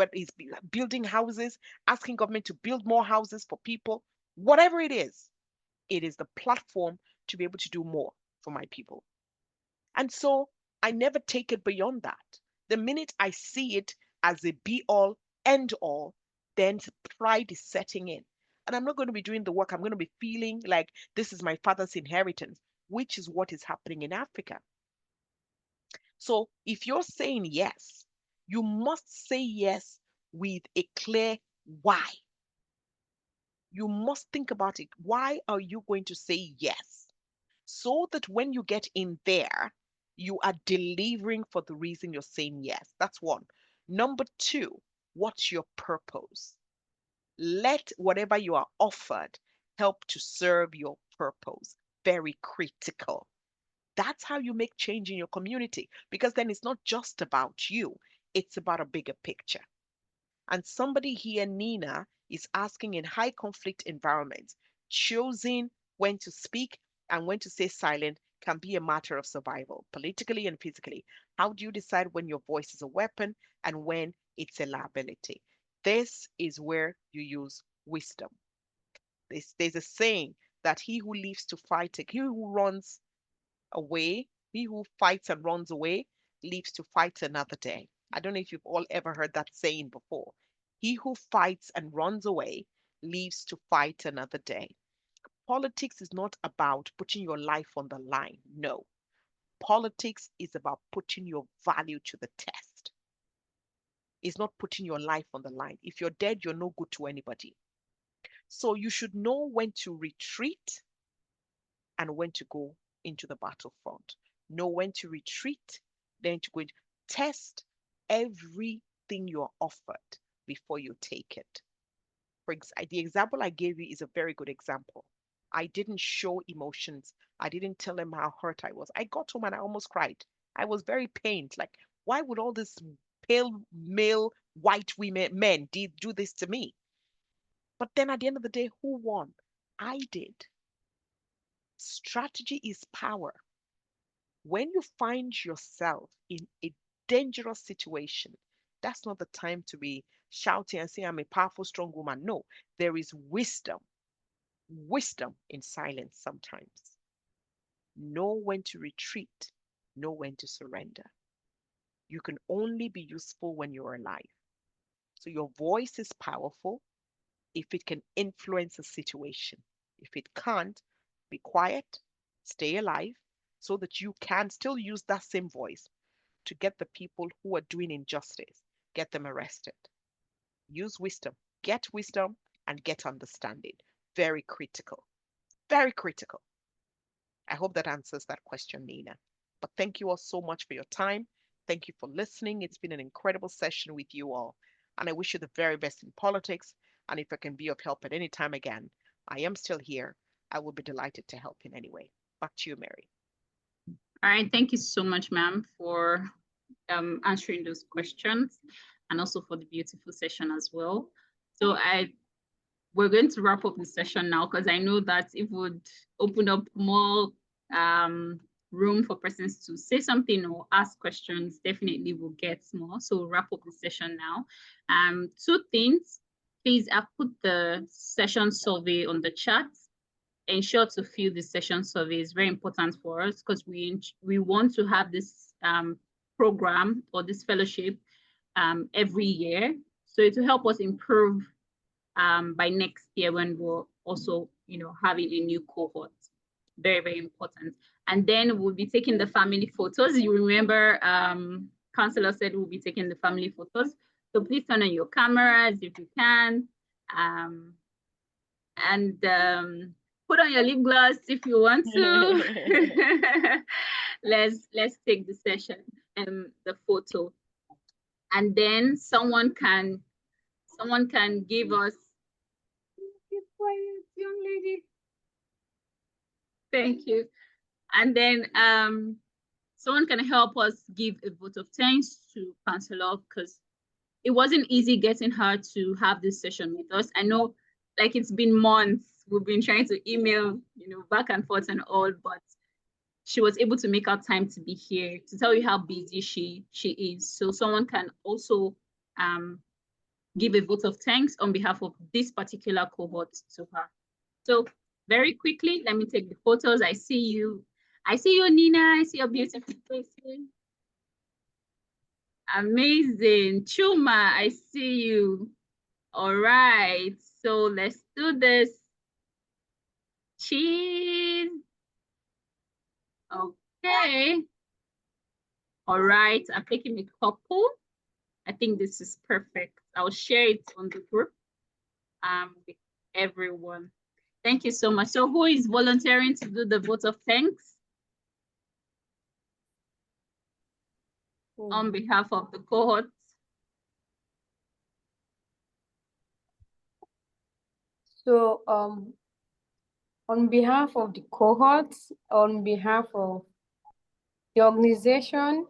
building houses, asking government to build more houses for people, whatever it is the platform to be able to do more for my people. And so I never take it beyond that. The minute I see it as a be all, end all, then pride is setting in. And I'm not going to be doing the work. I'm going to be feeling like this is my father's inheritance, which is what is happening in Africa. So if you're saying yes, you must say yes with a clear why. You must think about it. Why are you going to say yes? So that when you get in there, you are delivering for the reason you're saying yes. That's one. Number two, what's your purpose? Let whatever you are offered help to serve your purpose. Very critical. That's how you make change in your community, because then it's not just about you, it's about a bigger picture. And somebody here, Nina, is asking, in high conflict environments, choosing when to speak and when to stay silent can be a matter of survival, politically and physically. How do you decide when your voice is a weapon and when it's a liability? This is where you use wisdom. There's a saying that he who lives to fight, he who runs away, he who fights and runs away lives to fight another day. I don't know if you've all ever heard that saying before. He who fights and runs away lives to fight another day. Politics is not about putting your life on the line. No. Politics is about putting your value to the test. It's not putting your life on the line. If you're dead, you're no good to anybody. So you should know when to retreat and when to go into the battlefront. Know when to retreat, then to go into, test everything you're offered before you take it. The example I gave you is a very good example. I didn't show emotions. I didn't tell them how hurt I was. I got home and I almost cried. I was very pained. Like, why would all this pale male white men do this to me? But then at the end of the day, who won? I did. Strategy is power. When you find yourself in a dangerous situation, that's not the time to be shouting and saying, I'm a powerful, strong woman. No, there is wisdom in silence sometimes. Know when to retreat, know when to surrender. You can only be useful when you're alive. So your voice is powerful if it can influence a situation. If it can't, be quiet, stay alive, so that you can still use that same voice to get the people who are doing injustice, get them arrested. Use wisdom, and get understanding. Very critical. Very critical. I hope that answers that question, Nina. But thank you all so much for your time. Thank you for listening. It's been an incredible session with you all. And I wish you the very best in politics. And if I can be of help at any time again, I am still here. I will be delighted to help in any way. Back to you, Mary. All right. Thank you so much, ma'am, for answering those questions and also for the beautiful session as well. So we're going to wrap up the session now, because I know that it would open up more room for persons to say something or ask questions. Definitely we'll get more. So we'll wrap up the session now. Two things. Please, I've put the session survey on the chat. Ensure to fill the session survey. Is very important for us, because we want to have this program or this fellowship every year. So it will help us improve by next year, when we're also, having a new cohort. Very, very important. And then we'll be taking the family photos. You remember, Councillor said we'll be taking the family photos. So please turn on your cameras if you can, and put on your lip gloss if you want to. Let's take the session and the photo, and then someone can give us. Keep quiet, young lady. Thank you. And then someone can help us give a vote of thanks to Councillor, because it wasn't easy getting her to have this session with us. I know, like, it's been months. We've been trying to email, back and forth and all, but she was able to make out time to be here to tell you how busy she is. So someone can also give a vote of thanks on behalf of this particular cohort to her. So very quickly, let me take the photos. I see you, Nina. I see your beautiful face. Amazing. Chuma, I see you. All right, so let's do this. Cheese. Okay. All right, I'm taking a couple. I think this is perfect. I'll share it on the group with everyone. Thank you so much. So who is volunteering to do the vote of thanks? On behalf of the cohort. So on behalf of the cohort, on behalf of the organization,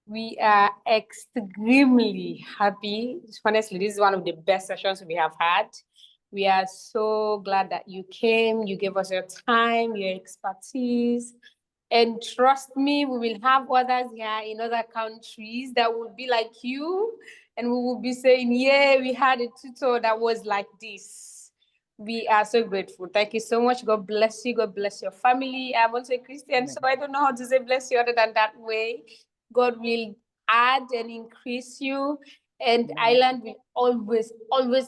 we are extremely happy. Honestly, this is one of the best sessions we have had. We are so glad that you came, you gave us your time, your expertise. And trust me, we will have others here in other countries that will be like you. And we will be saying, yeah, we had a tutor that was like this. We are so grateful. Thank you so much. God bless you. God bless your family. I'm also a Christian, so I don't know how to say bless you other than that way. God will add and increase you. And Ireland will always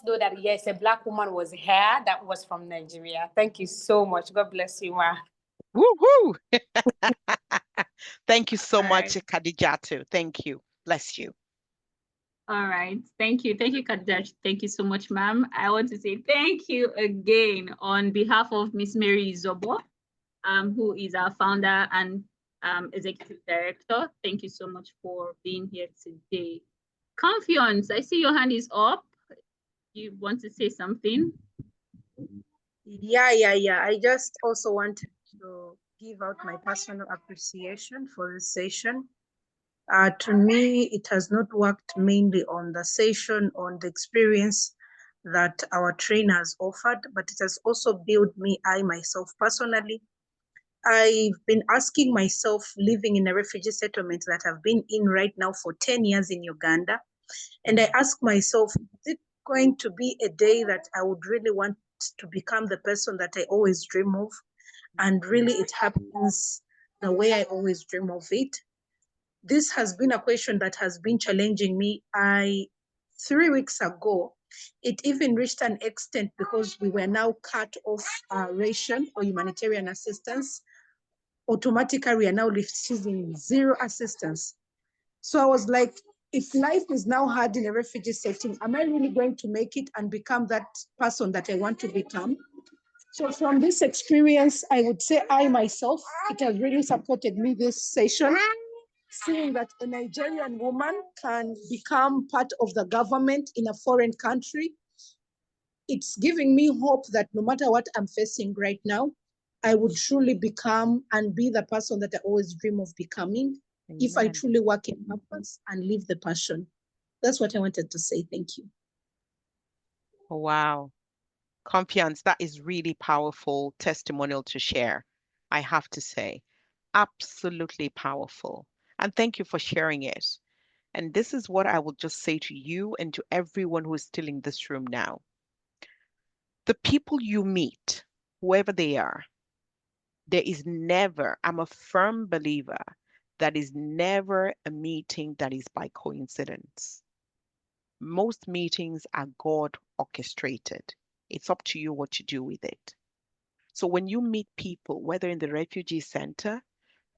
know that, yes, a Black woman was here that was from Nigeria. Thank you so much. God bless you, Ma. Woo-hoo! Thank you so All much, right. Khadijatu. Thank you. Bless you. All right. Thank you. Thank you, Khadija. Thank you so much, ma'am. I want to say thank you again on behalf of Miss Mary Zobo, who is our founder and executive director. Thank you so much for being here today. Confiance, I see your hand is up. You want to say something? Yeah. I just also wanted to give out my personal appreciation for this session. To me, it has not worked mainly on the session, on the experience that our trainers offered, but it has also built me, I myself personally. I've been asking myself, living in a refugee settlement that I've been in right now for 10 years in Uganda, and I ask myself, is it going to be a day that I would really want to become the person that I always dream of? And really it happens the way I always dream of it. This has been a question that has been challenging me. 3 weeks ago, it even reached an extent because we were now cut off ration or humanitarian assistance. Automatically, we are now receiving zero assistance. So I was like, if life is now hard in a refugee setting, am I really going to make it and become that person that I want to become? So from this experience, I would say I myself, it has really supported me this session, seeing that a Nigerian woman can become part of the government in a foreign country. It's giving me hope that no matter what I'm facing right now, I would truly become and be the person that I always dream of becoming. Amen. If I truly work in purpose and live the passion. That's what I wanted to say. Thank you. Wow. Confiance, that is really powerful testimonial to share, I have to say. Absolutely powerful. And thank you for sharing it. And this is what I will just say to you and to everyone who is still in this room now. The people you meet, whoever they are, there is never, I'm a firm believer, that is never a meeting that is by coincidence. Most meetings are God orchestrated. It's up to you what you do with it. So when you meet people, whether in the refugee center,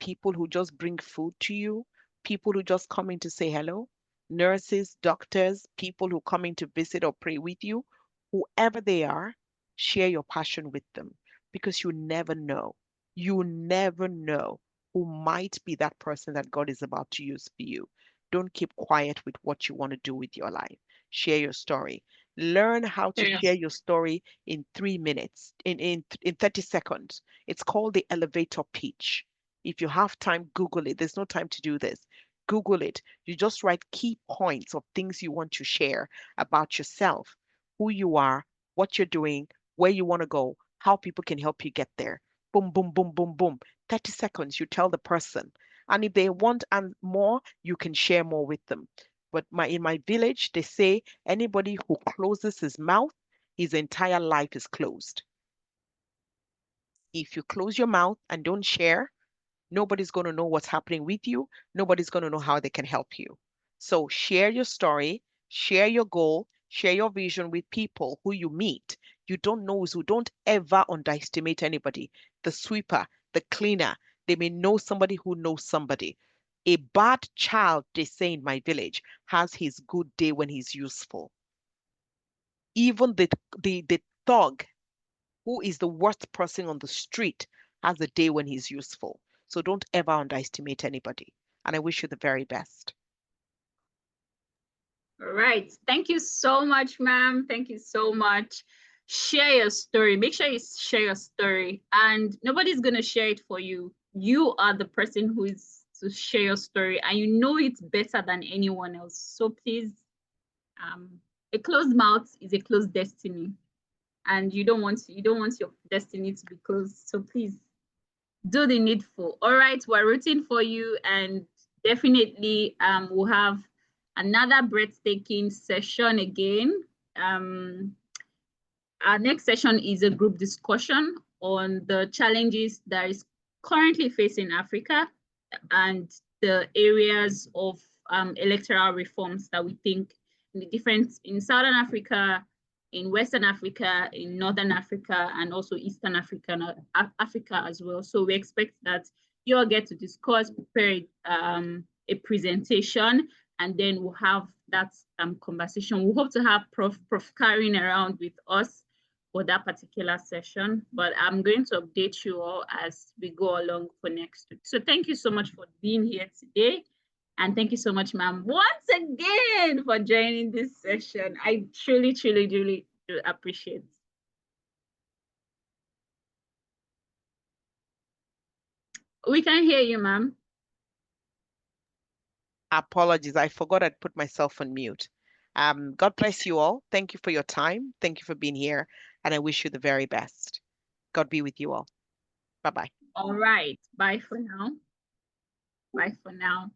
people who just bring food to you, people who just come in to say hello, nurses, doctors, people who come in to visit or pray with you, whoever they are, share your passion with them because you never know. You never know who might be that person that God is about to use for you. Don't keep quiet with what you want to do with your life. Share your story. Learn how to share your story in 3 minutes, in 30 seconds. It's called the elevator pitch. If you have time, Google it. There's no time to do this. Google it. You just write key points of things you want to share about yourself, who you are, what you're doing, where you want to go, how people can help you get there. Boom, boom, boom, boom, boom. 30 seconds, you tell the person. And if they want more, you can share more with them. But in my village, they say anybody who closes his mouth, his entire life is closed. If you close your mouth and don't share, nobody's going to know what's happening with you. Nobody's going to know how they can help you. So share your story, share your goal, share your vision with people who you meet. You don't know, so don't ever underestimate anybody. The sweeper, the cleaner, they may know somebody who knows somebody. A bad child, they say in my village, has his good day when he's useful. Even the thug, who is the worst person on the street, has a day when he's useful. So don't ever underestimate anybody. And I wish you the very best. All right. Thank you so much, ma'am. Thank you so much. Share your story. Make sure you share your story. And nobody's going to share it for you. You are the person who is to share your story, and you know it better than anyone else. So please, a closed mouth is a closed destiny. And you don't want your destiny to be closed. So please do the needful. All right, we're rooting for you, and definitely we'll have another breathtaking session again. Our next session is a group discussion on the challenges that is currently facing Africa and the areas of electoral reforms that we think in Southern Africa, in Western Africa, in Northern Africa, and also Eastern Africa, Africa as well. So we expect that you all get to discuss, prepare a presentation, and then we'll have that conversation. We hope to have Prof. Karen around with us for that particular session, but I'm going to update you all as we go along for next week. So thank you so much for being here today. And thank you so much, ma'am, once again for joining this session. I truly, truly, truly do appreciate it. We can hear you, ma'am. Apologies, I forgot I'd put myself on mute. God bless you all. Thank you for your time. Thank you for being here. And I wish you the very best. God be with you all. Bye-bye. All right. Bye for now. Bye for now.